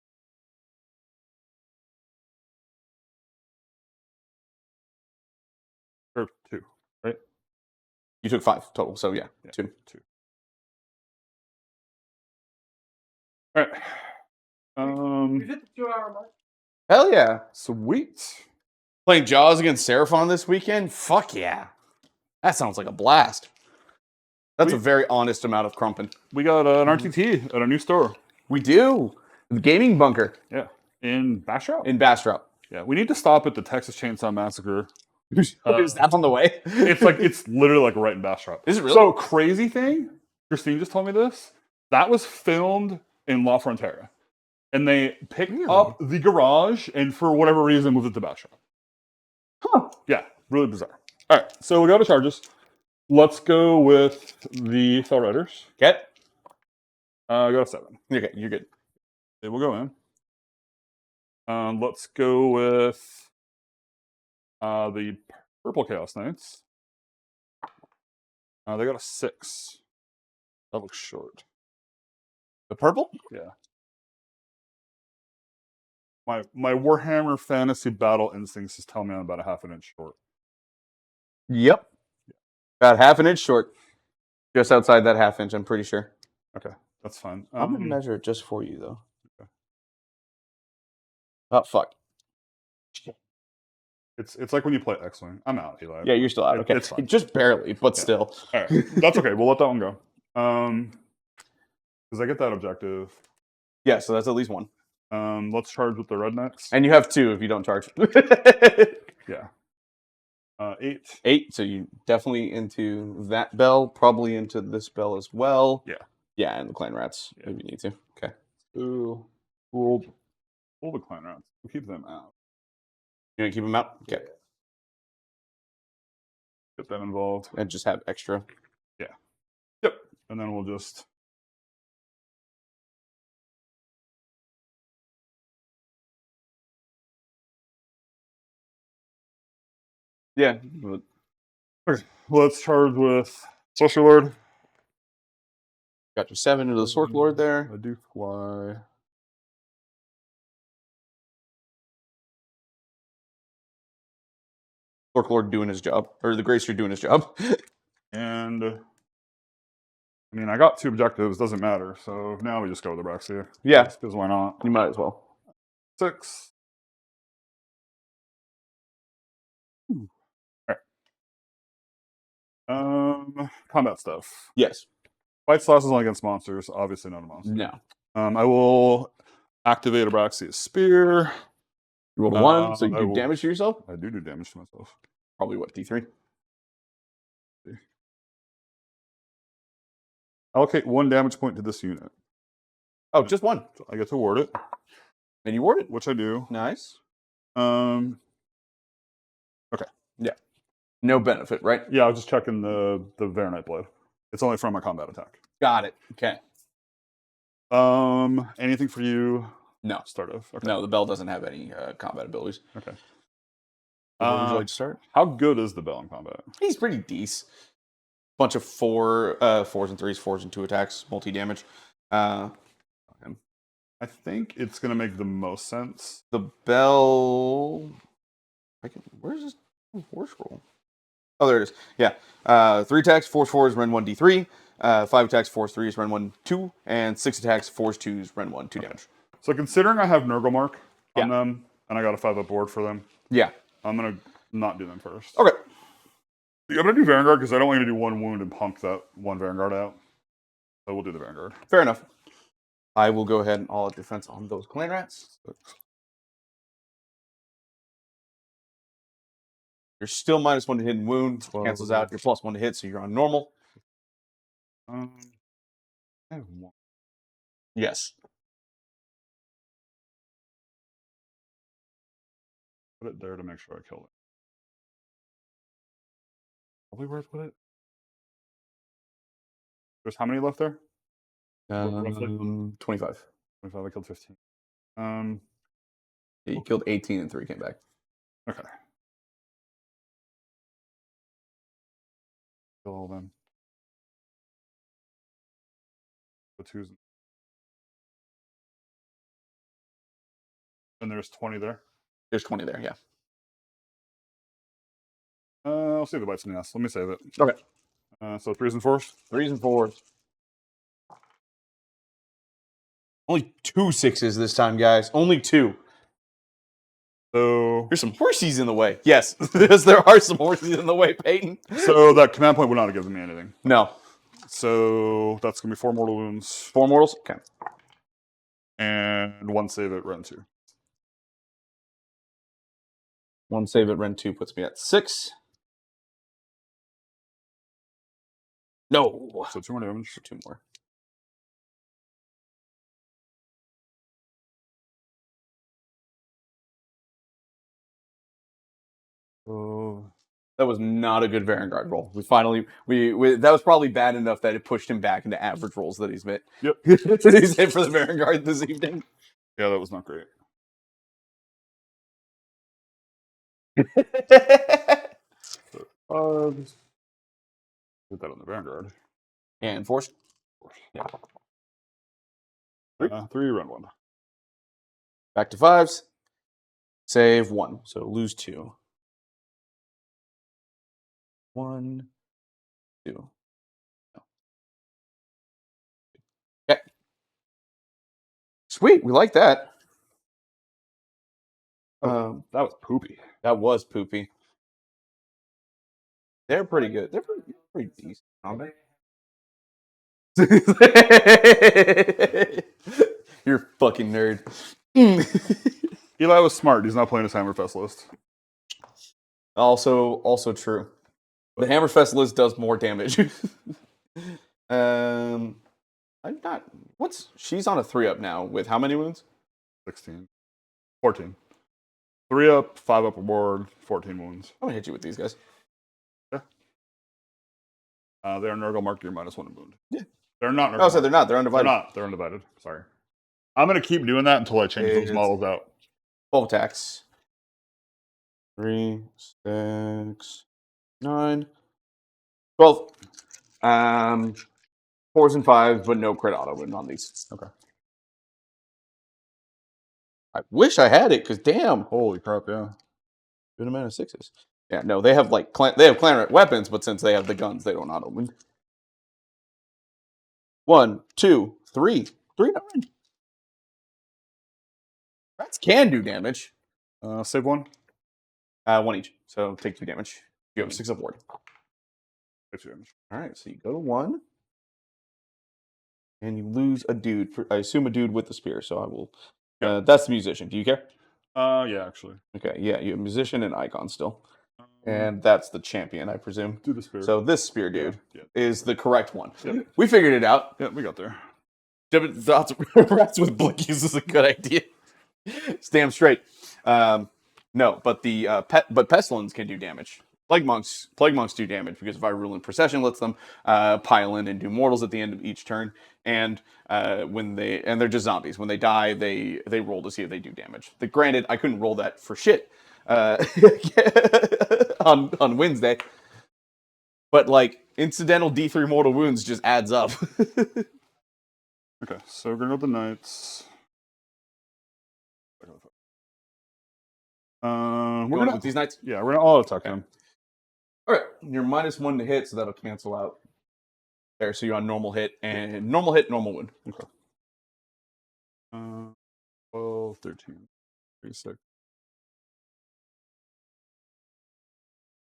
Or 2, right? You took 5 total, so yeah. 2. 2. All right. We hit the 2-hour mark. Hell yeah. Sweet. Playing Jaws against Seraphon this weekend? Fuck yeah. That sounds like a blast. That's a very honest amount of crumping. We got an RTT at our new store. We do. The gaming bunker Yeah. In Bastrop? in Bastrop. Yeah. We need to stop at the Texas Chainsaw Massacre. Is that on the way? It's literally like right in Bastrop. Is it really? So crazy thing, Christine just told me this. That was filmed in La Frontera. And they picked up the garage and for whatever reason moved it to Bastrop. Huh. Yeah, really bizarre. All right, so we go to charges. Let's go with the Fell Riders. Get? Go to 7. Okay, you're good. They will go in. Let's go with the Purple Chaos Knights. They got a 6. That looks short. The purple? Yeah. My Warhammer Fantasy Battle Instincts is telling me I'm about a half an inch short. Yep. About half an inch short. Just outside that half inch, I'm pretty sure. Okay, that's fine. I'm going to measure it just for you, though. Okay. Oh, fuck. It's like when you play X-Wing. I'm out, Eli. Yeah, you're still out. Okay. It's fine. Just barely, but Yeah. still. All right, that's okay. We'll let that one go. Because I get that objective. Yeah, so that's at least 1. Let's charge with the rednecks. And you have 2 if you don't charge. Yeah. 8. 8, so you definitely into that bell, probably into this bell as well. Yeah. Yeah, and the clan rats, if you need to. Okay. Ooh. We'll the clan rats. We'll keep them out. You want to keep them out? Okay. Get them involved. And just have extra. Yep. And then we'll just... Yeah. Okay. Let's charge with Social Lord. Got your 7 into the Sork Lord there. I do fly. Sork Lord doing his job. Or the Gracer doing his job. And I mean, I got 2 objectives, doesn't matter. So now we just go with Abraxia. Yeah. Because why not? You might as well. 6. Alright. Combat stuff. Yes. Fight slots is only against monsters. Obviously not a monster. No. I will activate Abraxia's spear. You rolled a 1, so you I do will- damage to yourself? I do damage to myself. Probably what, D3? Allocate 1 damage point to this unit. Oh, just 1. So I get to ward it, And you ward it. which I do. Nice. No benefit, right? Yeah, I was just checking the Varanite Blade. It's only from my combat attack. Got it. Okay. Anything for you? No. Start of. Okay. No, the bell doesn't have any combat abilities. Okay. Where would you like to start? How good is the bell in combat? He's pretty decent. Bunch of 4s and 3s, 4s and 2 attacks, multi-damage. I think it's gonna make the most sense. The bell... Where's this war scroll? Oh, there it is. Yeah. 3 attacks, 4s, 4s, Ren 1, D3. 5 attacks, 4s, 3s, Ren 1, 2. And 6 attacks, 4s, 2s, Ren 1, 2 damage. So considering I have Nurgle Mark on them, and I got a 5-up board for them. Yeah. I'm gonna not do them first. Okay. I'm gonna do Vanguard because I don't want you to do 1 wound and punk that 1 Vanguard out. So we'll do the Vanguard. Fair enough. I will go ahead and all out defense on those clan rats. You're still -1 to hit and wound. 12. Cancels out. You're +1 to hit, so you're on normal. I have 1. Yes. Put it there to make sure I kill it. Probably where I put it. There's how many left there? Roughly? 25. 25. I killed 15. Yeah, you killed 18 and 3 came back. Okay. Kill all them. The 2s. And there's 20 there. There's 20 there, yeah. I'll save the bites in the ass. Let me save it. Okay. So 3s and 4s? 3s and 4s. Only 2 6s this time, guys. Only 2. So There's some horsies in the way. Yes, there are some horsies in the way, Peyton. so that command point would not have given me anything. No. So that's gonna be 4 mortal wounds 4 mortals? Okay. and 1 save at Ren 2. 1 save at Ren 2 puts me at 6. No. So 2 more damage. 2 more. Oh, That was not a good Vanguard roll. We finally that was probably bad enough that it pushed him back into average rolls that he's made. Yep. He's hit for the Vanguard this evening. yeah, that was not great. Just put that on the Vanguard. And force. Yeah. 3 Ren 1. Back to 5s. Save 1. So lose 2. 1, 2. No. Okay. Sweet. We like that. That was poopy. That was poopy. They're pretty good. They're pretty decent, aren't they? You're a fucking nerd. Eli was smart. He's not playing his Hammerfest list. Also true. The Hammerfest list does more damage. I'm not. She's on a 3-up now with how many wounds? 16. 14. 3 up, 5 up aboard, 14 wounds. I'm gonna hit you with these guys. They are Nurgle marked. You're -1 to wound. Yeah. They're not Nurgle. Oh, so they're not. They're undivided. They're not. They're undivided. Sorry. I'm going to keep doing that until I change those models out. 12 attacks. 3, 6, 9, 12. 4s and 5s, but no crit auto win on these. Okay. I wish I had it, because damn. Holy crap, yeah. Good amount of 6s. Yeah, no, they have like clan weapons, but since they have the guns, they don't auto win. 1, 2, 3. 3, 9. Rats can do damage. Save 1. 1 each. So take 2 damage. You have 6 up ward. Take 2 damage. Alright, so you go to 1. And you lose a dude. I assume a dude with the spear, so I will. That's the musician. Do you care? Yeah, actually. Okay, yeah, you have musician and icon still. And that's the champion, I presume. Do the spear. So this spear dude Yeah. is the correct one. Yep. We figured it out. Yeah, we got there. Rats with blickies is a good idea. It's damn straight. No, but the pestilence can do damage. Plague monks do damage because if I rule in procession lets them pile in and do mortals at the end of each turn. And they're just zombies. When they die, they roll to see if they do damage. Granted, I couldn't roll that for shit on Wednesday. But like incidental D3 mortal wounds just adds up. Okay, so we're gonna go with the knights. We're gonna with these knights. Yeah, we're gonna all attack them. All right, you're -1 to hit, so that'll cancel out. There, so you're on normal hit and normal hit, normal wound. Okay. 12, 13, 36.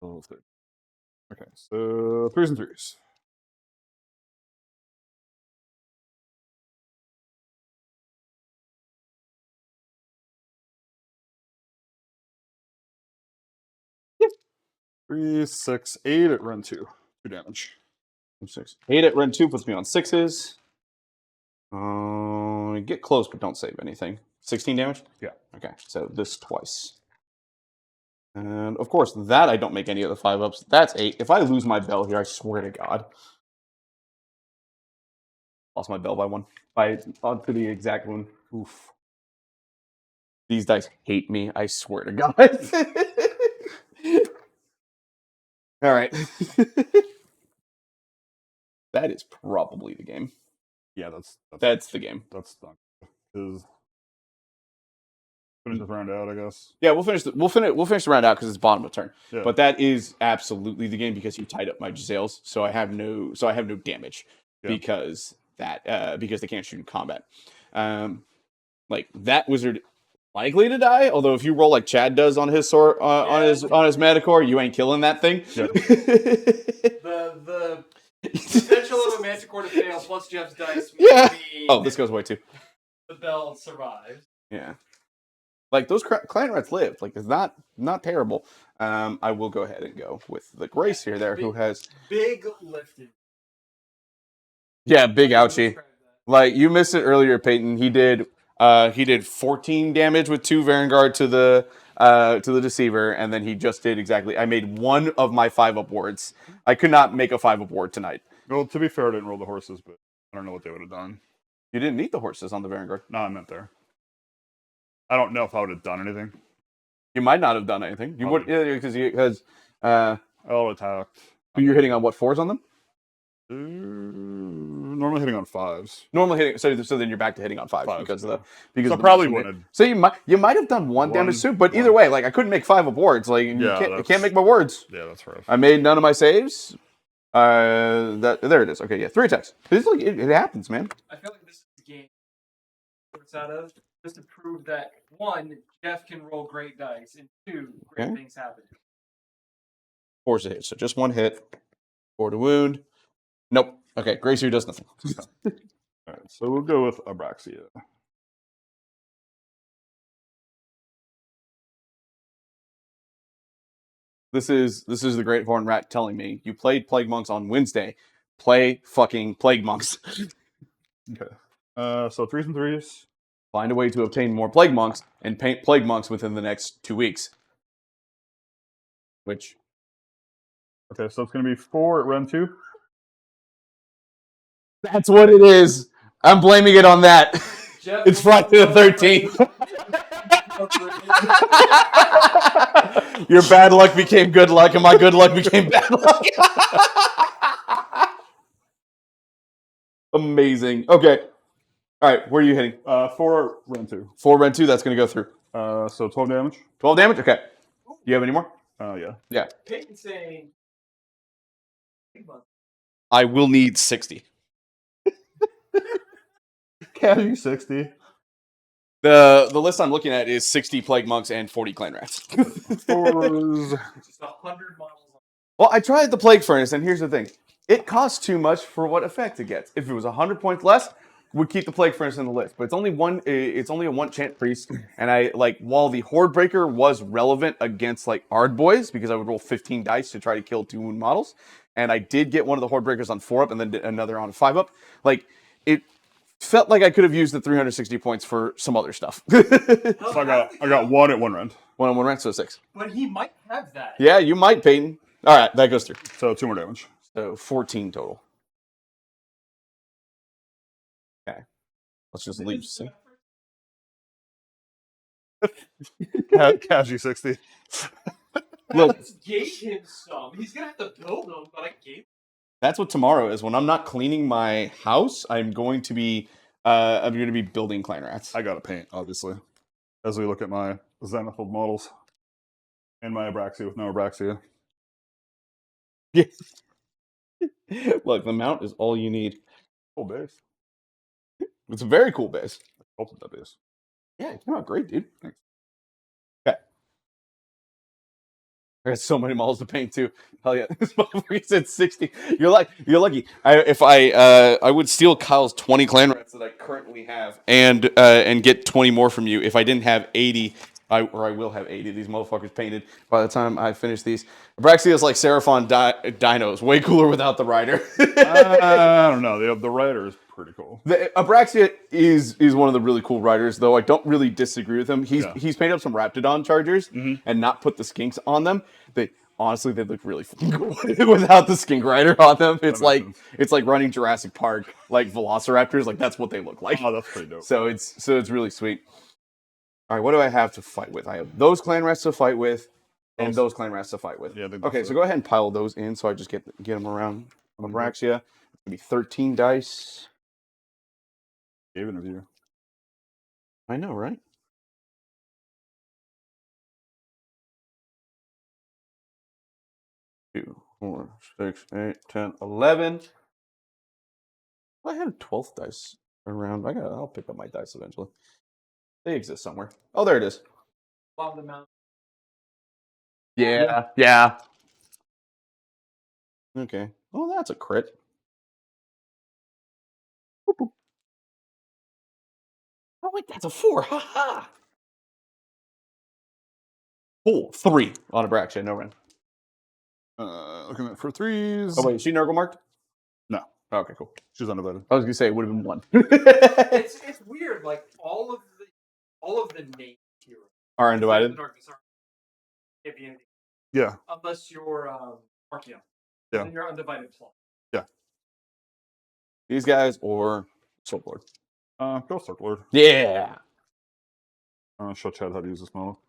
Level 3. Okay, so 3s and 3s. Yep. 3, 6, 8 at run 2. 2 damage. 6. 8 at run 2 puts me on 6s. Get close, but don't save anything. 16 damage? Yeah. Okay, so this twice. And of course, that I don't make any of the 5-ups. That's 8. If I lose my bell here, I swear to God. Lost my bell by 1. Onto the exact one. Oof. These dice hate me, I swear to God. All right. That is probably the game. Yeah, That's the game. That's done. Finish this round out, I guess. Yeah, we'll finish the round out because it's bottom of turn. Yeah. But that is absolutely the game because you tied up my Giselles, so I have no damage because they can't shoot in combat. Like that wizard likely to die, although if you roll like Chad does on his sword on his Manticore, you ain't killing that thing. Yeah. The potential of a Manticore to fail plus Jeff's dice. Yeah. Oh, this goes away too. The bell survives. Yeah. Like those clan rats lived. Like it's not terrible. I will go ahead and go with the Grace here there, who has big lifting. Yeah, big ouchie. Like you missed it earlier, Peyton. He did 14 damage with 2 Vanguard to the Deceiver, and then he just did exactly. I made one of my 5-up wards. I could not make a 5-up ward tonight. Well, to be fair, I didn't roll the horses, but I don't know what they would have done. You didn't need the horses on the Vanguard. No, I meant there. I don't know if I would have done anything. You might not have done anything. You would because I'll attacked. You're hitting on what 4s on them? Normally hitting on 5s. Normally hitting, so then you're back to hitting on 5s because of the because so of the probably motion. wanted. So you might have done one damage too, but either way, like I couldn't make 5 wards. Like I can't make my wards. Yeah, that's rough. I made none of my saves. There it is. Okay, yeah, 3 attacks. It's like it happens, man. I feel like this is the game it's out of just to prove that 1, Jeff can roll great dice, and 2, great things happen. 4's a hit, so just 1 hit. 4 to wound. Nope. Okay, Gracie does nothing. All right, so we'll go with Abraxia. This is the Great Horn Rat telling me you played Plague Monks on Wednesday. Play fucking Plague Monks. Okay. So 3s and 3s. Find a way to obtain more Plague Monks and paint Plague Monks within the next 2 weeks. Which? Okay, so it's going to be 4 at run 2. That's what it is. I'm blaming it on that. Jeff, it's Friday the 13th. Your bad luck became good luck, and my good luck became bad luck. Amazing. Okay. All right, where are you hitting? 4 run 2. 4 run 2, that's going to go through. So 12 damage. 12 damage? Okay. Do you have any more? Yeah. Yeah. Peyton's saying... I will need 60. Cash 60. The list I'm looking at is 60 Plague Monks and 40 Clan Rats. Just 100 models. Well, I tried the Plague Furnace, and here's the thing. It costs too much for what effect it gets. If it was 100 points less, would keep the Plague Furnace in the list. But it's only a 1 chant priest, and while the Horde Breaker was relevant against Ard Boys, because I would roll 15 dice to try to kill 2 wound models, and I did get one of the Horde Breakers on 4-up and then another on 5-up, it felt like I could have used the 360 points for some other stuff. So I got 1 at 1 round. 1 on 1 round, so 6. But he might have that. Yeah, you might, Peyton. All right, that goes through. So 2 more damage. So 14 total. Okay. Let's just leave. Cash 60. Look, Let's gate him some. He's going to have to build them, but I gave that's what tomorrow is. When I'm not cleaning my house, I'm going to be building Clan Rats. I got to paint, obviously. As we look at my Xenophild models. And my Abraxia with no Abraxia. Yeah. Look, the mount is all you need. Cool base. It's a very cool base. I hope that base. Yeah, it came out great, dude. Thanks. Okay. I got so many models to paint too. Hell yeah! This motherfucker said 60. You're lucky. I would steal Kyle's 20 clan rats that I currently have, and get 20 more from you if I didn't have 80. I will have 80 of these motherfuckers painted by the time I finish these. Abraxia is like Seraphon dinos, way cooler without the rider. I don't know. The rider is pretty cool. The Abraxia is one of the really cool riders, though I don't really disagree with him. He's painted up some Raptidon chargers and not put the skinks on them. Honestly, they look really fucking cool without the skink rider on them. It's like running Jurassic Park, like Velociraptors. Like that's what they look like. Oh, that's pretty dope. So it's really sweet. All right, what do I have to fight with? I have those clan rats to fight with, and those clan rats to fight with. Yeah. Okay, so go ahead and pile those in, so I just get them around Abraxia. It's gonna be 13 dice. Skaven of you. I know, right? Two, 4, 6, 8, 10, 11. I had a 12th dice around. I'll pick up my dice eventually. They exist somewhere. Oh, there it is. Bomb them out. Yeah. Okay. Oh, that's a crit. Oh wait, that's a 4. Ha ha. Cool. 3 on Abraxia, no run. Looking at for 3s. Oh wait, is she Nurgle marked? No. Oh, okay, cool. She's undivided. I was gonna say it would have been 1. It's weird. Like all of the named heroes Are undivided. Can't be anything Yeah. unless you're Archaea. Yeah. Then you're undivided slot. Yeah. These guys or Soul Lord. Go Circle Lord. Yeah. Show Chad how to use this model.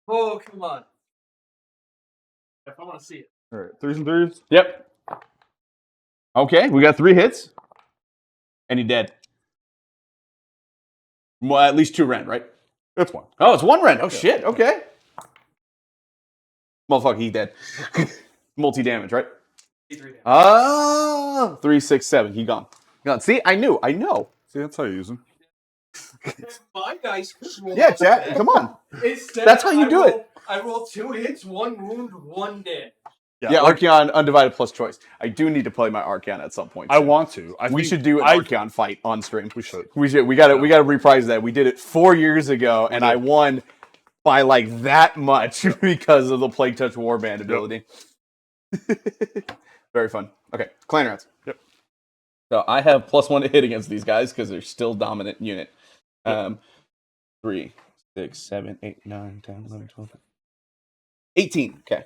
Oh, come on. If I want to see it. All right, 3s and 3s. Yep. Okay, we got 3 hits. And he dead. Well, at least 2 rend, right? It's 1. Oh, it's 1 rend. Oh, shit. Okay. Motherfucker, he dead. Multi-damage, right? 3 damage. Ah, 3, 6, 7. He gone. See, I know. See, that's how you use them. My dice. Yeah, chat. Come on. Instead, That's how you do it. I roll 2 hits, 1 wound, 1 dead. Yeah, Archaeon undivided plus choice. I do need to play my Archaeon at some point. I want to. We should do an Archaeon fight on stream. We should. We gotta reprise that. We did it 4 years ago, and I won by like that much because of the Plague Touch Warband ability. Yep. Very fun. Okay, clan rats. Yep. So I have +1 to hit against these guys because they're still dominant unit. 3, 6, 7, 8, 9, 10, 11, 12, 18. Okay.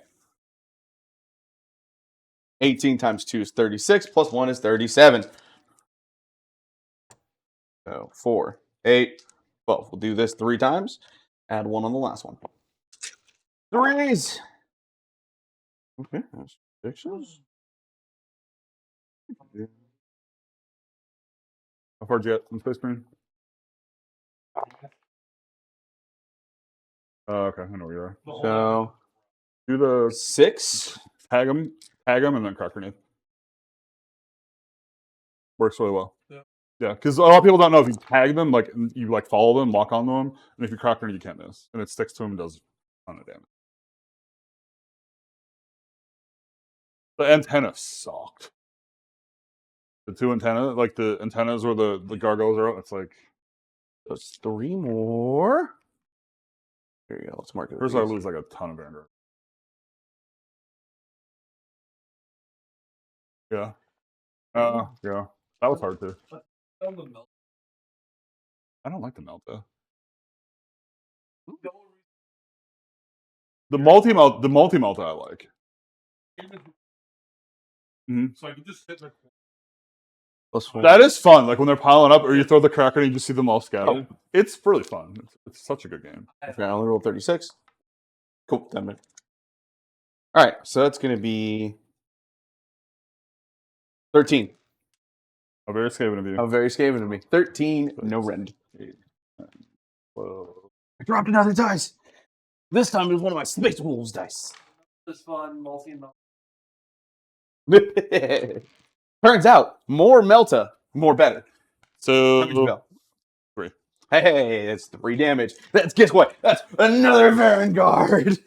18 times 2 is 36, plus 1 is 37. So 4, 8, 12. We'll do this 3 times. Add 1 on the last one. 3s. Okay, that's 6s. How far did you get from Space Marine? Okay, I know where you are. So Do the 6. tag them, and then crack grenade. Works really well. Yeah, because a lot of people don't know if you tag them, like you like follow them, lock on them, and if you crack grenade, you can't miss, and it sticks to them and does a ton of damage. The antenna sucked. The 2 antenna, like the antennas where the gargoyles are out, it's like That's 3 more. There you go. Let's mark it. first I lose like a ton of anger. Yeah. Yeah. That was hard too. I don't like the melt though. The multi melt I like. So I can just sit there. That is fun. Like when they're piling up, or you throw the cracker and you just see them all scattered. Oh. It's really fun. It's such a good game. Okay, I only rolled 36. Cool. 10 minutes. All right, so that's going to be 13. A very Skaven of you. How very Skaven of me. 13, no rend. 8, 9, 12. I dropped another dice. This time it was one of my Space Wolves dice. This fun, multi. Turns out, more Melta, more better. So 3. Hey, that's 3 damage. Guess what? That's another Vanguard.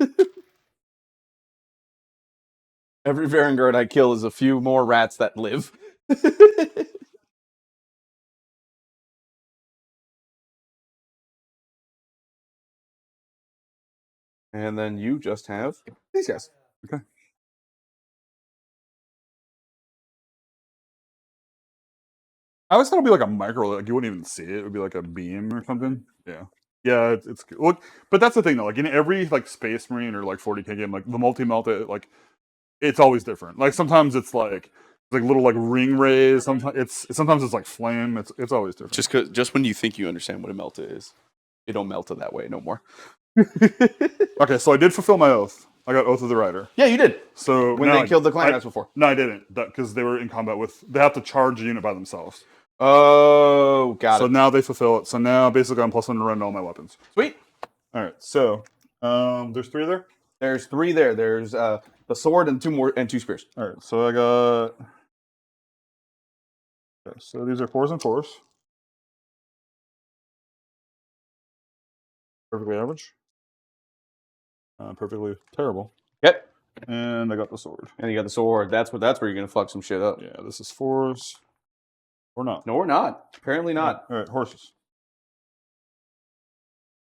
Every Varangard I kill is a few more rats that live. And then you just have these guys. Okay. I always thought it'd be like a micro, like you wouldn't even see it. It would be like a beam or something. Yeah. Yeah, it's good. Look, but that's the thing though. Like in every like Space Marine or like 40k game, like the multi-melt, like it's always different. Like sometimes it's like little like ring rays. Sometimes it's like flame. It's always different. Just when you think you understand what a melta is, it don't melta that way no more. Okay, so I did fulfill my oath. I got Oath of the Rider. Yeah, you did. So When they killed the clan rats before. No, I didn't. Because they were in combat with. They have to charge a unit by themselves. Oh, got So it. now they fulfill it. So now basically I'm +1 to run all my weapons. Sweet. All right. So there's 3 there. There's 3 there. There's the sword and 2 more and 2 spears. All right. So I got. Okay, so these are 4s and 4s. Perfectly average. Perfectly terrible. Yep. And I got the sword. And you got the sword. That's where you're gonna fuck some shit up. Yeah, this is 4s. Or not. No, we're not. Apparently not. All right, horses.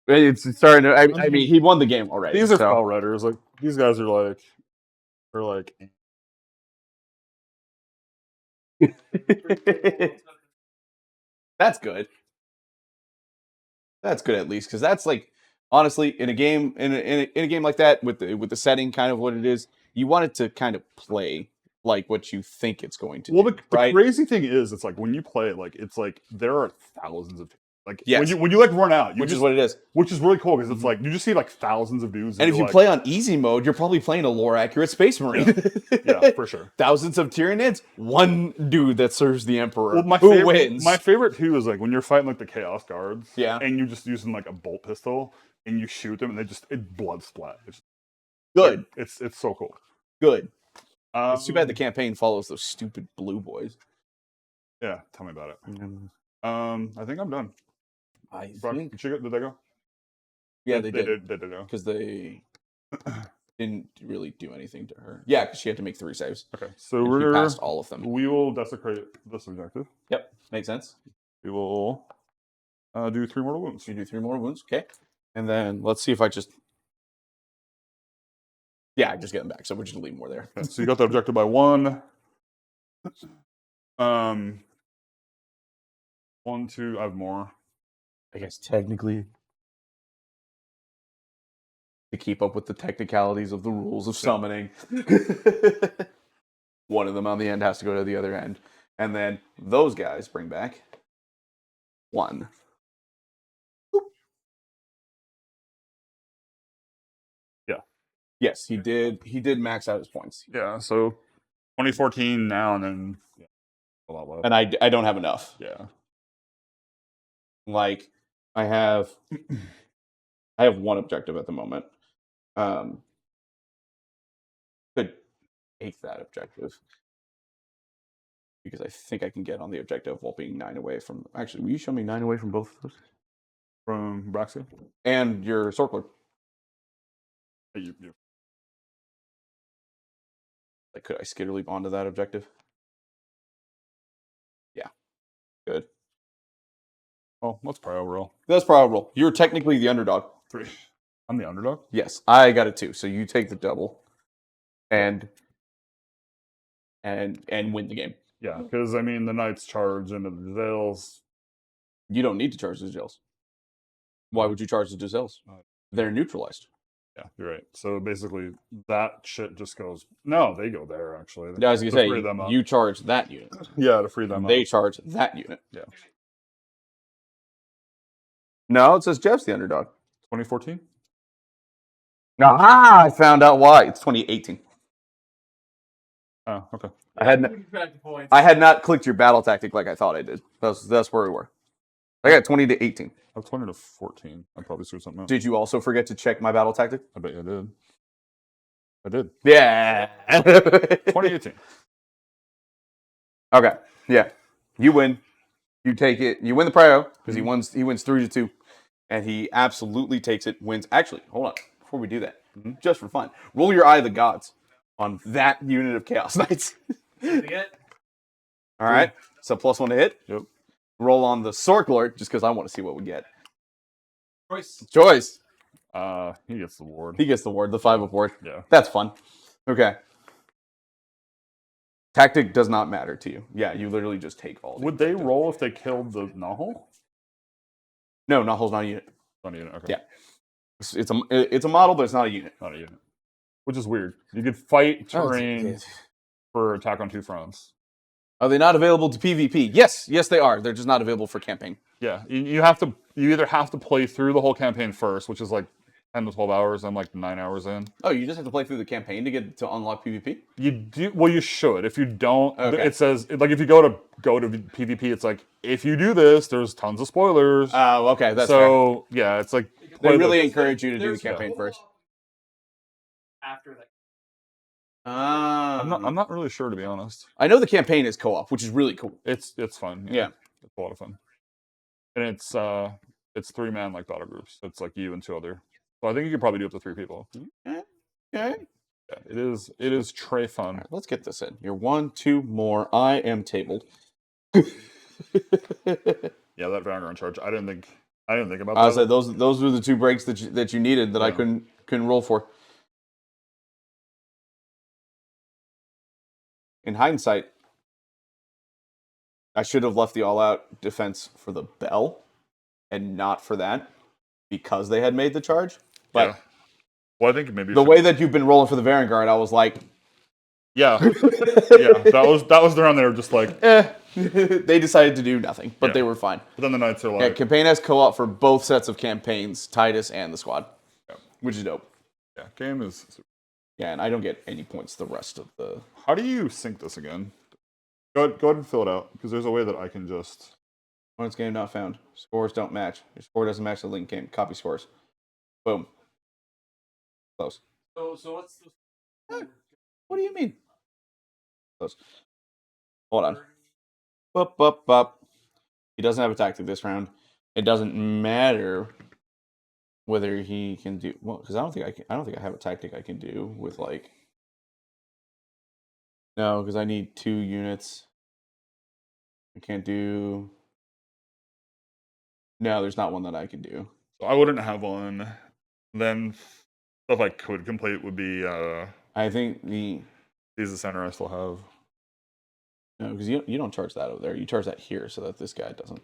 It's starting to. I mean, he won the game already. These are spell riders. Like these guys are like. That's good. That's good at least, because that's like honestly in a game in a game like that with the setting kind of what it is, you want it to kind of play like what you think it's going to. Well, do, the right? crazy thing is, it's like when you play it, like it's like there are thousands of like Yes. when you like run out, Which is what it is. which is really cool because it's like you just see like thousands of dudes. And if you play on easy mode, you're probably playing a lore accurate Space Marine. Yeah, for sure. Thousands of Tyranids, one dude that serves the Emperor. Well, who wins? My favorite too is like when you're fighting like the Chaos Guards. Yeah. And you're just using like a bolt pistol and you shoot them and it blood splat. It's Good. Like, it's so cool. Good. It's too bad the campaign follows those stupid blue boys. Yeah, tell me about it. Mm-hmm. I think I'm done. I Brock, think. did they go? Yeah, they did. They did go. Because they didn't really do anything to her. Yeah, because she had to make 3 saves. Okay, so She passed all of them. We will desecrate this objective. Yep, makes sense. We will do 3 mortal wounds. You do 3 more wounds, okay. And then let's see if I just... Yeah, I just get them back, so we're just going to leave more there. Okay, so you got the objective by 1. 1, 2, I have more. I guess technically... to keep up with the technicalities of the rules of summoning. One of them on the end has to go to the other end. And then those guys bring back 1. Yeah. Yes, he did max out his points. Yeah, so 2014 now and then a lot left. And I don't have enough. Yeah. Like I have 1 objective at the moment. Could take that objective because I think I can get on the objective while being 9 away from. Actually, will you show me 9 away from both of those? From Abraxia? And your Sorkler. You. Like, could I skitter leap onto that objective? Yeah. Good. Oh, let's prio roll. That's probable. You're technically the underdog. 3. I'm the underdog? Yes, I got it too. So you take the double and win the game. Yeah, because I mean the knights charge into the Zales. You don't need to charge the Gels. Why would you charge the Gels? They're neutralized. Yeah, you're right. So basically that shit just goes no, they go there actually. Yeah, I was gonna say you charge that unit. Yeah, to free them They up. charge that unit. Yeah. No, it says Jeff's the underdog. 2014? Aha! I found out why. It's 2018. Oh, okay. I had not clicked your battle tactic like I thought I did. That's where we were. I got 20 to 18. I was 20 to 14. I probably screwed something up. Did you also forget to check my battle tactic? I bet you I did. I did. Yeah. 2018. Okay. Yeah. You win. You take it. You win the prio because he wins 3 to 2. And he absolutely takes it, wins. Actually, hold on. Before we do that, just for fun, roll your Eye of the Gods. on that unit of Chaos Knights. To get All right. So +1 to hit. Yep. Roll on the Sorklord just because I want to see what we get. choice. Choice. He gets the ward. He gets the ward, the 5 ward. Yeah. That's fun. Okay. Tactic does not matter to you. Yeah, you literally just take all. Would they roll if they killed the Nahul? No, Nahull's not a unit. Not a unit. Okay. Yeah. It's a model, but it's not a unit. Not a unit. Which is weird. You could fight Oh, terrain for attack on 2 fronts. Are they not available to PvP? Yes, they are. They're just not available for campaign. Yeah. You have to. You either have to play through the whole campaign first, which is like 10 to 12 hours. I'm like 9 hours in. Oh, you just have to play through the campaign to unlock PvP? You do. Well, you should. If you don't, Okay. it says like if you go to PvP, it's like if you do this, there's tons of spoilers. Oh, okay, that's fair. so yeah, it's like They really encourage you to do the There's campaign no first. after that. I'm not really sure, to be honest. I know the campaign is co-op, which is really cool. It's fun. Yeah. It's a lot of fun, and it's 3-man like battle groups. It's like you and 2 other. So I think you could probably do up to 3 people. Okay. Yeah, it is très fun. All right, let's get this in. You're 1, 2 more. I am tabled. Yeah, that Vanguard charge. I didn't think about I that. said those were the 2 breaks that you needed that I Yeah. couldn't roll for. In hindsight, I should have left the all-out defense for the bell and not for that because they had made the charge. But yeah. Well, I think maybe the way that you've been rolling for the Vanguard, I was like, yeah, that was around there, just like. they decided to do nothing, but Yeah. they were fine. But then the Knights are Yeah, like, campaign has co-op for both sets of campaigns, Titus and the squad, Yeah. which is dope. yeah, game is. Yeah, and I don't get any points the rest of the. How do you sync this again? Go ahead and fill it out because there's a way that I can just. Opponent's game not found. Scores don't match. Your score doesn't match the link game. Copy scores. Boom. Close. So what's the What do you mean? Close. Hold on. Bup, bup, bup. He doesn't have a tactic this round. It doesn't matter whether he can do well because I don't think I have a tactic I can do with like. No, because I need 2 units. I can't do. No, there's not one that I can do. So I wouldn't have one. Then stuff I could complete would be I think the these the center I still have. no, because you don't charge that over there. You charge that here so that this guy doesn't.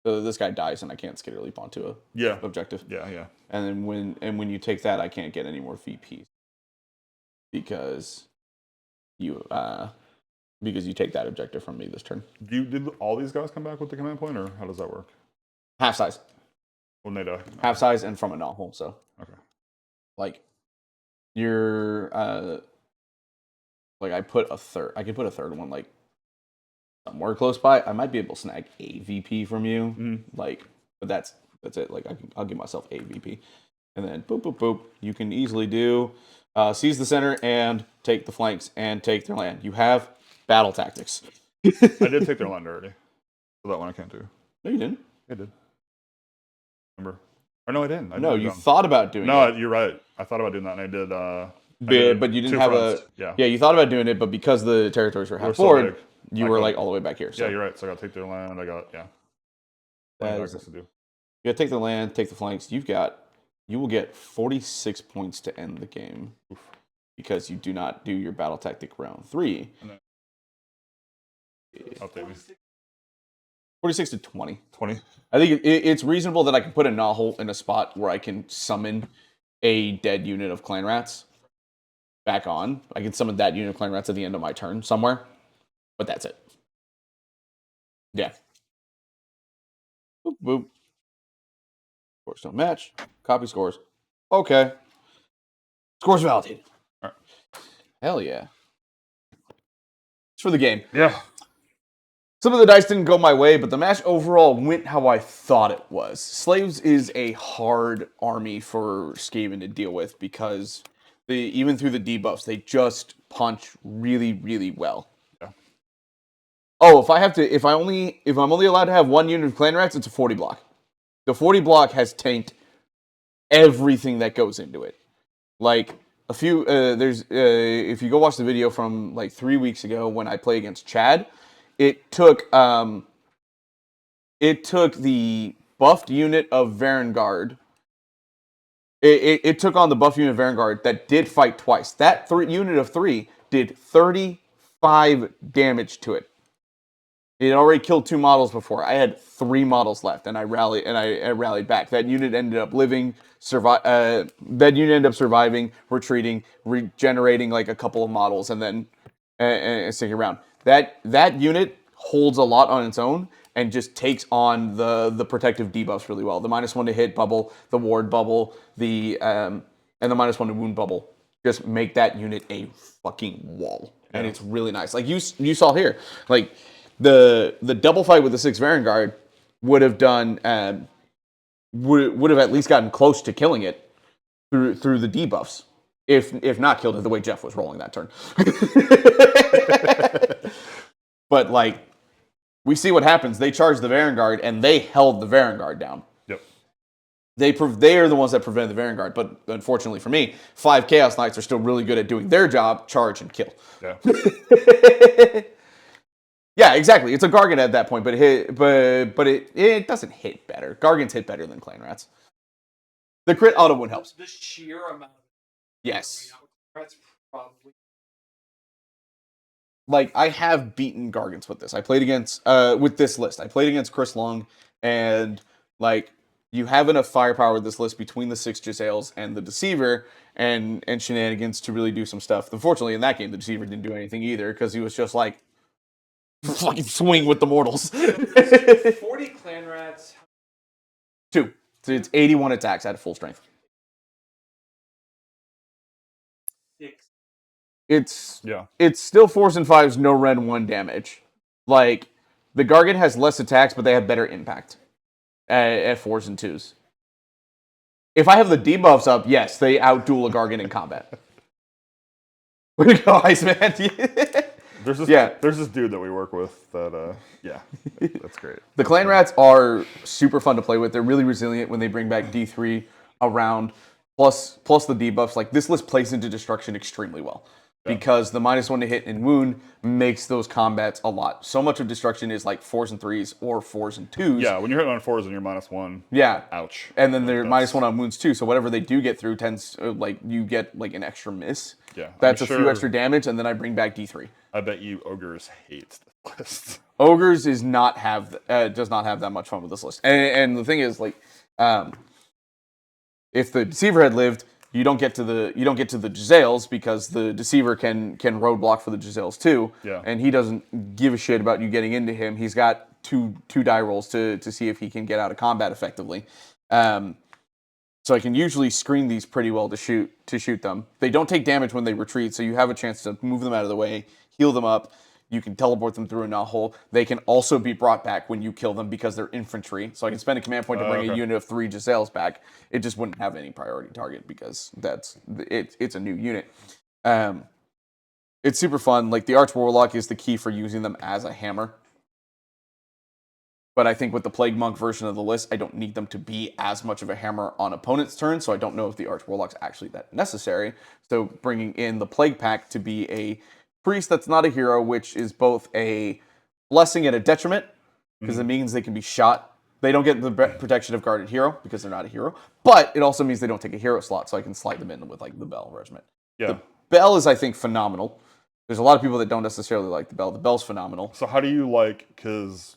So this guy dies and I can't skitter leap onto a Yeah. objective. Yeah. And then when you take that, I can't get any more VPs because you take that objective from me this turn. Did all these guys come back with the command point, or how does that work? Half size, When they die. half size, and from a novel. So Okay. like you're like I put a third. I can put a third one like somewhere close by. I might be able to snag a VP from you. Mhm. Like, but that's it. Like I'll give myself a VP, and then boop boop boop. You can easily do seize the center and take the flanks and take their land. You have battle tactics. I did take their land already. So that one I can't do. No, you didn't. I did. Remember? Or no, I didn't. I No, did you them. thought about doing No, it. you're right. I thought about doing that, and I did. But you didn't 2 have fronts. a. Yeah. Yeah, you thought about doing it, but because the territories were They were half so forward, big. you I were couldn't. like all the way back here. So Yeah, you're right. So I got to take their land. I got that tactics is, to do. you gotta take the land, take the flanks. You will get 46 points to end the game Oof. because you do not do your battle tactic round 3. And then update me. 46 to 20. 20. I think it's reasonable that I can put a Nahul in a spot where I can summon a dead unit of clan rats back on. I can summon that unit of clan rats at the end of my turn somewhere, but that's it. Yeah. Boop, boop. Scores don't match. Copy scores. Okay. Scores validated. All right. Hell yeah. It's for the game. Yeah. Some of the dice didn't go my way, but the match overall went how I thought it was. Slaves is a hard army for Skaven to deal with because even through the debuffs, they just punch really, really well. Yeah. Oh, if I'm only allowed to have 1 unit of clan rats, it's a 40 block. The 40 block has tanked everything that goes into it. Like if you go watch the video from like 3 weeks ago when I played against Chad, it took the buffed unit of Varangard. It took on the buff unit of Varangard that did fight twice. That unit of 3 did 35 damage to it. It had already killed 2 models before. I had 3 models left, and I rallied back. That unit ended up living, that unit ended up surviving, retreating, regenerating like a couple of models, and then sticking around. That unit holds a lot on its own and just takes on the protective debuffs really well. The -1 to hit bubble, the ward bubble, and the -1 to wound bubble just make that unit a fucking wall, and it's really nice. Like you saw here, like. The double fight with the 6 Varangard would have done would have at least gotten close to killing it through the debuffs, if not killed it the way Jeff was rolling that turn. But like we see what happens. They charged the Varangard and they held the Varangard down. Yep. They are the ones that prevented the Varangard, but unfortunately for me, 5 Chaos Knights are still really good at doing their job: charge and kill. Yeah. Yeah, exactly. It's a Gargant at that point, but it doesn't hit better. Gargants hit better than Clan Rats. The crit auto wound helps. The sheer amount. Yes. That's probably. Like I have beaten Gargants with this. I played against with this list. I played against Chris Long, and like you have enough firepower with this list between the 6 Giselles and the Deceiver and shenanigans to really do some stuff. Unfortunately, in that game, the Deceiver didn't do anything either because he was just like. Fucking swing with the mortals. 40 Clan Rats. 2. So it's 81 attacks at full strength. 6. It's still 4s and 5s, no red 1 damage. Like the Gargant has less attacks, but they have better impact at 4s and 2s. If I have the debuffs up, yes, they outduel a Gargant in combat. Way to go, Iceman. There's this dude that we work with that, that's great. The Clan Rats are super fun to play with. They're really resilient when they bring back D3 around, plus the debuffs. Like, this list plays into Destruction extremely well. Because the -1 to hit and wound makes those combats a lot. So much of Destruction is like 4s and 3s or 4s and 2s. Yeah, when you're hitting on 4s and you're -1. Yeah. Ouch. And then they're -1 on wounds too. So whatever they do get through tends, like, you get like an extra miss. Yeah. That's a few extra damage, and then I bring back D3. I bet you Ogres hate this list. Ogres does not have that much fun with this list. And the thing is, like, if the Deceiver had lived, you don't get to the Giselles because the Deceiver can roadblock for the Giselles too. Yeah. And he doesn't give a shit about you getting into him. He's got two die rolls to see if he can get out of combat effectively. So I can usually screen these pretty well to shoot them. They don't take damage when they retreat, so you have a chance to move them out of the way, heal them up. You can teleport them through a knothole. They can also be brought back when you kill them because they're infantry. So I can spend a command point to bring a unit of 3 Giselles back. It just wouldn't have any priority target because it's a new unit. It's super fun. Like, the Arch Warlock is the key for using them as a hammer. But I think with the Plague Monk version of the list, I don't need them to be as much of a hammer on opponent's turn, so I don't know if the Arch Warlock's actually that necessary. So bringing in the Plague Pack to be a priest that's not a hero, which is both a blessing and a detriment, because it means they can be shot. They don't get the protection of Guarded Hero, because they're not a hero, but it also means they don't take a hero slot, so I can slide them in with, like, the Bell Regiment. Yeah. The Bell is, I think, phenomenal. There's a lot of people that don't necessarily like the Bell. The Bell's phenomenal. So how do you like, because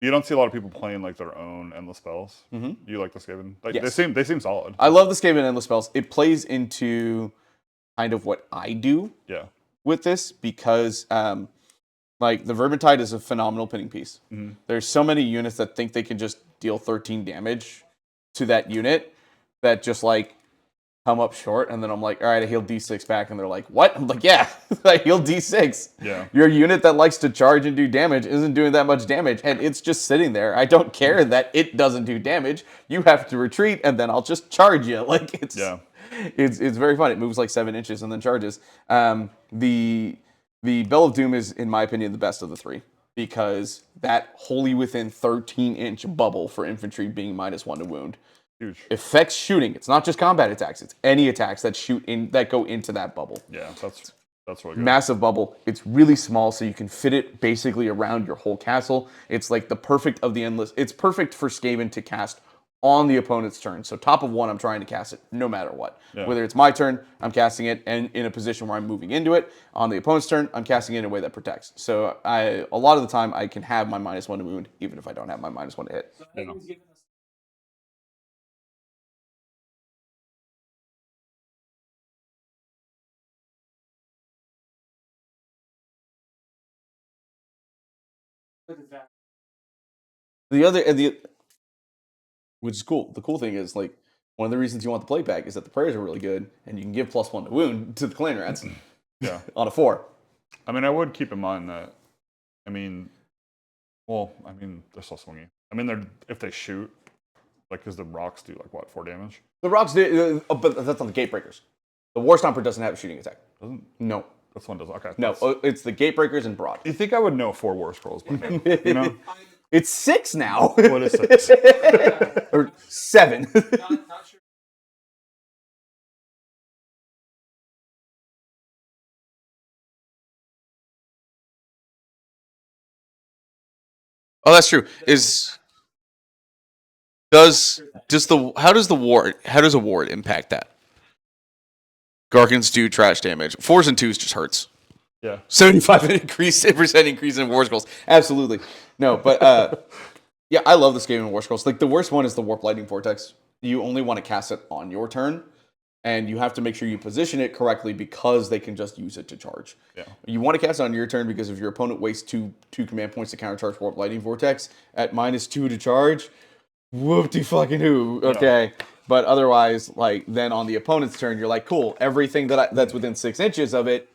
you don't see a lot of people playing like their own endless spells. Do you like the Skaven? Like, Yes. They seem solid. I love the Skaven Endless Spells. It plays into kind of what I do with this, because like, the Vermintide is a phenomenal pinning piece. There's so many units that think they can just deal 13 damage to that unit that just, like, come up short, and then I'm like, all right, I heal D6 back, and they're like, what? I'm like, yeah, I heal D6. Yeah. Your unit that likes to charge and do damage isn't doing that much damage, and it's just sitting there. I don't care that it doesn't do damage. You have to retreat, and then I'll just charge you. Like, it's very fun. It moves like 7 inches and then charges. The Bell of Doom is, in my opinion, the best of the 3, because that wholly within 13-inch bubble for infantry being -1 to wound Huge. Affects shooting. It's not just combat attacks. It's any attacks that go into that bubble. Yeah, that's really good. Massive bubble. It's really small, so you can fit it basically around your whole castle. It's like the perfect of the endless. It's perfect for Skaven to cast on the opponent's turn. So top of one, I'm trying to cast it no matter what. Yeah. Whether it's my turn, I'm casting it, and in a position where I'm moving into it. On the opponent's turn, I'm casting it in a way that protects. So a lot of the time, I can have my -1 to wound, even if I don't have my -1 to hit. So Megan's giving us what is that? Which is cool. The cool thing is, like, one of the reasons you want the play pack is that the prayers are really good, and you can give +1 to wound to the clan rats. Yeah. On a 4. I mean, I would keep in mind that. I mean, they're still swinging. I mean, if they shoot, like, because the rocks do like what 4 damage. The rocks do, but that's on the Gatebreakers. The War Stomper doesn't have a shooting attack. Doesn't? No. This one does. Okay. No, it's the Gatebreakers and Broad. You think I would know 4 War Scrolls by now? You know? It's 6 now. What is 6? Or 7. Not sure. Oh, that's true. How does a ward impact that? Gargans do trash damage. 4s and 2s just hurts. Yeah. 75% increase in war scrolls. Absolutely. No, but yeah, I love this game in war scrolls. Like, the worst one is the Warp Lightning Vortex. You only want to cast it on your turn, and you have to make sure you position it correctly because they can just use it to charge. Yeah. You want to cast it on your turn because if your opponent wastes two command points to countercharge Warp Lightning Vortex at -2 to charge, whoop-de fucking who. Okay. Yeah. But otherwise, like, then on the opponent's turn, you're like, cool, everything that's within 6 inches of it,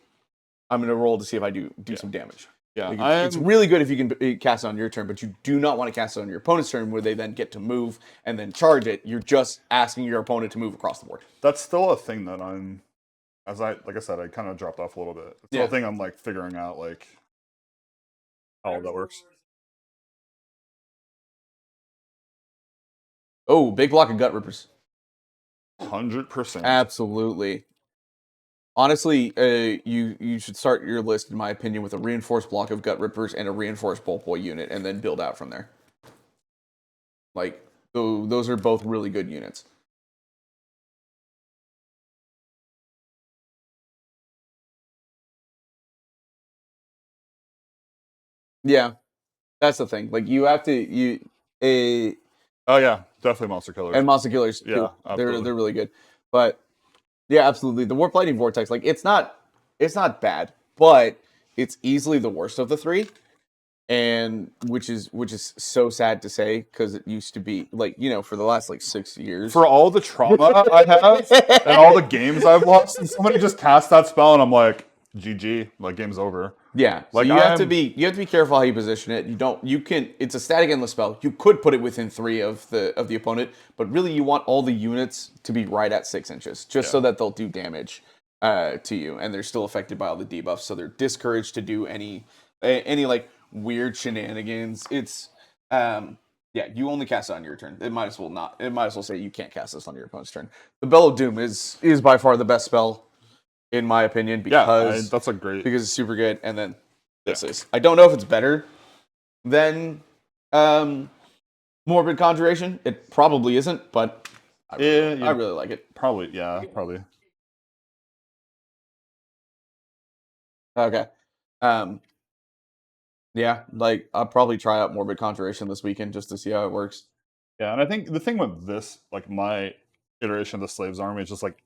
I'm going to roll to see if I do some damage. Yeah, like, it's really good if you can cast it on your turn, but you do not want to cast it on your opponent's turn where they then get to move and then charge it. You're just asking your opponent to move across the board. That's still a thing that like I said, I kind of dropped off a little bit. It's still a thing I'm like figuring out, like, how that works. Oh, big block of Gut Rippers. 100%. Absolutely. Honestly, you should start your list, in my opinion, with a reinforced block of Gut Rippers and a reinforced Bolt Boy unit, and then build out from there. Like, those are both really good units. Yeah, that's the thing. Like, you have to Oh yeah, definitely Monster Killers. And Monster Killers. Yeah, too. absolutely. They're really good. But yeah, absolutely. The Warp Lightning Vortex, like, it's not bad, but it's easily the worst of the 3. And which is so sad to say, because it used to be, like, you know, for the last like 6 years. For all the trauma I have and all the games I've lost, and somebody just cast that spell and I'm like, GG, like, game's over. Yeah, like, so you have to be careful how you position it. It's a static endless spell. You could put it within 3 of the opponent, but really you want all the units to be right at 6 inches, just so that they'll do damage to you, and they're still affected by all the debuffs, so they're discouraged to do any like weird shenanigans. It's you only cast it on your turn. It might as well say you can't cast this on your opponent's turn. The Bell of Doom is by far the best spell, in my opinion, because that's a great, because it's super good. And then this is, I don't know if it's better than Morbid Conjuration. It probably isn't, but I really like it. Probably. Okay. Yeah, like, I'll probably try out Morbid Conjuration this weekend just to see how it works. Yeah, and I think the thing with this, like, my iteration of the Slaves Army is just like,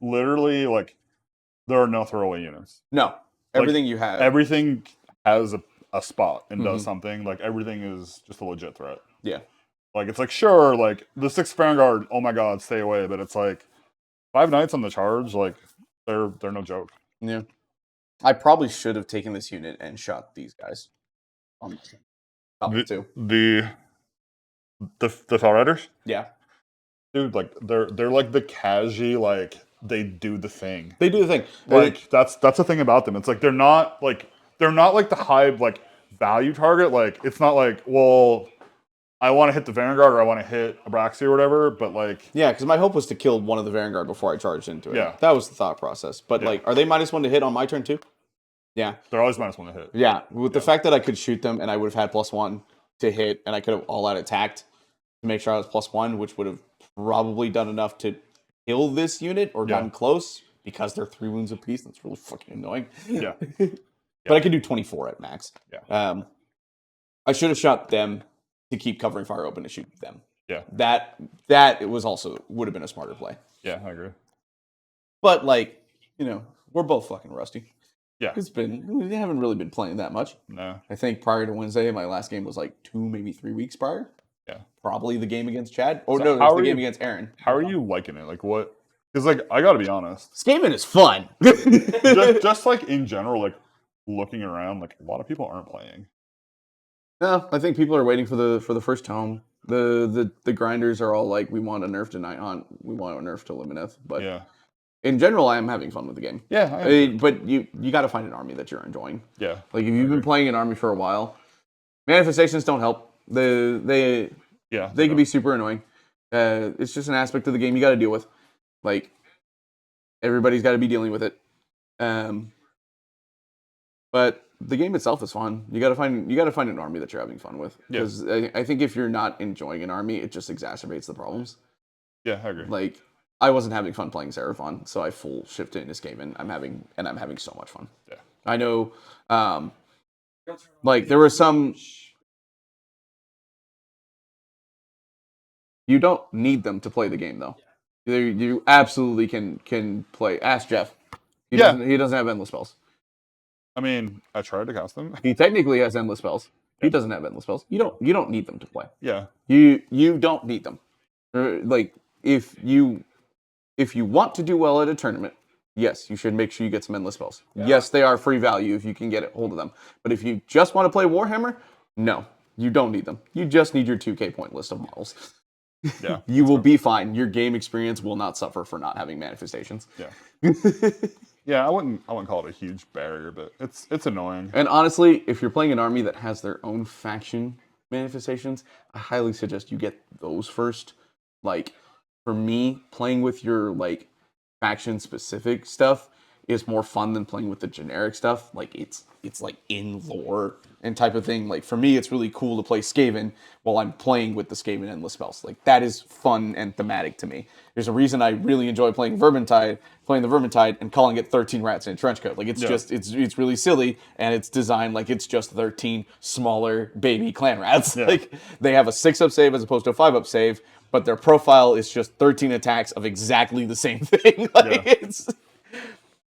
literally, like, there are no throwaway units. No, everything you have. Everything has a spot and does something. Like, everything is just a legit threat. Yeah. Like, it's like, sure, like, the 6th Vanguard, oh my god, stay away. But it's like, 5 Knights on the charge, like, they're no joke. Yeah. I probably should have taken this unit and shot these guys. The Fell Riders? Yeah. Dude, like, they're like the Kaji, like, they do the thing. They do the thing. Like, that's the thing about them. It's like they're not like the high, like, value target. Like, it's not like, well, I want to hit the Vanguard or I want to hit Abraxia or whatever, but like, Yeah, because my hope was to kill one of the Vanguard before I charged into it. Yeah. That was the thought process. But, Yeah. like, are they -1 to hit on my turn, too? Yeah. they're always -1 to hit. Yeah. With the fact that I could shoot them and I would have had +1 to hit, and I could have all-out attacked to make sure I was +1, which would have probably done enough to kill this unit or gotten close, because they're 3 wounds apiece. That's really fucking annoying. Yeah. But I could do 24 at max. Yeah. I should have shot them to keep covering fire open to shoot them. Yeah. That it was also would have been a smarter play. Yeah, I agree. But, like, you know, we're both fucking rusty. Yeah. We haven't really been playing that much. No. I think prior to Wednesday, my last game was like 2, maybe 3 weeks prior. Yeah. Probably the game against Chad. Oh, So no, how it's the are game you- against Aaron. How are you liking it? Like what? Because like I got to be honest, Skaven is fun. just like in general, like looking around, like a lot of people aren't playing. No, I think people are waiting for the first tome. The grinders are all like, we want a nerf to Nighthaunt, we want a nerf to Lumineth. But Yeah. in general, I am having fun with the game. Yeah. But you got to find an army that you're enjoying. Yeah. Like, if you've been playing an army for a while, manifestations don't help. They can be super annoying. It's just an aspect of the game you got to deal with. Like, everybody's got to be dealing with it. But the game itself is fun. You got to find an army that you're having fun with. Yeah. Because I think if you're not enjoying an army, it just exacerbates the problems. Yeah, I agree. Like, I wasn't having fun playing Seraphon, so I full shifted into Skaven. I'm having so much fun. Yeah. I know, like, there were some. You don't need them to play the game, though. You absolutely can play. Ask Jeff. He doesn't have endless spells. I mean, I tried to cast them. He technically has endless spells. He doesn't have endless spells. You don't need them to play. Yeah. You don't need them. Like, if you want to do well at a tournament, yes, you should make sure you get some endless spells. Yeah. Yes, they are free value if you can get hold of them. But if you just want to play Warhammer, no, you don't need them. You just need your 2K point list of models. Yeah. You will be fine. Your game experience will not suffer for not having manifestations. Yeah. Yeah, I wouldn't call it a huge barrier, but it's annoying. And honestly, if you're playing an army that has their own faction manifestations, I highly suggest you get those first. Like, for me, playing with your, like, faction specific stuff is more fun than playing with the generic stuff. Like, it's like in lore and type of thing. Like, for me, it's really cool to play Skaven while I'm playing with the Skaven endless spells. Like, that is fun and thematic to me. There's a reason I really enjoy playing the Vermintide and calling it 13 rats in a trench coat. Like, it's just it's really silly, and it's designed like it's just 13 smaller baby clan rats. Yeah. Like, they have a 6-up save as opposed to a 5-up save, but their profile is just 13 attacks of exactly the same thing. Like,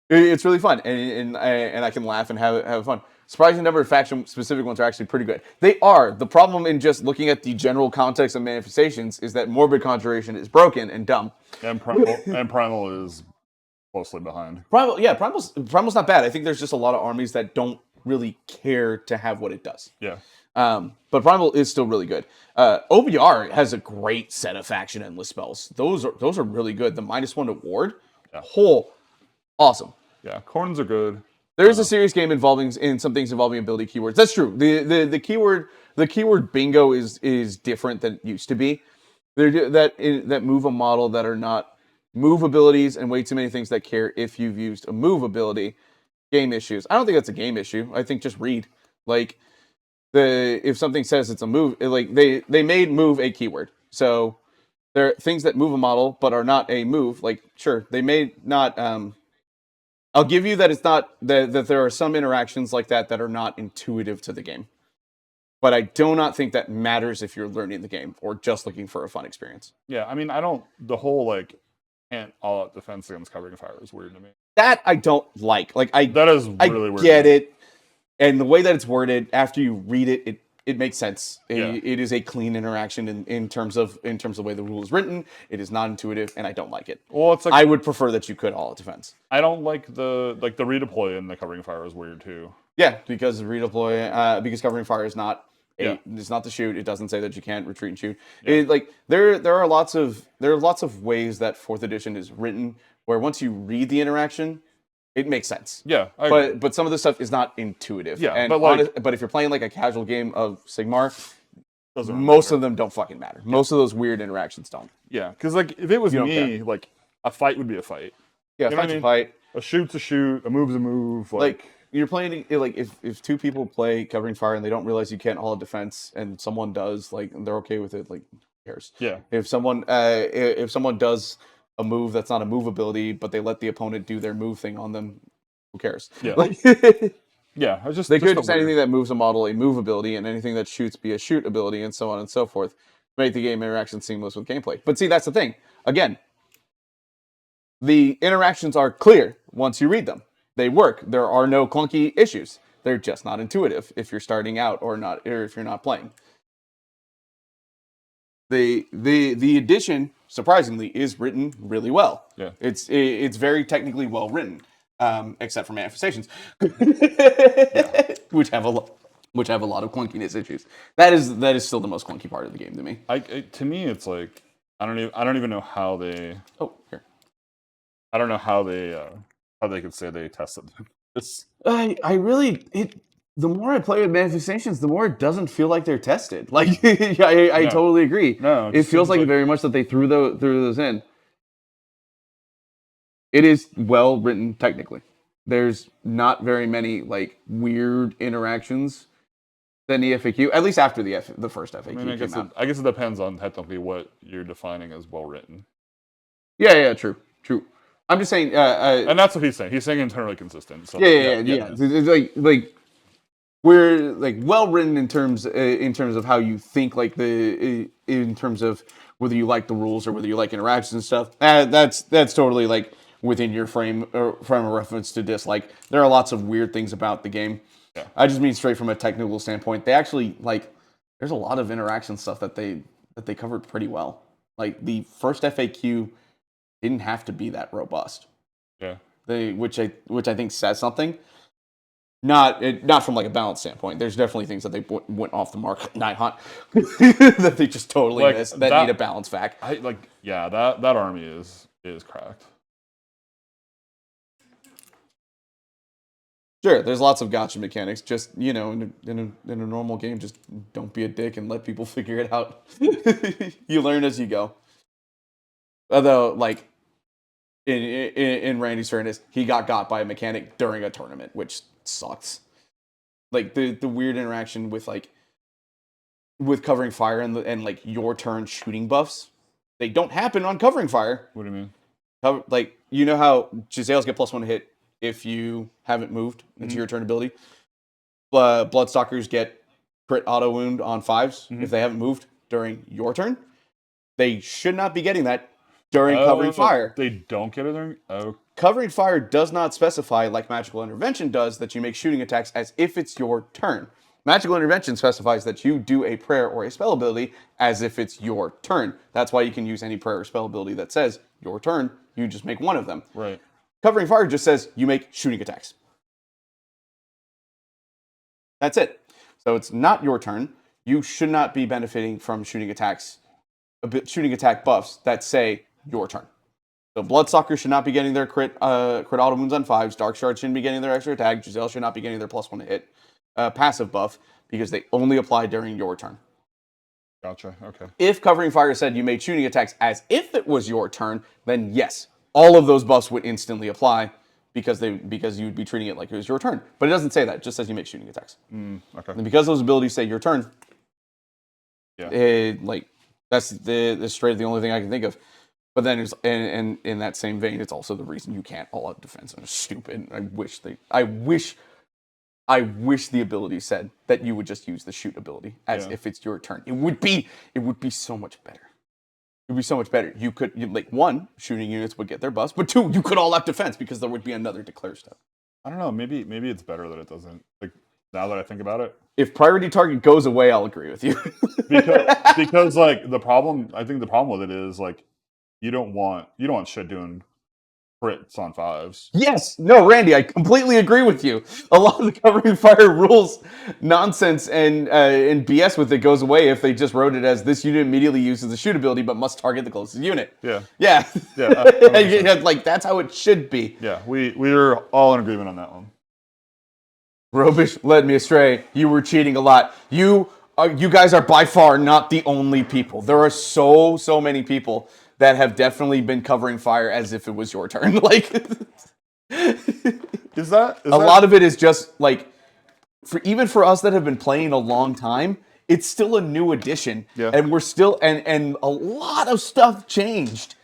it's really fun, and I can laugh and have fun. Surprising number of faction-specific ones are actually pretty good. They are. The problem in just looking at the general context of manifestations is that Morbid Conjuration is broken and dumb. And Primal is closely behind. Primal's not bad. I think there's just a lot of armies that don't really care to have what it does. Yeah. But Primal is still really good. OBR has a great set of faction endless spells. Those are really good. The -1 to ward, awesome. Yeah, Khornes are good. There is a serious game involving some things involving ability keywords. That's true. The keyword bingo is different than it used to be. That move a model that are not move abilities and way too many things that care if you've used a move ability. Game issues. I don't think that's a game issue. I think just read. Like, if something says it's a move, like they made move a keyword. So there are things that move a model but are not a move. Like, sure, they may not. I'll give you that it's not that there are some interactions like that are not intuitive to the game. But I do not think that matters if you're learning the game or just looking for a fun experience. Yeah, I mean, the whole, like, can't all-out defense against covering fire is weird to me. That I don't like. Like, that is really weird. I get it. And the way that it's worded, after you read it, it makes sense. Yeah. It is a clean interaction in terms of the way the rule is written. It is not intuitive, and I don't like it. Well, it's like, I would prefer that you could all defense. I don't like the redeploy in the covering fire is weird too. Yeah, because redeploy, because covering fire is not it's not to shoot. It doesn't say that you can't retreat and shoot. Yeah. There are lots of ways that 4th edition is written where once you read the interaction, it makes sense. Yeah, but some of the stuff is not intuitive. Yeah, and but but if you're playing like a casual game of Sigmar, Doesn't really most matter. of them don't fucking matter. Most of those weird interactions don't. Yeah, because like if it was You don't me, like a fight would be a fight. Yeah, You know what fight's I a mean? fight. A shoot's a shoot. A move's a move. Like you're playing like if two people play covering fire and they don't realize you can't hold defense and someone does, like they're okay with it, like who cares? Yeah. If someone does a move that's not a move ability, but they let the opponent do their move thing on them, who cares? Yeah. Like, Yeah, I just they could a just anything that moves a model a move ability, and anything that shoots be a shoot ability, and so on and so forth. Make the game interaction seamless with gameplay. But see, that's the thing. Again, the interactions are clear once you read them. They work. There are no clunky issues. They're just not intuitive if you're starting out or if you're not playing. The edition, surprisingly, is written really well. Yeah. It's very technically well written, except for manifestations, which have a lot of clunkiness issues. That is still the most clunky part of the game to me. To me, it's like I don't even know how they. Oh, here. I don't know how they could say they tested this. The more I play with manifestations, the more it doesn't feel like they're tested. Like I totally agree. No, it feels like very much that they threw those in. It is well written technically. There's not very many like weird interactions than the FAQ. At least after the first FAQ came out. I guess it depends on technically what you're defining as well written. Yeah, true. I'm just saying, and that's what he's saying. He's saying internally consistent. So yeah. It's like we're like well written in terms of how you think, like in terms of whether you like the rules or whether you like interactions and stuff. That's totally like within your frame of reference to dislike. There are lots of weird things about the game. Yeah. I just mean straight from a technical standpoint. They actually like there's a lot of interaction stuff that they covered pretty well. Like the first FAQ didn't have to be that robust. Yeah. Which I think says something. Not from like a balance standpoint. There's definitely things that they went off the mark, not hot, that they just totally missed. That need a balance back. That army is cracked. Sure, there's lots of gotcha mechanics. Just in a normal game, just don't be a dick and let people figure it out. You learn as you go. Although, like in Randy's fairness, he got by a mechanic during a tournament, which sucks. Like the weird interaction with covering fire and like your turn shooting buffs, they don't happen on covering fire. What do you mean? Like you know how Giselles get +1 hit if you haven't moved into your turn ability. Bloodstalkers get crit auto wound on 5s if they haven't moved during your turn. They should not be getting that during covering fire. They don't get it during. Oh. Covering fire does not specify, like Magical Intervention does, that you make shooting attacks as if it's your turn. Magical Intervention specifies that you do a prayer or a spell ability as if it's your turn. That's why you can use any prayer or spell ability that says your turn. You just make one of them. Right. Covering fire just says you make shooting attacks. That's it. So it's not your turn. You should not be benefiting from shooting attack buffs that say your turn. So Bloodstalkers should not be getting their crit auto wounds on 5s. Dark Shards shouldn't be getting their extra attack. Giselle should not be getting their +1 to hit passive buff because they only apply during your turn. Gotcha. Okay. If Covering Fire said you made shooting attacks as if it was your turn, then yes, all of those buffs would instantly apply because you would be treating it like it was your turn. But it doesn't say that. It just says you make shooting attacks. Okay. And because those abilities say your turn, yeah, that's straight the only thing I can think of. But then and in that same vein, it's also the reason you can't all out defense. And it's stupid. I wish the ability said that you would just use the shoot ability as if it's your turn. It would be so much better. It would be so much better. One, shooting units would get their buffs, but two, you could all out defense because there would be another declare step. I don't know. Maybe it's better that it doesn't. Like now that I think about it, if priority target goes away, I'll agree with you. because like the problem with it is like you don't want shit doing crits on 5s. Yes. No, Randy, I completely agree with you. A lot of the Covering Fire rules nonsense and BS with it goes away if they just wrote it as this unit immediately uses the shoot ability but must target the closest unit. Yeah. Yeah. Yeah. Like that's how it should be. Yeah. We're all in agreement on that one. Robish led me astray. You were cheating a lot. You you guys are by far not the only people. There are so many people that have definitely been covering fire as if it was your turn. Like, Is that a lot of it is just like, even for us that have been playing a long time, it's still a new edition, Yeah. and we're still and a lot of stuff changed.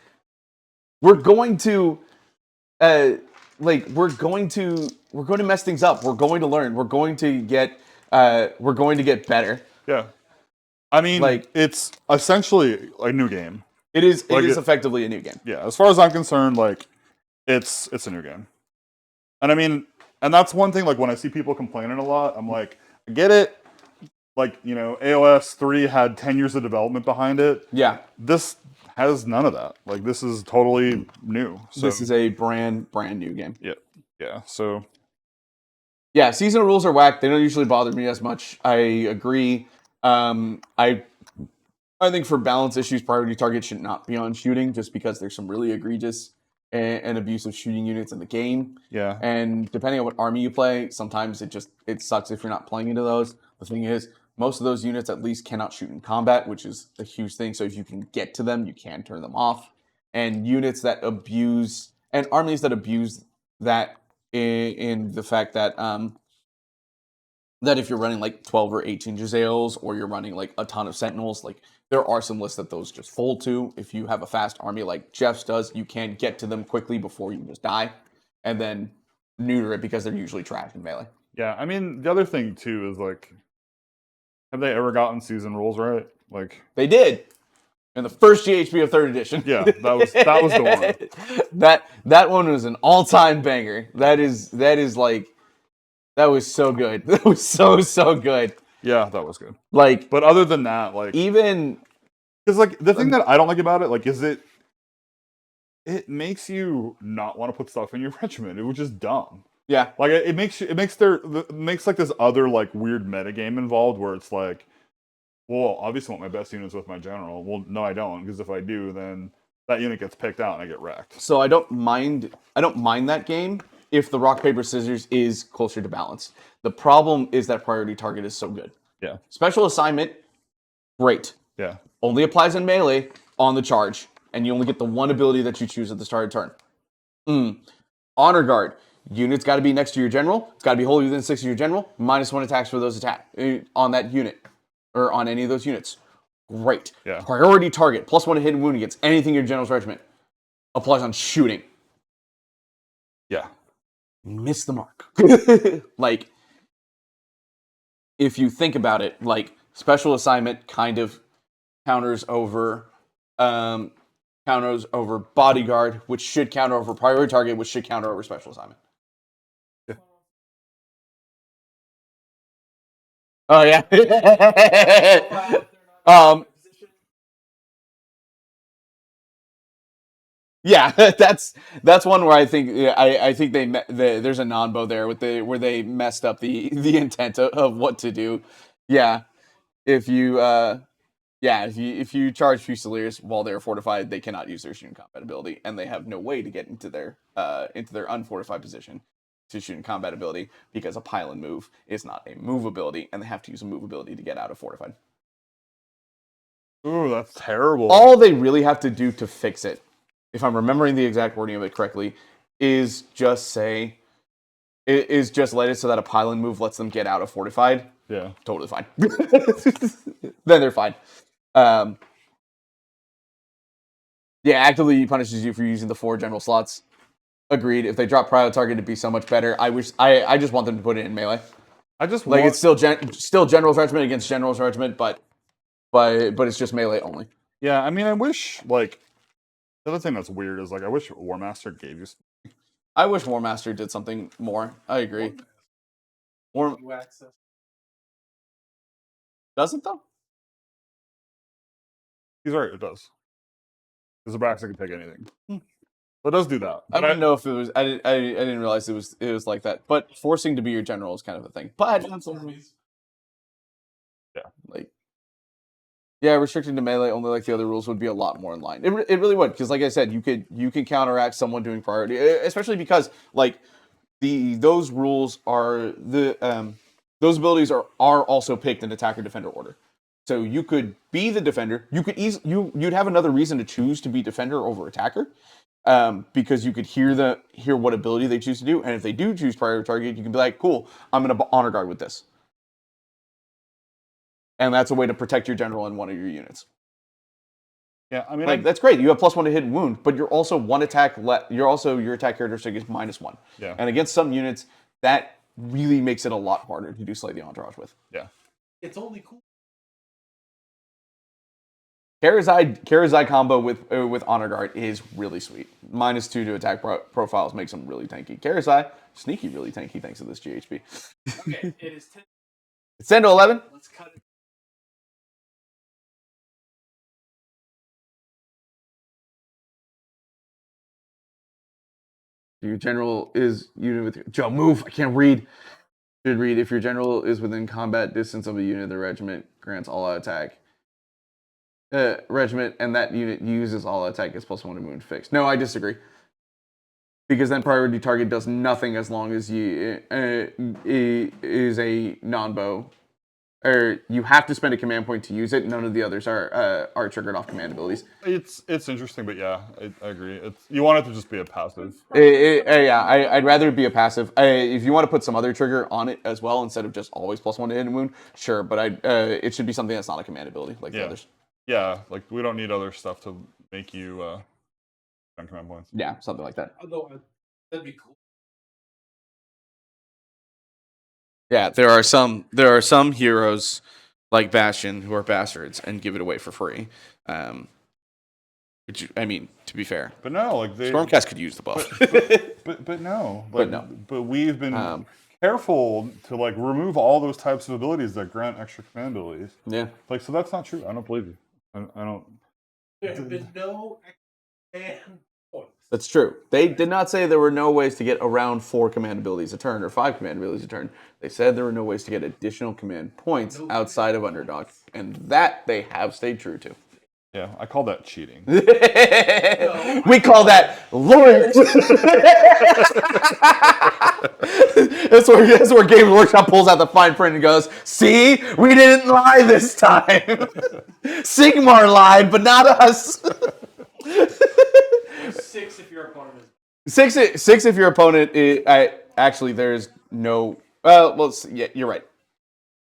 We're going to, we're going to mess things up. We're going to learn. We're going to get better. Yeah. I mean, Like, it's essentially a new game. It is Like effectively a new game. Yeah, as far as I'm concerned, like it's a new game. And I mean, and that's one thing, like when I see people complaining a lot, I'm like, I get it. Like, you know, AoS 3 had 10 years of development behind it. Yeah. This has none of that. Like, this is totally new. So, This is a brand new game. Yeah. Yeah. So, yeah, seasonal rules are whack. They don't usually bother me as much. I agree. I think for balance issues, priority target should not be on shooting, just because there's some really egregious and abusive shooting units in the game. yeah. And depending on what army you play, sometimes it sucks if you're not playing into those. The thing is, most of those units at least cannot shoot in combat, which is a huge thing. So if you can get to them, you can turn them off. And units that abuse, and armies that abuse that in the fact that that if you're running like 12 or 18 Jezzails, or you're running like a ton of Sentinels, like there are some lists that those just fold to. If you have a fast army like Jeff's does, you can get to them quickly before you just die, and then neuter it because they're usually trash in melee. Yeah. I mean, the other thing too is like, have they ever gotten season rules right? Like, They did in the first GHB of 3rd edition. yeah, that was the one. That one was an all-time banger. That was so good. That was so good. Yeah, that was good. Like, But other than that, like, even because like the thing that I don't like about it, like, is it makes you not want to put stuff in your regiment, which is dumb. yeah, Like, it makes like this other like weird meta game involved where it's like, well, obviously I want my best units with my general. Well, no, I don't, because if I do, then that unit gets picked out and I get wrecked. so I don't mind that game if the rock paper scissors is closer to balance. The problem is that priority target is so good. Yeah. Special assignment, great. Yeah. Only applies in melee on the charge, and you only get the one ability that you choose at the start of turn. Honor guard. Unit's got to be next to your general. It's got to be wholly within 6 of your general. -1 attacks for those on that unit, or on any of those units. Great. Yeah. Priority target. +1 hidden wound against anything in your general's regiment. Applies on shooting. Yeah. Miss the mark. Like, if you think about it, like, special assignment kind of counters over bodyguard, which should counter over priority target, which should counter over special assignment. Yeah. Oh yeah. Yeah, that's one where I think there's a non-bow there where they messed up the intent of what to do. Yeah, if you if you charge Fusiliers while they're fortified, they cannot use their shooting combat ability, and they have no way to get into their unfortified position to shoot in combat ability, because a pile-in move is not a move ability, and they have to use a move ability to get out of fortified. Ooh, that's terrible. All they really have to do to fix it, if I'm remembering the exact wording of it correctly, is just let it so that a pile-in move lets them get out of fortified. Yeah. Totally fine. Then they're fine. Yeah, actively punishes you for using the 4 general slots. Agreed. If they drop priority target, it'd be so much better. I just want them to put it in melee. It's still general's regiment against general's regiment, but it's just melee only. Yeah, I mean, I wish, like, the other thing that's weird is, like, I wish War Master gave you. I wish War Master did something more. I agree. Does it though? He's right. It does. Because Abraxia can take anything. But it does do that. I don't know if it was. I didn't realize it was like that. But forcing to be your general is kind of a thing. But yeah, like, yeah, restricting to melee only, like the other rules, would be a lot more in line. It really would, because like I said, you can counteract someone doing priority, especially because like those rules are those abilities are also picked in attacker defender order. So you could be the defender. You could you'd have another reason to choose to be defender over attacker, because you could hear what ability they choose to do, and if they do choose priority target, you can be like, cool, I'm going to honor guard with this, and that's a way to protect your general in one of your units. Yeah, I mean, Like that's great. You have +1 to hit and wound, but you're also one attack. You're also your attack characteristic is -1. Yeah. And against some units, that really makes it a lot harder to do Slay the Entourage with. Yeah. It's only cool. Terrorize combo with Honor Guard is really sweet. -2 to attack profiles makes them really tanky. Terrorize, sneaky, really tanky thanks to this GHB. Okay, it is 10. It's 10 to 11. Let's cut it. Your general is unit with Joe. Move. I can't read. Should read if your general is within combat distance of a unit, the regiment grants all out attack. Regiment and that unit uses all out attack gets +1 to wound fixed. No, I disagree. Because then priority target does nothing as long as you is a non-bow. Or you have to spend a command point to use it. None of the others are triggered off command abilities. It's interesting, but yeah, I agree. You want it to just be a passive. Yeah, I'd rather it be a passive. If you want to put some other trigger on it as well instead of just always +1 to hit and wound, sure. But it should be something that's not a command ability like the others. Yeah, like we don't need other stuff to make you spend command points. Yeah, something like that. Although that'd be cool. Yeah, there are some heroes like Bastion who are bastards and give it away for free. Which, I mean, to be fair, But no, like Stormcast could use the buff. but no, But no. But we've been careful to like remove all those types of abilities that grant extra command abilities. Yeah, Like, so that's not true. I don't believe you. I don't. There have been no command points. that's true. They did not say there were no ways to get around 4 command abilities a turn or 5 command abilities a turn. They said there were no ways to get additional command points outside of Underdog, and that they have stayed true to. Yeah, I call that cheating. We call that lawyers. That's where Games Workshop pulls out the fine print and goes, "See, we didn't lie this time. Sigmar lied, but not us." 6 if your opponent is. Six if your opponent is. Actually, there's no. Well, yeah, you're right.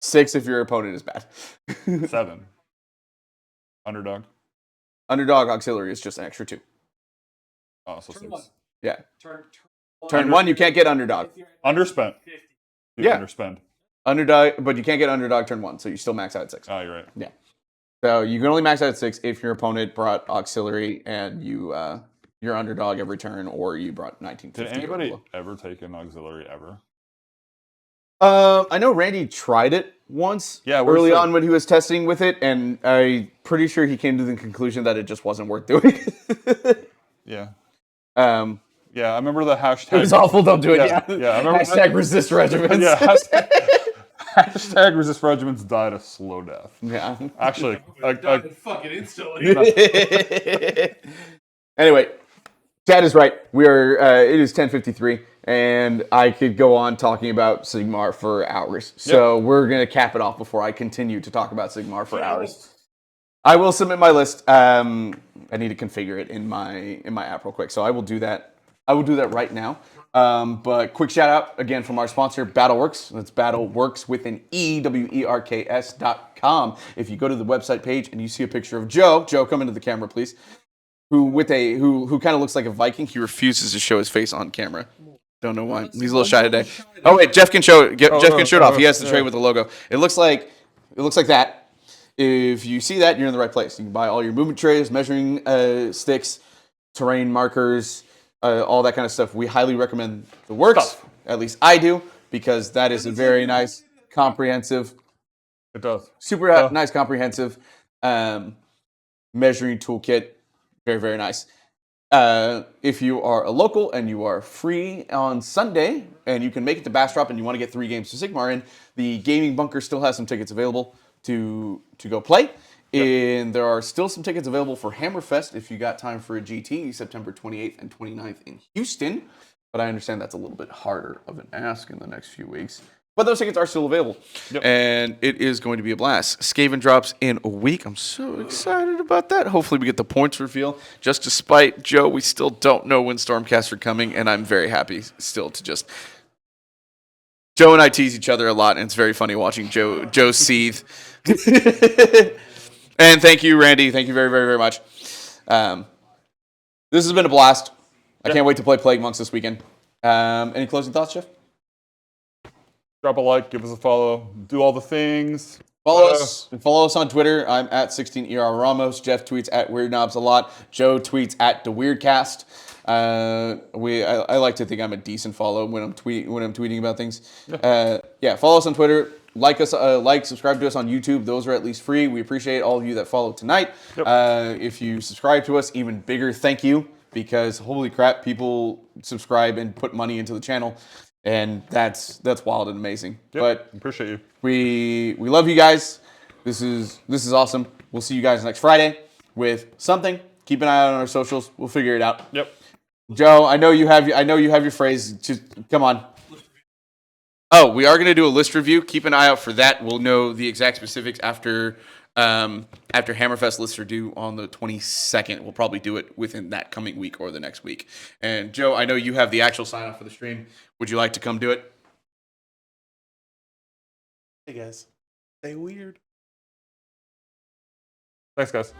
6 if your opponent is bad. 7. Underdog. Underdog auxiliary is just an extra 2. Oh, so Turn 6. 1. Yeah. Turn 1, you can't get underdog. If you're at Underspent. 50. You Yeah. underspend. Underdog, but you can't get underdog turn 1, so you still max out at 6. Oh, you're right. Yeah. So you can only max out at 6 if your opponent brought auxiliary and you're underdog every turn, or you brought 1950. Did anybody ever take an auxiliary ever? I know Randy tried it once. Yeah, early on when he was testing with it, and I'm pretty sure he came to the conclusion that it just wasn't worth doing. Yeah. Yeah, I remember the hashtag. it was awful. Don't do it. Yeah, Yeah, yeah, I remember hashtag resist regiments. Yeah, hashtag resist regiments died a slow death. Yeah. Actually, Died fucking instantly. Anyway, Chad is right. We are. It is 10:53, and I could go on talking about Sigmar for hours. So we're gonna cap it off before I continue to talk about Sigmar for hours. I will submit my list. I need to configure it in my app real quick, so I will do that. I will do that right now. But quick shout out again from our sponsor, BattleWorks. That's BattleWorks with an E, WERKS.com. If you go to the website page and you see a picture of Joe, come into the camera, please. Who kind of looks like a Viking. He refuses to show his face on camera. Don't know why. He's a little shy today. Oh wait, Jeff can show it. Jeff can show it off. He has the tray with the logo. It looks like that. If you see that, you're in the right place. You can buy all your movement trays, measuring sticks, terrain markers, all that kind of stuff. We highly recommend the Works. At least I do, because that is a very nice, comprehensive. It does. Super nice, comprehensive measuring toolkit. Very, very nice. If you are a local and you are free on Sunday and you can make it to Bastrop and you want to get 3 games to Sigmar in, the Gaming Bunker still has some tickets available to go play. And there are still some tickets available for Hammerfest if you got time for a GT, September 28th and 29th in Houston. But I understand that's a little bit harder of an ask in the next few weeks. But those tickets are still available. Yep. And it is going to be a blast. Skaven drops in a week. I'm so excited about that. Hopefully we get the points reveal. Just despite Joe, we still don't know when Stormcast are coming, and I'm very happy still to just... Joe and I tease each other a lot, and it's very funny watching Joe seethe. And thank you, Randy. Thank you very, very, very much. This has been a blast. I can't wait to play Plague Monks this weekend. Any closing thoughts, Jeff? Drop a like, give us a follow, do all the things. Follow us on Twitter. I'm at 16ER Ramos. Jeff tweets at Weird Knobs a lot. Joe tweets at The Weirdcast. I like to think I'm a decent follow when I'm tweeting about things. Follow us on Twitter. Like us, subscribe to us on YouTube. Those are at least free. We appreciate all of you that followed tonight. If you subscribe to us, even bigger thank you, because holy crap, people subscribe and put money into the channel. And that's wild and amazing. But appreciate you. We love you guys. This is awesome. We'll see you guys next Friday with something. Keep an eye out on our socials. We'll figure it out. Joe, I know you have your phrase. Just come on. Oh, we are going to do a list review. Keep an eye out for that. We'll know the exact specifics after Hammerfest lists are due on the 22nd. We'll probably do it within that coming week or the next week. And Joe, I know you have the actual sign off for the stream. Would you like to come do it? Hey guys, stay weird. Thanks, guys.